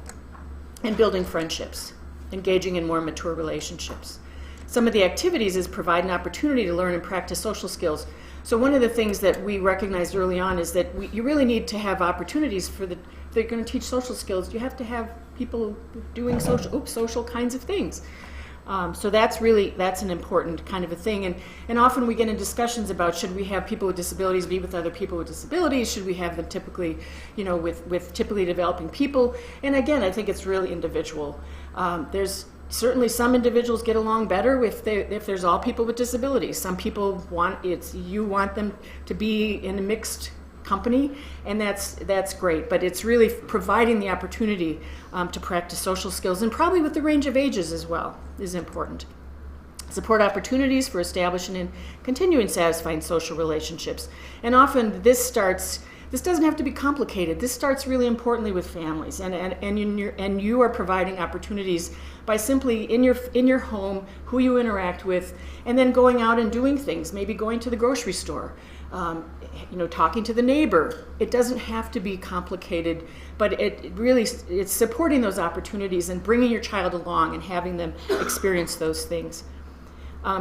and building friendships, engaging in more mature relationships. Some of the activities is provide an opportunity to learn and practice social skills. So one of the things that we recognized early on is that you really need to have opportunities if they're going to teach social skills. You have to have people doing social kinds of things. So that's an important kind of a thing. And often we get in discussions about, should we have people with disabilities be with other people with disabilities? Should we have them typically, with typically developing people? And again, I think it's really individual. There's certainly some individuals get along better if there's all people with disabilities. Some people you want them to be in a mixed company, and that's great. But it's really providing the opportunity to practice social skills, and probably with the range of ages as well is important. Support opportunities for establishing and continuing satisfying social relationships. And often this doesn't have to be complicated. This starts really importantly with families, and you are providing opportunities by simply in your home, who you interact with, and then going out and doing things. Maybe going to the grocery store, talking to the neighbor. It doesn't have to be complicated, but it's supporting those opportunities and bringing your child along and having them experience those things.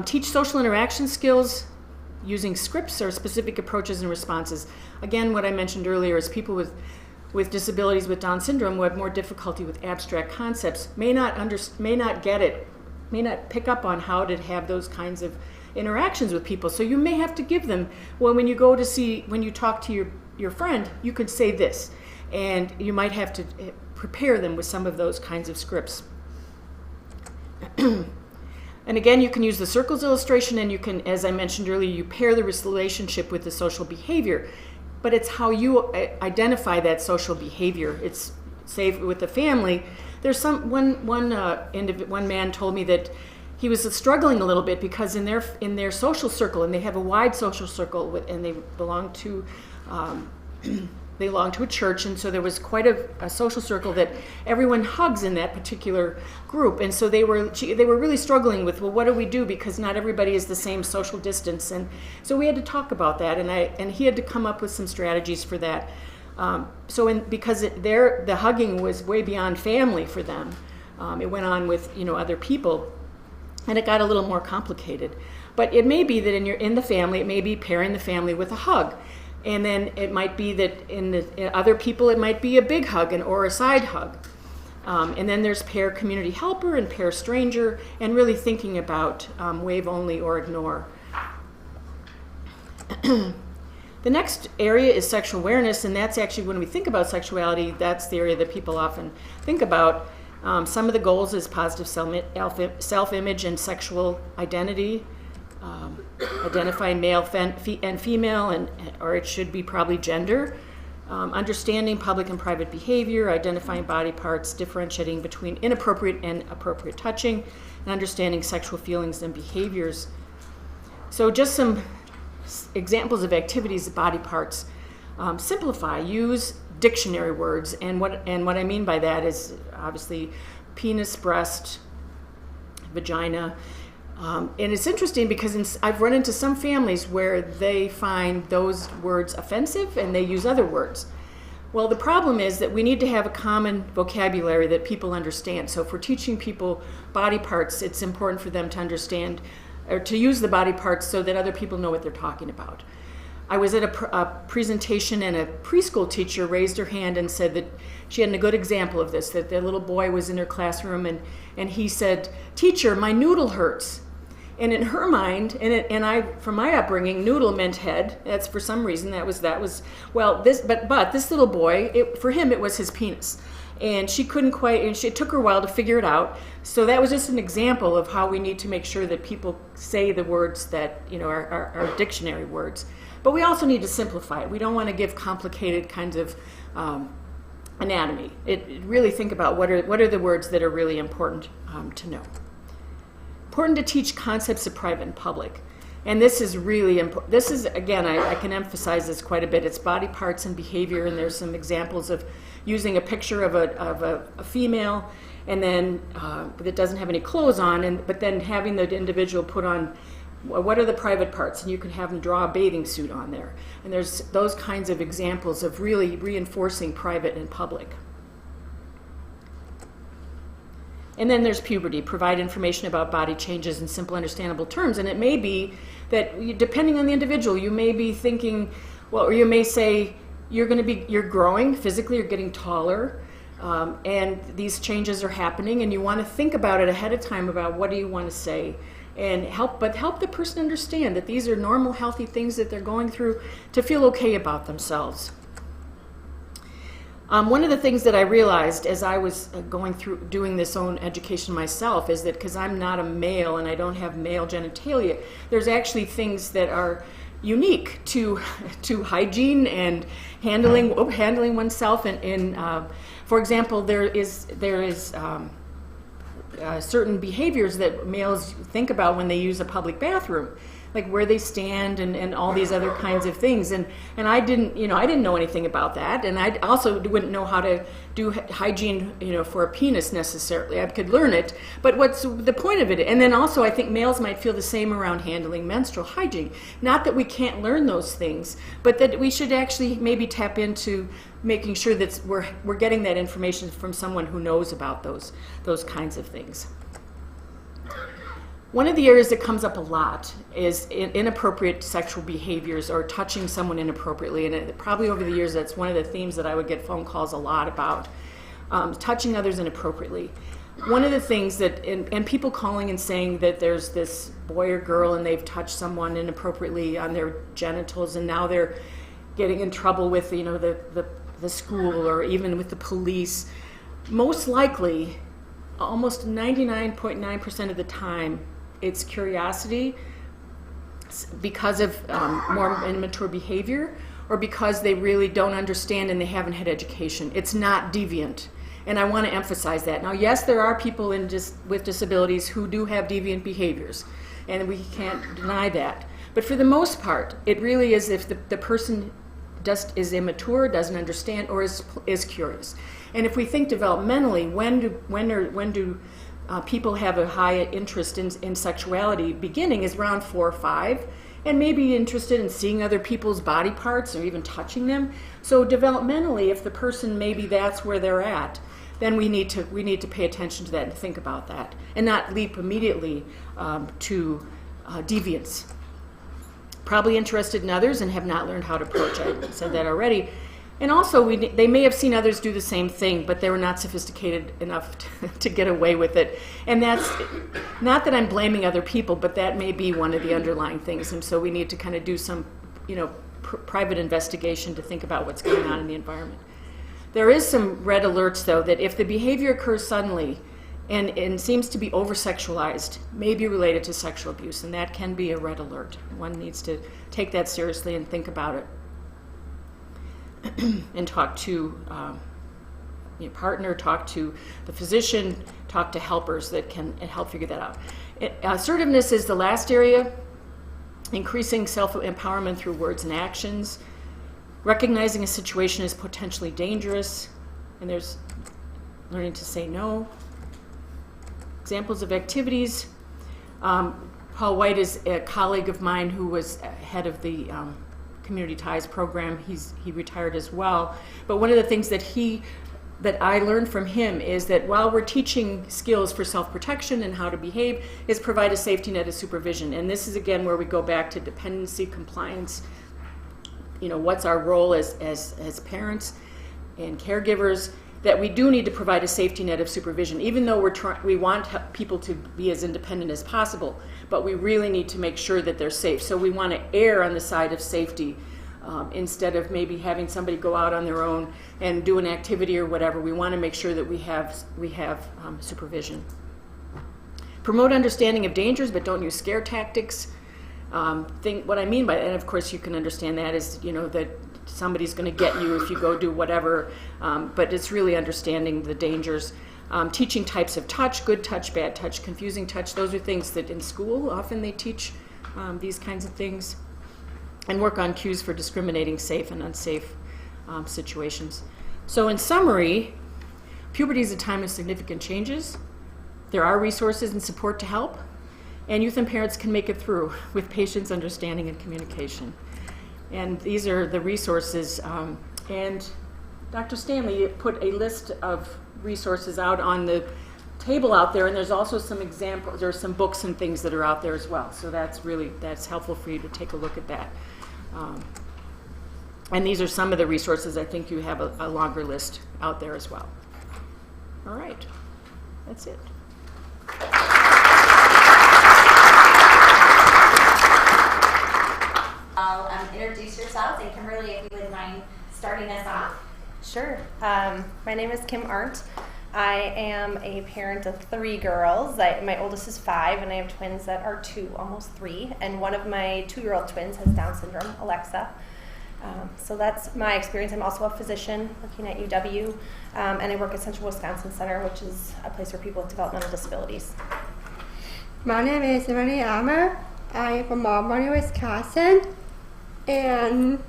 Teach social interaction skills using scripts or specific approaches and responses. Again, what I mentioned earlier is people with disabilities with Down syndrome who have more difficulty with abstract concepts may not get it, may not pick up on how to have those kinds of interactions with people. So you may have to give them, when you talk to your friend, you could say this, and you might have to prepare them with some of those kinds of scripts. And again, you can use the circles illustration, and you can, as I mentioned earlier, you pair the relationship with the social behavior. But it's how you identify that social behavior. It's, say, with the family. There's one man told me that he was struggling a little bit because in their social circle, and they have a wide social circle, and they belong to a church, and so there was quite a social circle that everyone hugs in that particular group, and so they were really struggling with, well, what do we do, because not everybody is the same social distance, and so we had to talk about that, and he had to come up with some strategies for that. Because the hugging was way beyond family for them, it went on with other people, and it got a little more complicated. But it may be that in the family, it may be pairing the family with a hug. And then it might be that in other people, it might be a big hug or a side hug. And then there's pair community helper and pair stranger, and really thinking about wave only or ignore. The next area is sexual awareness, and that's actually, when we think about sexuality, that's the area that people often think about. Some of the goals is positive self-image and sexual identity. Identifying male and female, or it should be probably gender, understanding public and private behavior, identifying body parts, differentiating between inappropriate and appropriate touching, and understanding sexual feelings and behaviors. So just some examples of activities of body parts. Simplify, use dictionary words, and what I mean by that is obviously penis, breast, vagina. And it's interesting because I've run into some families where they find those words offensive and they use other words. Well, the problem is that we need to have a common vocabulary that people understand. So if we're teaching people body parts, it's important for them to understand or to use the body parts so that other people know what they're talking about. I was at a presentation, and a preschool teacher raised her hand and said that she had a good example of this, that their little boy was in her classroom, and he said, "Teacher, my noodle hurts." And in her mind, from my upbringing, noodle meant head. That's for some reason but this little boy, for him it was his penis, and she couldn't quite. And it took her a while to figure it out. So that was just an example of how we need to make sure that people say the words that are dictionary words. But we also need to simplify it. We don't want to give complicated kinds of anatomy. Really think about what are the words that are really important to know. Important to teach concepts of private and public. And this is really important. This is, again, I can emphasize this quite a bit. It's body parts and behavior, and there's some examples of using a picture of a female, and then that doesn't have any clothes on, but then having the individual put on what are the private parts, and you can have them draw a bathing suit on there. And there's those kinds of examples of really reinforcing private and public. And then there's puberty. Provide information about body changes in simple, understandable terms. And it may be that, depending on the individual, you may be thinking, well, or you may say you're growing physically, you're getting taller, and these changes are happening, and you want to think about it ahead of time about what do you want to say, and help the person understand that these are normal, healthy things that they're going through to feel okay about themselves. One of the things that I realized as I was going through doing this own education myself is that because I'm not a male and I don't have male genitalia, there's actually things that are unique to hygiene and handling oneself. For example, there is certain behaviors that males think about when they use a public bathroom, like where they stand and all these other kinds of things. And I didn't know anything about that, and I also wouldn't know how to do hygiene, for a penis necessarily. I could learn it, but what's the point of it? And then also I think males might feel the same around handling menstrual hygiene. Not that we can't learn those things, but that we should actually maybe tap into making sure that we're getting that information from someone who knows about those kinds of things. One of the areas that comes up a lot is inappropriate sexual behaviors or touching someone inappropriately. And probably over the years, that's one of the themes that I would get phone calls a lot about, touching others inappropriately. One of the things that, and people calling and saying that there's this boy or girl and they've touched someone inappropriately on their genitals, and now they're getting in trouble with, the school or even with the police. Most likely, almost 99.9% of the time, it's curiosity because of more immature behavior, or because they really don't understand and they haven't had education. It's not deviant. And I want to emphasize that. Now, yes, there are people with disabilities who do have deviant behaviors, and we can't deny that. But for the most part, it really is if the person just is immature, doesn't understand, or is curious. And if we think developmentally, when do people have a high interest in sexuality? Beginning is around 4 or 5, and maybe interested in seeing other people's body parts or even touching them. So developmentally, if the person, maybe that's where they're at, then we need to pay attention to that and think about that, and not leap immediately to deviance. Probably interested in others and have not learned how to approach. I said that already. And also, they may have seen others do the same thing, but they were not sophisticated enough to get away with it. And that's not that I'm blaming other people, but that may be one of the underlying things. And so we need to kind of do some, private investigation to think about what's going on in the environment. There is some red alerts, though, that if the behavior occurs suddenly and seems to be over-sexualized, may be related to sexual abuse, and that can be a red alert. One needs to take that seriously and think about it. And talk to your partner, talk to the physician, talk to helpers that can help figure that out. Assertiveness is the last area. Increasing self-empowerment through words and actions. Recognizing a situation as potentially dangerous. And there's learning to say no. Examples of activities. Paul White is a colleague of mine who was head of the Community Ties program. He retired as well. But one of the things that I learned from him is that while we're teaching skills for self-protection and how to behave, is provide a safety net of supervision. And this is again where we go back to dependency, compliance. What's our role as parents and caregivers, that we do need to provide a safety net of supervision, even though we want people to be as independent as possible, but we really need to make sure that they're safe. So we want to err on the side of safety instead of maybe having somebody go out on their own and do an activity or whatever. We want to make sure that we have supervision. Promote understanding of dangers, but don't use scare tactics. What I mean by that, and of course you can understand that, is that somebody's going to get you if you go do whatever, but it's really understanding the dangers. Teaching types of touch, good touch, bad touch, confusing touch. Those are things that in school often they teach these kinds of things, and work on cues for discriminating safe and unsafe situations. So in summary, puberty is a time of significant changes. There are resources and support to help, and youth and parents can make it through with patience, understanding, and communication. And these are the resources. And Dr. Stanley put a list of resources out on the table out there, and there's also some examples, there's some books and things that are out there as well. So that's helpful for you to take a look at that. And these are some of the resources. I think you have a longer list out there as well. All right, that's it. I'll introduce yourselves, and Kimberly, if you wouldn't mind starting us off. Sure. My name is Kim Arndt. I am a parent of 3 girls. My oldest is 5, and I have twins that are 2, almost 3. And one of my 2-year-old twins has Down syndrome, Alexa. So that's my experience. I'm also a physician working at UW, and I work at Central Wisconsin Center, which is a place for people with developmental disabilities. My name is Emily Ammer. I am from Albany, Wisconsin, and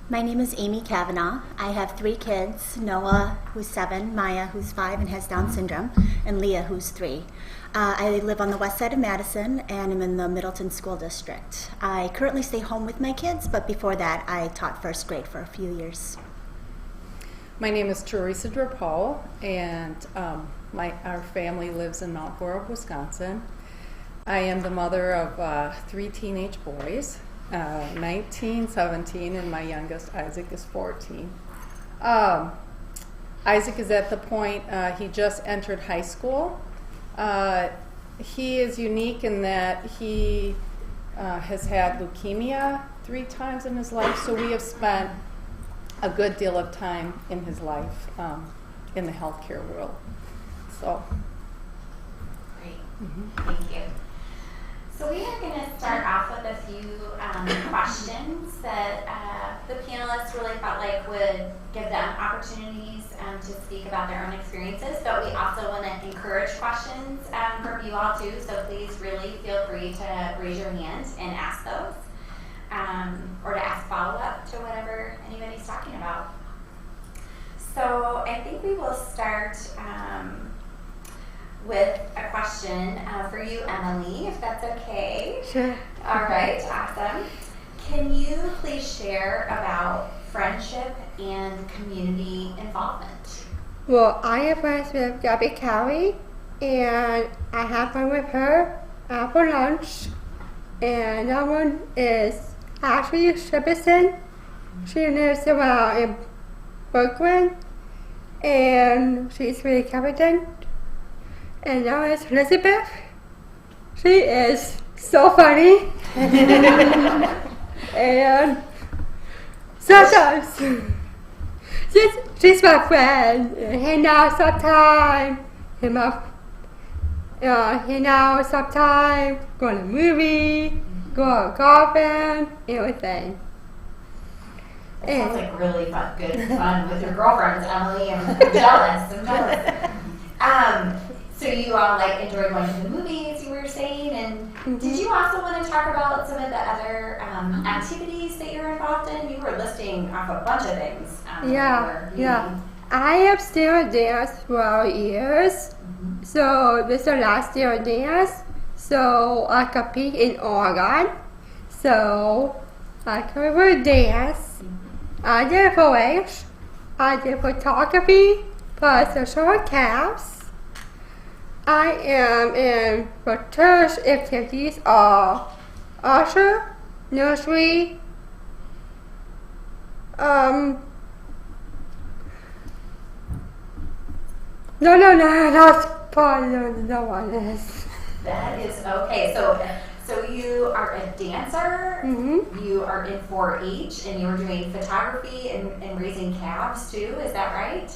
my name is Amy Kavanaugh. I have 3 kids, Noah, who's 7, Maya, who's 5 and has Down syndrome, and Leah, who's 3. I live on the west side of Madison, and I'm in the Middleton School District. I currently stay home with my kids, but before that, I taught first grade for a few years. My name is Teresa Drapal, and our family lives in Mount Horeb, Wisconsin. I am the mother of 3 teenage boys, 19, 17, and my youngest, Isaac, is 14. Isaac is at the point, he just entered high school. He is unique in that he has had leukemia 3 times in his life, so we have spent a good deal of time in his life in the healthcare world. So, great, Thank you. So we are going to start off with a few questions that the panelists really felt like would give them opportunities to speak about their own experiences, but we also want to encourage questions from you all too, so please really feel free to raise your hand and ask those, or to ask follow-up to whatever anybody's talking about. So I think we will start with a question for you, Emily, if that's okay. Sure. All right, awesome. Can you please share about friendship and community involvement? Well, I am friends with Gabby Cowie, and I have fun with her for lunch. And that one is Ashley Shepperson. She lives around in Brooklyn, and she's really competent. And now is Elizabeth. She is so funny. And sometimes she's my friend. Hang out sometime. Hang out sometime. Go to a movie. Go out golfing. Everything. It sounds like really good fun with your girlfriends, Emily. I'm jealous. So you all enjoy going to the movies, you were saying, and did you also want to talk about some of the other activities that you're involved in? You were listing off a bunch of things. Yeah. I have still danced for 12 years. So this is the last year of dance. So I compete in Oregon. So I cover dance. I did 4-H. I did photography for social camps. I am in for church activities are usher, nursery, no, that's part of the one is. That is okay. So you are a dancer, you are in 4-H, and you're doing photography and raising calves too, is that right?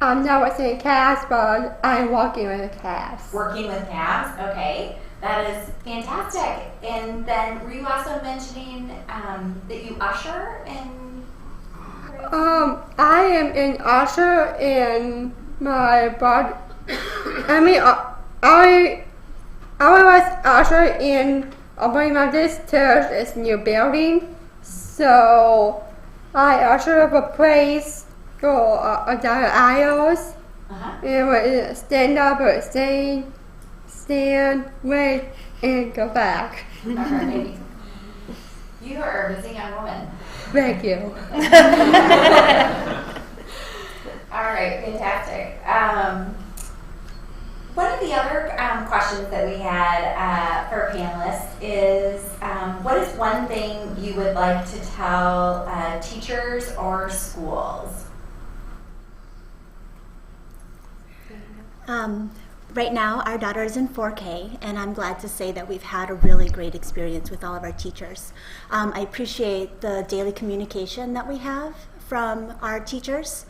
I'm not working with calves, but I'm working with calves. Working with calves, okay. That is fantastic. And then were you also mentioning that you usher in? I am an usher in my body. I was ushered in opening of this church, this new building. So I ushered up a place, go down the aisles, and would stand up or stand, wait, and go back. All right. You are a busy young woman. Thank you. All right, fantastic. One of the other questions that we had for panelists is, what is one thing you would like to tell teachers or schools? Right now, our daughter is in 4K, and I'm glad to say that we've had a really great experience with all of our teachers. I appreciate the daily communication that we have from our teachers.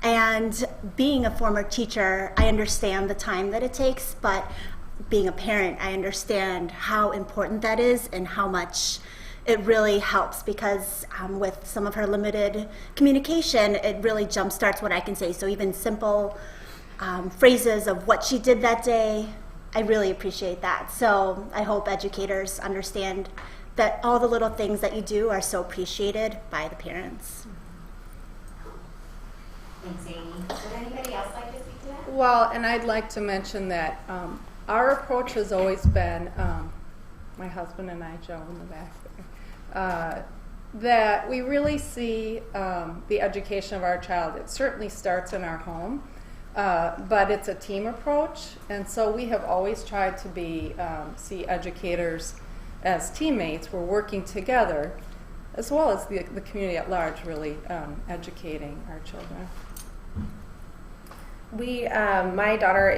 And being a former teacher, I understand the time that it takes, but being a parent, I understand how important that is and how much it really helps, because with some of her limited communication, it really jumpstarts what I can say. So even simple phrases of what she did that day, I really appreciate that. So I hope educators understand that all the little things that you do are so appreciated by the parents. Thanks, Amy. Would anybody else like to speak to that? Well, and I'd like to mention that our approach has always been, my husband and I, Joe in the back there, that we really see the education of our child. It certainly starts in our home, but it's a team approach, and so we have always tried to see educators as teammates. We're working together, as well as the community at large, really educating our children. My daughter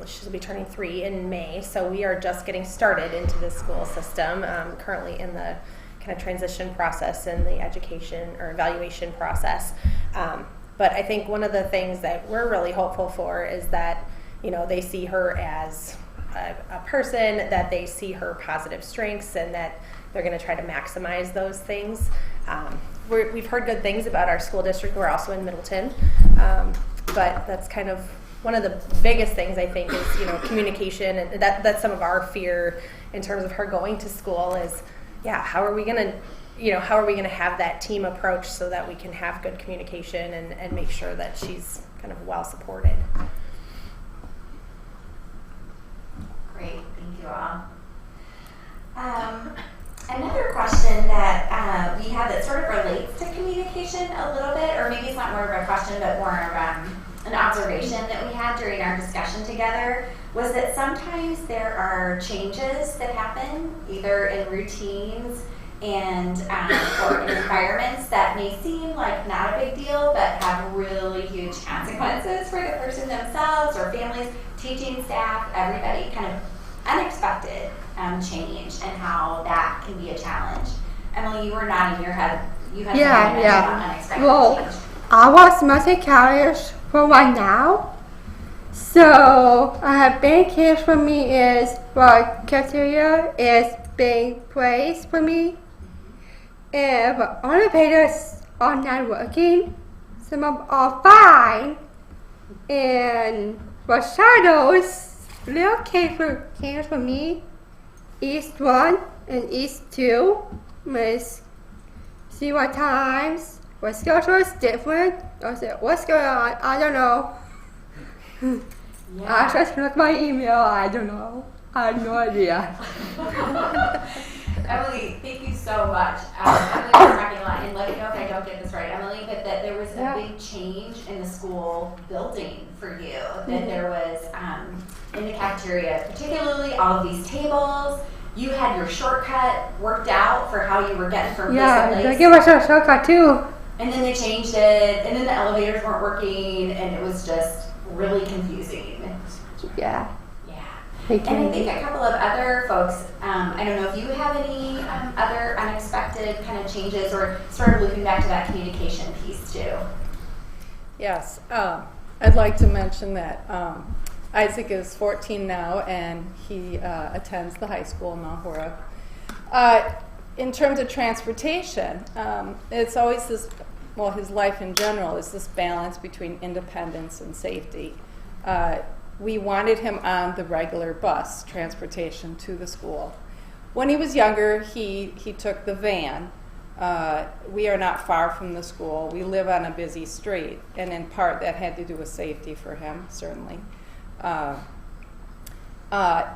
she'll be turning 3 in May, so we are just getting started into the school system, currently in the kind of transition process and the education or evaluation process. But I think one of the things that we're really hopeful for is that, they see her as a person, that they see her positive strengths, and that they're going to try to maximize those things. We've heard good things about our school district. We're also in Middleton. But that's kind of one of the biggest things, I think, is communication, and that's some of our fear in terms of her going to school is, how are we going to have that team approach so that we can have good communication and make sure that she's kind of well supported. Great, thank you all. Another question that we have that sort of relates to communication a little bit, or maybe it's not more of a question, but more of an observation that we had during our discussion together, was that sometimes there are changes that happen, either in routines and or in environments that may seem like not a big deal, but have really huge consequences for the person themselves or families, teaching staff, everybody, kind of unexpected change, and how that can be a challenge. Emily, you were nodding your head. You had something about unexpected change. I was multi-carriers for right now. So a big case for me is cafeteria is being placed for me. If all the pages are not working, some of them are fine. And for shadows, little case for me, East 1 and East 2, Miss see what times, what schedule is different, or what's going on, I don't know. I just look my email, I don't know. I have no idea. Emily, thank you so much. Emily was talking a lot, and let me know if I don't get this right, Emily, but that there was a big change in the school building for you. That there was, in the cafeteria, particularly all of these tables, you had your shortcut worked out for how you were getting from place to place. Yeah, they give us a shortcut too. And then they changed it, and then the elevators weren't working, and it was just really confusing. Yeah. And I think a couple of other folks, I don't know if you have any other unexpected kind of changes, or sort of looping back to that communication piece too. Yes, I'd like to mention that Isaac is 14 now, and he attends the high school in Mahura. In terms of transportation, it's always this, his life in general is this balance between independence and safety. we wanted him on the regular bus transportation to the school. When he was younger, he took the van. We are not far from the school. We live on a busy street, and in part that had to do with safety for him, certainly.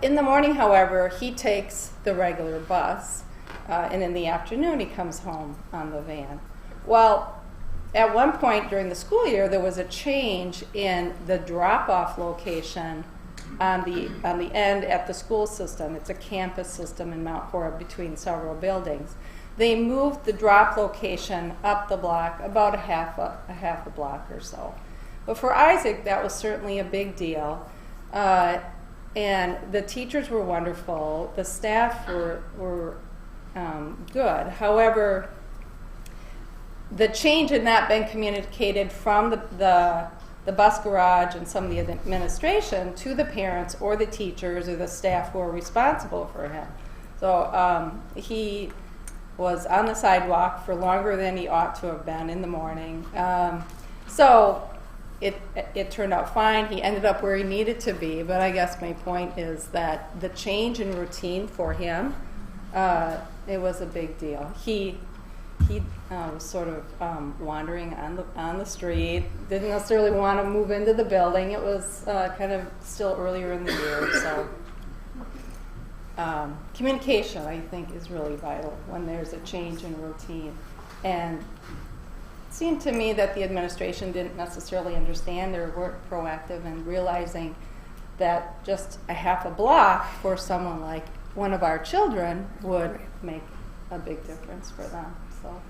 In the morning, however, he takes the regular bus, and in the afternoon he comes home on the van. Well, at one point during the school year, there was a change in the drop-off location on the end at the school system. It's a campus system in Mount Horeb between several buildings. They moved the drop location up the block about a half a block or so. But for Isaac, that was certainly a big deal. And the teachers were wonderful. The staff were good. However, the change had not been communicated from the bus garage and some of the administration to the parents or the teachers or the staff who are responsible for him. So he was on the sidewalk for longer than he ought to have been in the morning. So it turned out fine. He ended up where he needed to be, but I guess my point is that the change in routine for him, it was a big deal. He was sort of wandering on the street, didn't necessarily want to move into the building. It was kind of still earlier in the year, so communication, I think, is really vital when there's a change in routine. And it seemed to me that the administration didn't necessarily understand or weren't proactive in realizing that just a half a block for someone like one of our children would make a big difference for them. So,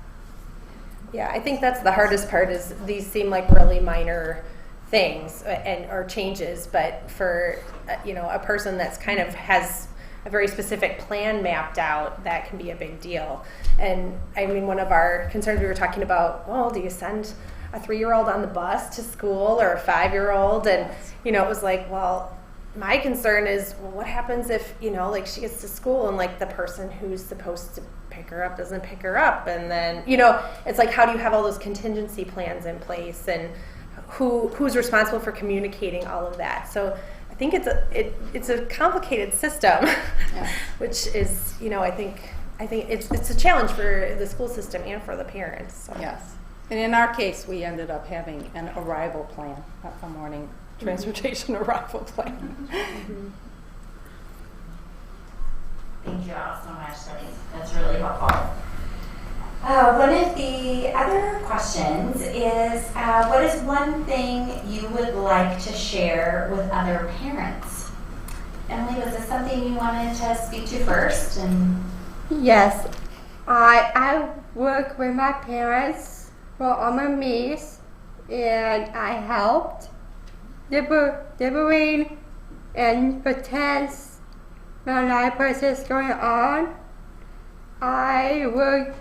yeah, I think that's the hardest part. Is these seem like really minor things or changes, but for a person that's kind of has a very specific plan mapped out, that can be a big deal. And I mean, one of our concerns, we were talking about, well, do you send a 3-year-old on the bus to school or a 5-year-old? And it was like, well, my concern is, well, what happens if like she gets to school and like the person who's supposed to pick her up doesn't pick her up, and then it's like, how do you have all those contingency plans in place, and who's responsible for communicating all of that? So I think it's a complicated system, yeah. Which is I think it's a challenge for the school system and for the parents. So. Yes, and in our case, we ended up having an arrival plan, a morning transportation arrival plan. Mm-hmm. Thank you all so much. That's really helpful. One of the other questions is, what is one thing you would like to share with other parents? Emily, was this something you wanted to speak to first? Yes, I work with my parents for all my meals, and I helped delivering and pretends when life is going on. I work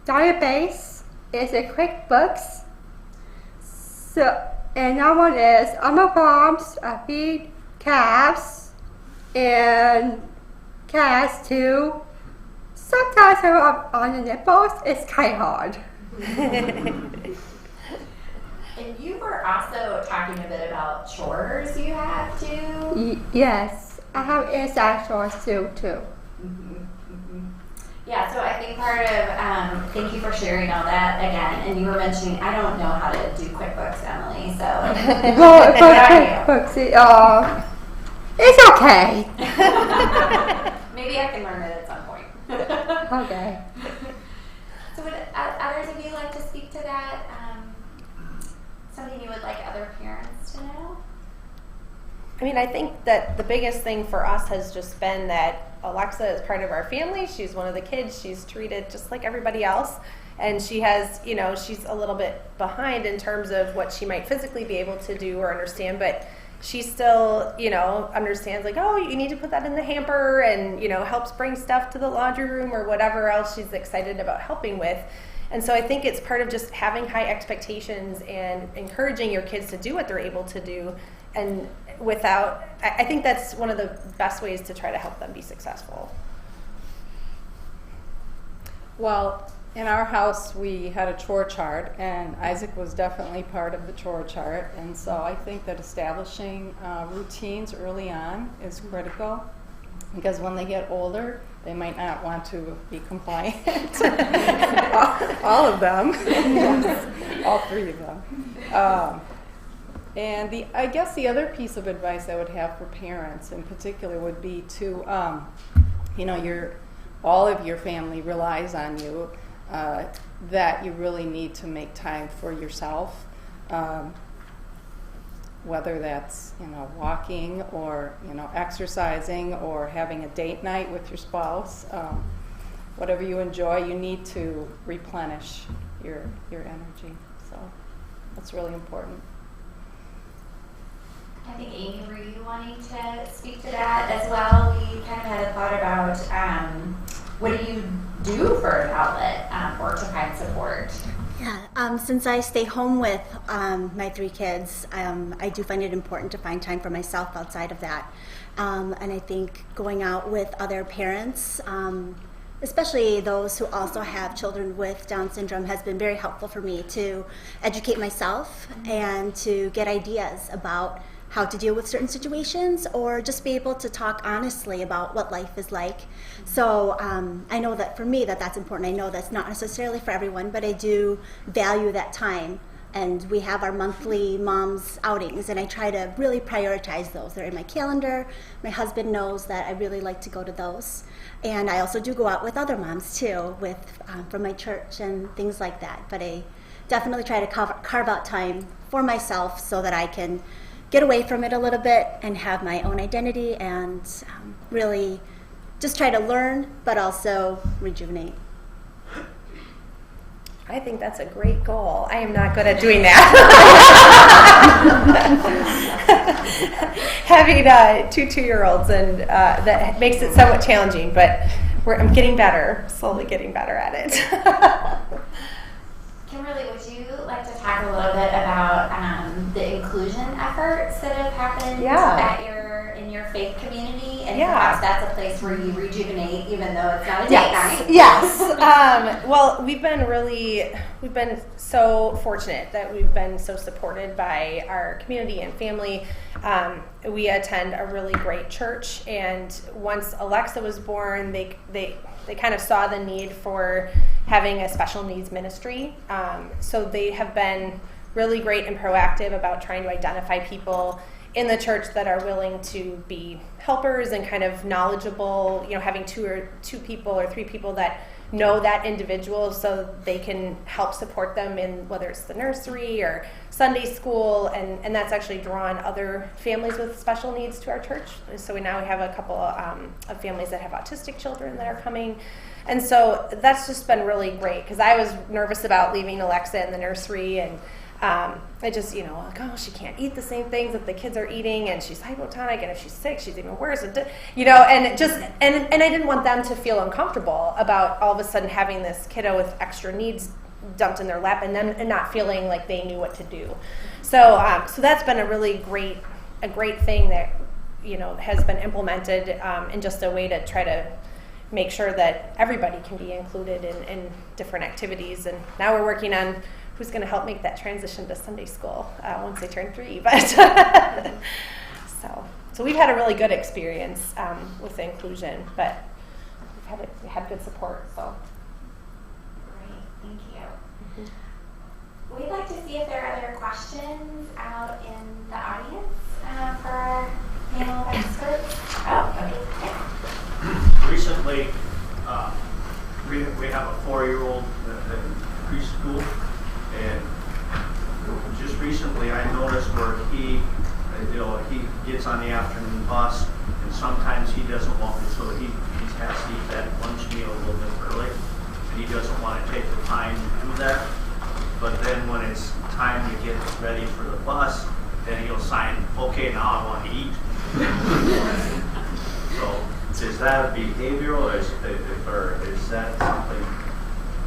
database is a QuickBooks. So, and that one is on my farms. I feed calves and cats too. Sometimes I'm up on the nipples. It's kind of hard. And you were also talking a bit about chores you have to. Yes, I have inside chores too. Mm-hmm. Yeah, so I think part of, thank you for sharing all that again, and you were mentioning, I don't know how to do QuickBooks, Emily, so. Well, QuickBooks, it's okay. Maybe I can learn it at some point. Okay. So would others of you like to speak to that? Something you would like other parents to know? I mean, I think that the biggest thing for us has just been that Alexa is part of our family. She's one of the kids. She's treated just like everybody else. And she has, she's a little bit behind in terms of what she might physically be able to do or understand, but she still, understands like, oh, you need to put that in the hamper, and, helps bring stuff to the laundry room or whatever else she's excited about helping with. And so I think it's part of just having high expectations and encouraging your kids to do what they're able to do. And I think that's one of the best ways to try to help them be successful. Well, in our house, we had a chore chart, and Isaac was definitely part of the chore chart. And so I think that establishing routines early on is critical, because when they get older, they might not want to be compliant. all of them, yes. All three of them. And I guess the other piece of advice I would have for parents in particular would be to, all of your family relies on you, that you really need to make time for yourself, whether that's walking or exercising or having a date night with your spouse. Whatever you enjoy, you need to replenish your energy. So that's really important. I think Amy, were you wanting to speak to that as well? We kind of had a thought about what do you do for an outlet or to find support? Yeah, since I stay home with my 3 kids, I do find it important to find time for myself outside of that. And I think going out with other parents, especially those who also have children with Down syndrome, has been very helpful for me to educate myself and to get ideas about how to deal with certain situations, or just be able to talk honestly about what life is like. So I know that for me that's important. I know that's not necessarily for everyone, but I do value that time. And we have our monthly mom's outings, and I try to really prioritize those. They're in my calendar. My husband knows that I really like to go to those. And I also do go out with other moms too, from my church and things like that. But I definitely try to carve out time for myself so that I can get away from it a little bit and have my own identity and really just try to learn, but also rejuvenate. I think that's a great goal. I am not good at doing that. Having 2 2-year-olds, and that makes it somewhat challenging, but I'm getting better, slowly getting better at it. Kimberly, would you like to talk a little bit about the inclusion efforts that have happened in your faith community, and perhaps that's a place where you rejuvenate, even though it's not a date night? Yes. Well, we've been so fortunate that we've been so supported by our community and family. We attend a really great church, and once Alexa was born, they kind of saw the need for having a special needs ministry. So they have been really great and proactive about trying to identify people in the church that are willing to be helpers and kind of knowledgeable, having 2 people or 3 people that know that individual so they can help support them in whether it's the nursery or Sunday school, and that's actually drawn other families with special needs to our church. So we have a couple of families that have autistic children that are coming. And so that's just been really great, because I was nervous about leaving Alexa in the nursery, and I just, she can't eat the same things that the kids are eating, and she's hypotonic, and if she's sick, she's even worse. And I didn't want them to feel uncomfortable about all of a sudden having this kiddo with extra needs dumped in their lap, and not feeling like they knew what to do. So that's been a really great thing that has been implemented in just a way to try to make sure that everybody can be included in different activities. And now we're working on who's going to help make that transition to Sunday school once they turn 3. But so we've had a really good experience with the inclusion, but we had good support. So great, thank you. Mm-hmm. We'd like to see if there are other questions out in the audience for our panel of experts. Oh, okay. Yeah. Recently, we have a 4-year-old in preschool, and just recently I noticed where he gets on the afternoon bus, and sometimes he doesn't want to, so he has to eat that lunch meal a little bit early, and he doesn't want to take the time to do that. But then when it's time to get ready for the bus, then he'll sign, okay, now I want to eat. So is that behavioral, or is that something?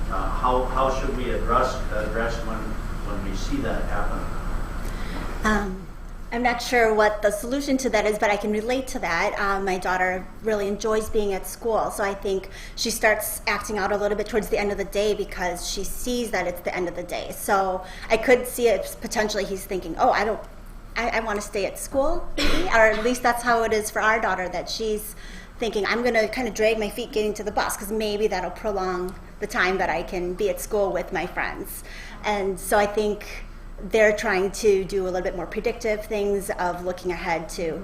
How should we address when we see that happen? I'm not sure what the solution to that is, but I can relate to that. My daughter really enjoys being at school, so I think she starts acting out a little bit towards the end of the day because she sees that it's the end of the day. So I could see it potentially he's thinking, oh, I want to stay at school, maybe, or at least that's how it is for our daughter, that she's thinking, I'm going to kind of drag my feet getting to the bus because maybe that'll prolong the time that I can be at school with my friends. And so I think they're trying to do a little bit more predictive things of looking ahead to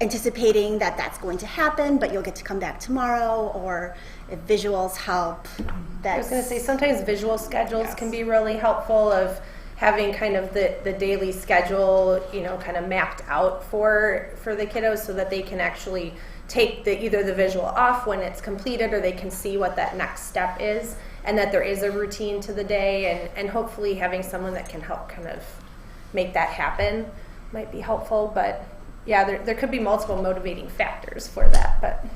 anticipating that that's going to happen, but you'll get to come back tomorrow, or if visuals help. I was going to say, sometimes visual schedules can be really helpful, of having kind of the daily schedule, kind of mapped out for the kiddos, so that they can actually take either the visual off when it's completed, or they can see what that next step is, and that there is a routine to the day, and hopefully having someone that can help kind of make that happen might be helpful. But yeah, there could be multiple motivating factors for that. But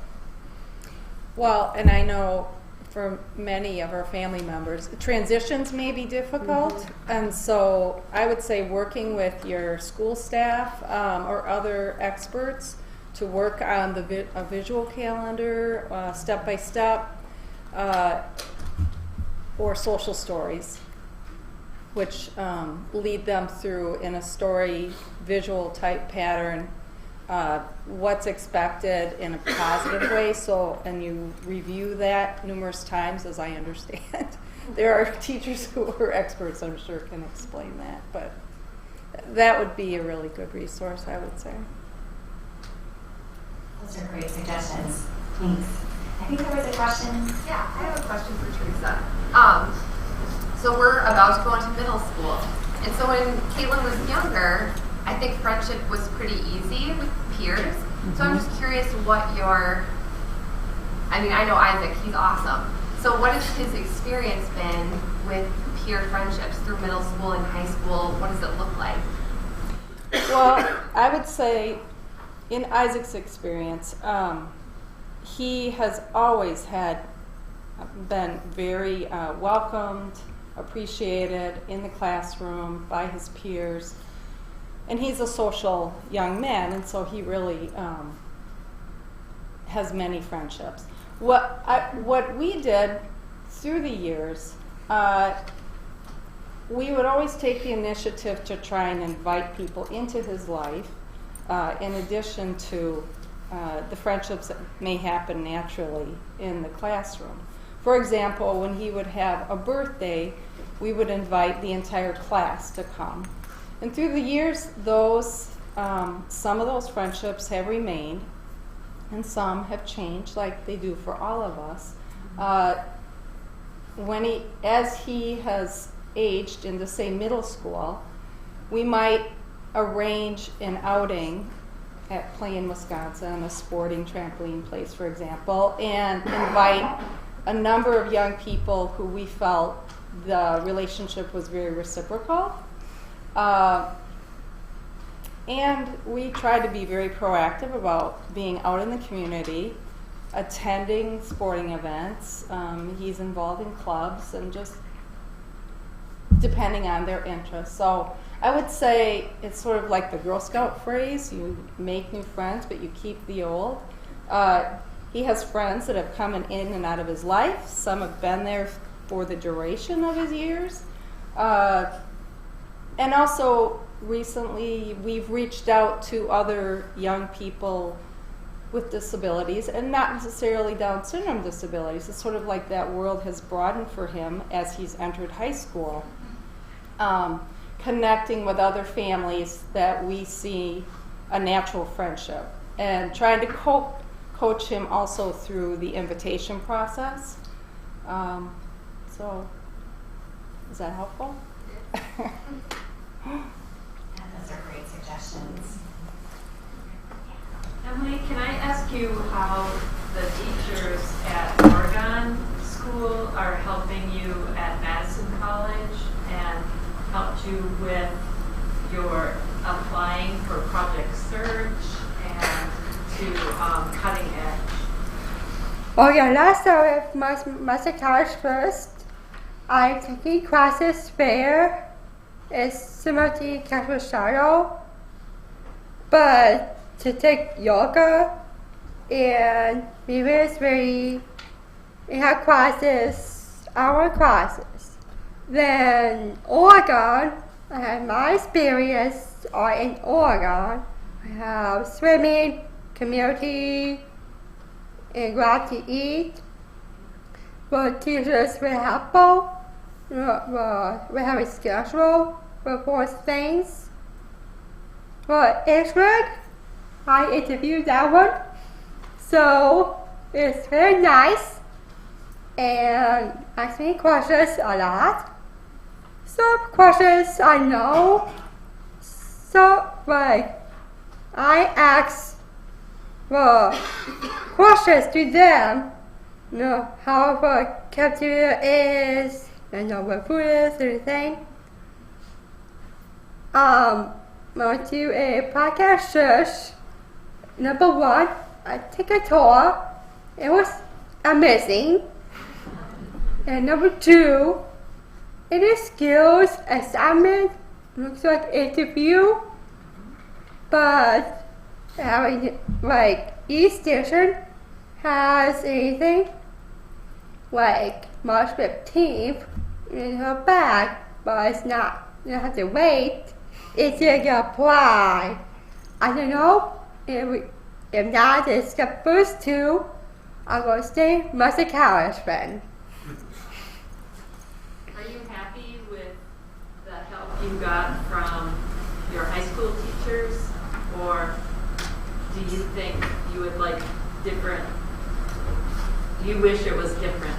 Well, and I know for many of our family members, transitions may be difficult, and so I would say working with your school staff or other experts to work on a visual calendar, step by step, or social stories, which lead them through in a story visual type pattern what's expected in a positive way. So, and you review that numerous times, as I understand. There are teachers who are experts, I'm sure, can explain that, but that would be a really good resource, I would say. Those are great suggestions. Thanks. I think there was a question. Yeah, I have a question for Teresa. So we're about to go into middle school. And so when Caitlin was younger, I think friendship was pretty easy with peers. So I'm just curious I know Isaac, he's awesome. So what has his experience been with peer friendships through middle school and high school? What does it look like? Well, I would say in Isaac's experience, he has always been very welcomed, appreciated in the classroom by his peers. And he's a social young man, and so he really has many friendships. What we did through the years, we would always take the initiative to try and invite people into his life, in addition to the friendships that may happen naturally in the classroom. For example, when he would have a birthday, we would invite the entire class to come. And through the years, some of those friendships have remained, and some have changed, like they do for all of us. As he has aged into, say, middle school, we might arrange an outing at Plain, Wisconsin, a sporting trampoline place, for example, and invite a number of young people who we felt the relationship was very reciprocal. And we try to be very proactive about being out in the community, attending sporting events. He's involved in clubs, and just depending on their interests. So I would say it's sort of like the Girl Scout phrase: you make new friends, but you keep the old. He has friends that have come in and out of his life. Some have been there for the duration of his years. And also, recently, we've reached out to other young people with disabilities, and not necessarily Down syndrome disabilities. It's sort of like that world has broadened for him as he's entered high school, connecting with other families that we see a natural friendship, and trying to coach him also through the invitation process. So, is that helpful? Those are great suggestions. Emily, can I ask you how the teachers at Oregon School are helping you at Madison College and helped you with your applying for Project Surge and to Cutting Edge? Okay, let's start with Master College first. I'm taking classes there. It's similar to Catholic Shadow. but to take yoga, and we had classes, hour classes. Then Oregon, I had my experience in Oregon. I have swimming, community, and glad to eat. But teachers were helpful. We have a schedule for both things. For Edgewood, I interviewed that one. So it's very nice and asked me questions a lot. Some questions I know. So I asked questions to them. How the cafeteria is, what food is, everything. Went to a podcast church. Number 1, I took a tour. It was amazing. And number 2, it is skills assignment. Looks like interview. But each station has anything like March 15th in her bag, but it's not. You don't have to wait. It's you can apply. I don't know if not, it's the first 2. I'm going to stay Mercer College friend. Are you happy with the help you got from your high school teachers, or do you think you would like different? You wish it was different?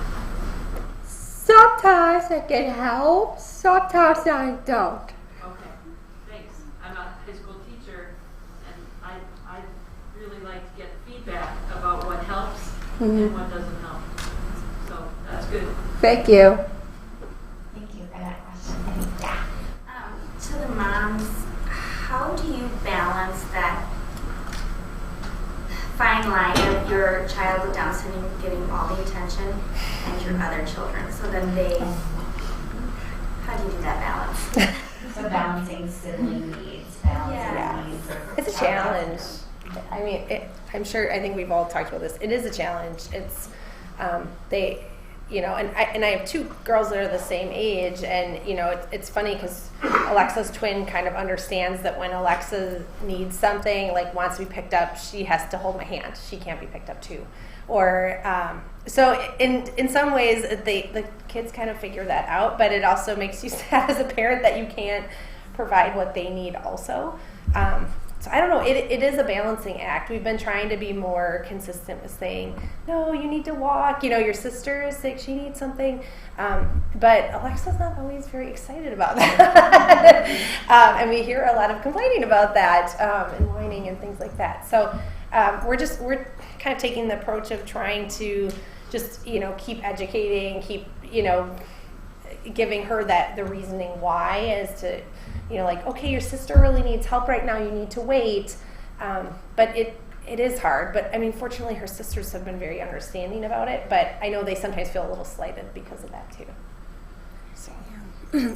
Sometimes I get help, sometimes I don't. Okay, thanks. I'm a high school teacher, and I really like to get feedback about what helps and what doesn't help. So that's good. Thank you. Thank you for that question. To the moms, how do you balance that fine line of your child with Down syndrome getting all the attention and your other children? So then how do you do that balance? So balancing sibling needs, balancing needs. It's a challenge. I mean, I think we've all talked about this. It is a challenge. It's and I have 2 girls that are the same age, and it's funny because Alexa's twin kind of understands that when Alexa needs something, like wants to be picked up, she has to hold my hand. She can't be picked up too. Or so in some ways the kids kind of figure that out, but it also makes you sad as a parent that you can't provide what they need also. So I don't know, it is a balancing act. We've been trying to be more consistent with saying, no, you need to walk. Your sister is sick, she needs something. But Alexa's not always very excited about that. And we hear a lot of complaining about that and whining and things like that. So we're kind of taking the approach of trying to just, keep educating, keep, giving her the reasoning why as to, okay, your sister really needs help right now, you need to wait. But it is hard. But I mean, fortunately, her sisters have been very understanding about it. But I know they sometimes feel a little slighted because of that too. So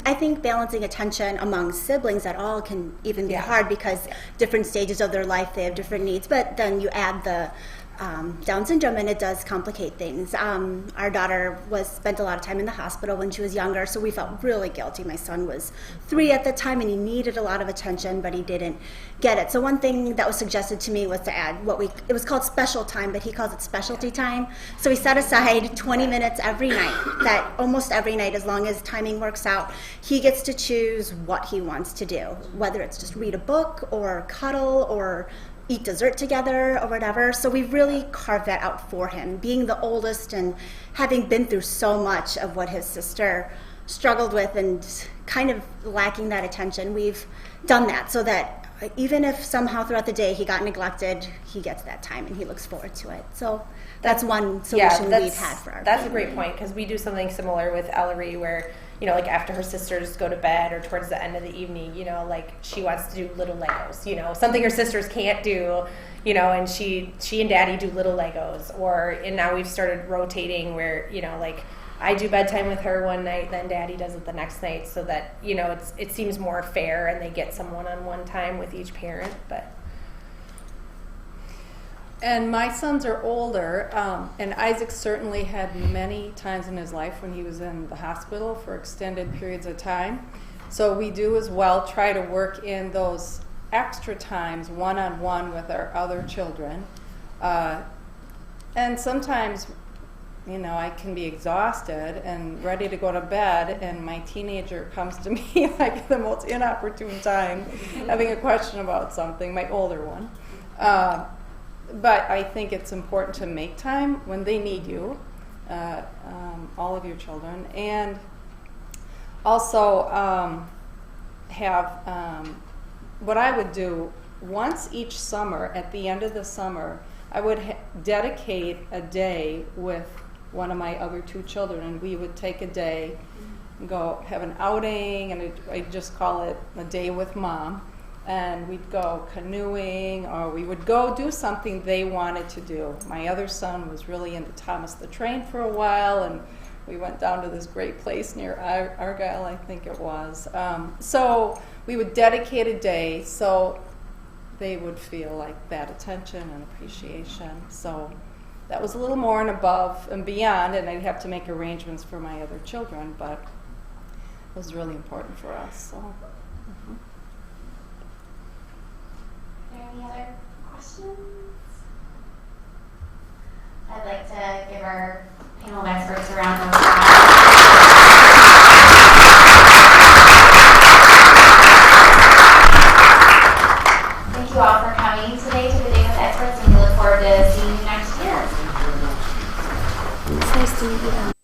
I think balancing attention among siblings at all can even be hard because different stages of their life, they have different needs. But then you add the Down syndrome, and it does complicate things. Our daughter spent a lot of time in the hospital when she was younger, so we felt really guilty. My son was 3 at the time, and he needed a lot of attention, but he didn't get it. So one thing that was suggested to me was to add it was called special time, but he calls it specialty time. So we set aside 20 minutes every night, that almost every night, as long as timing works out, he gets to choose what he wants to do, whether it's just read a book or cuddle or eat dessert together or whatever. So we really carved that out for him. Being the oldest and having been through so much of what his sister struggled with and kind of lacking that attention, we've done that so that even if somehow throughout the day he got neglected, he gets that time and he looks forward to it. So that's one solution we've had for our That's family. a great point, because we do something similar with Ellery where, like after her sisters go to bed or towards the end of the evening, like she wants to do little Legos, something her sisters can't do, and she and Daddy do little Legos. And now we've started rotating where, like I do bedtime with her one night, then Daddy does it the next night, so that, it seems more fair and they get some one-on-one time with each parent. But And my sons are older, and Isaac certainly had many times in his life when he was in the hospital for extended periods of time. So we do as well try to work in those extra times one-on-one with our other children. And sometimes, you know, I can be exhausted and ready to go to bed, and my teenager comes to me like the most inopportune time, having a question about something, my older one. But I think it's important to make time when they need you, all of your children, and also have what I would do once each summer, at the end of the summer, I would dedicate a day with one of my other two children, and we would take a day and go have an outing, and I just call it a day with Mom. And we'd go canoeing, or we would go do something they wanted to do. My other son was really into Thomas the Train for a while, and we went down to this great place near Argyle, I think it was. So we would dedicate a day so they would feel like that attention and appreciation. So that was a little more and above and beyond, and I'd have to make arrangements for my other children, but it was really important for us. So. Any other questions? I'd like to give our panel of experts a round of applause. Thank you all for coming today to the Day with Experts, and we look forward to seeing you next year. It's nice to meet you.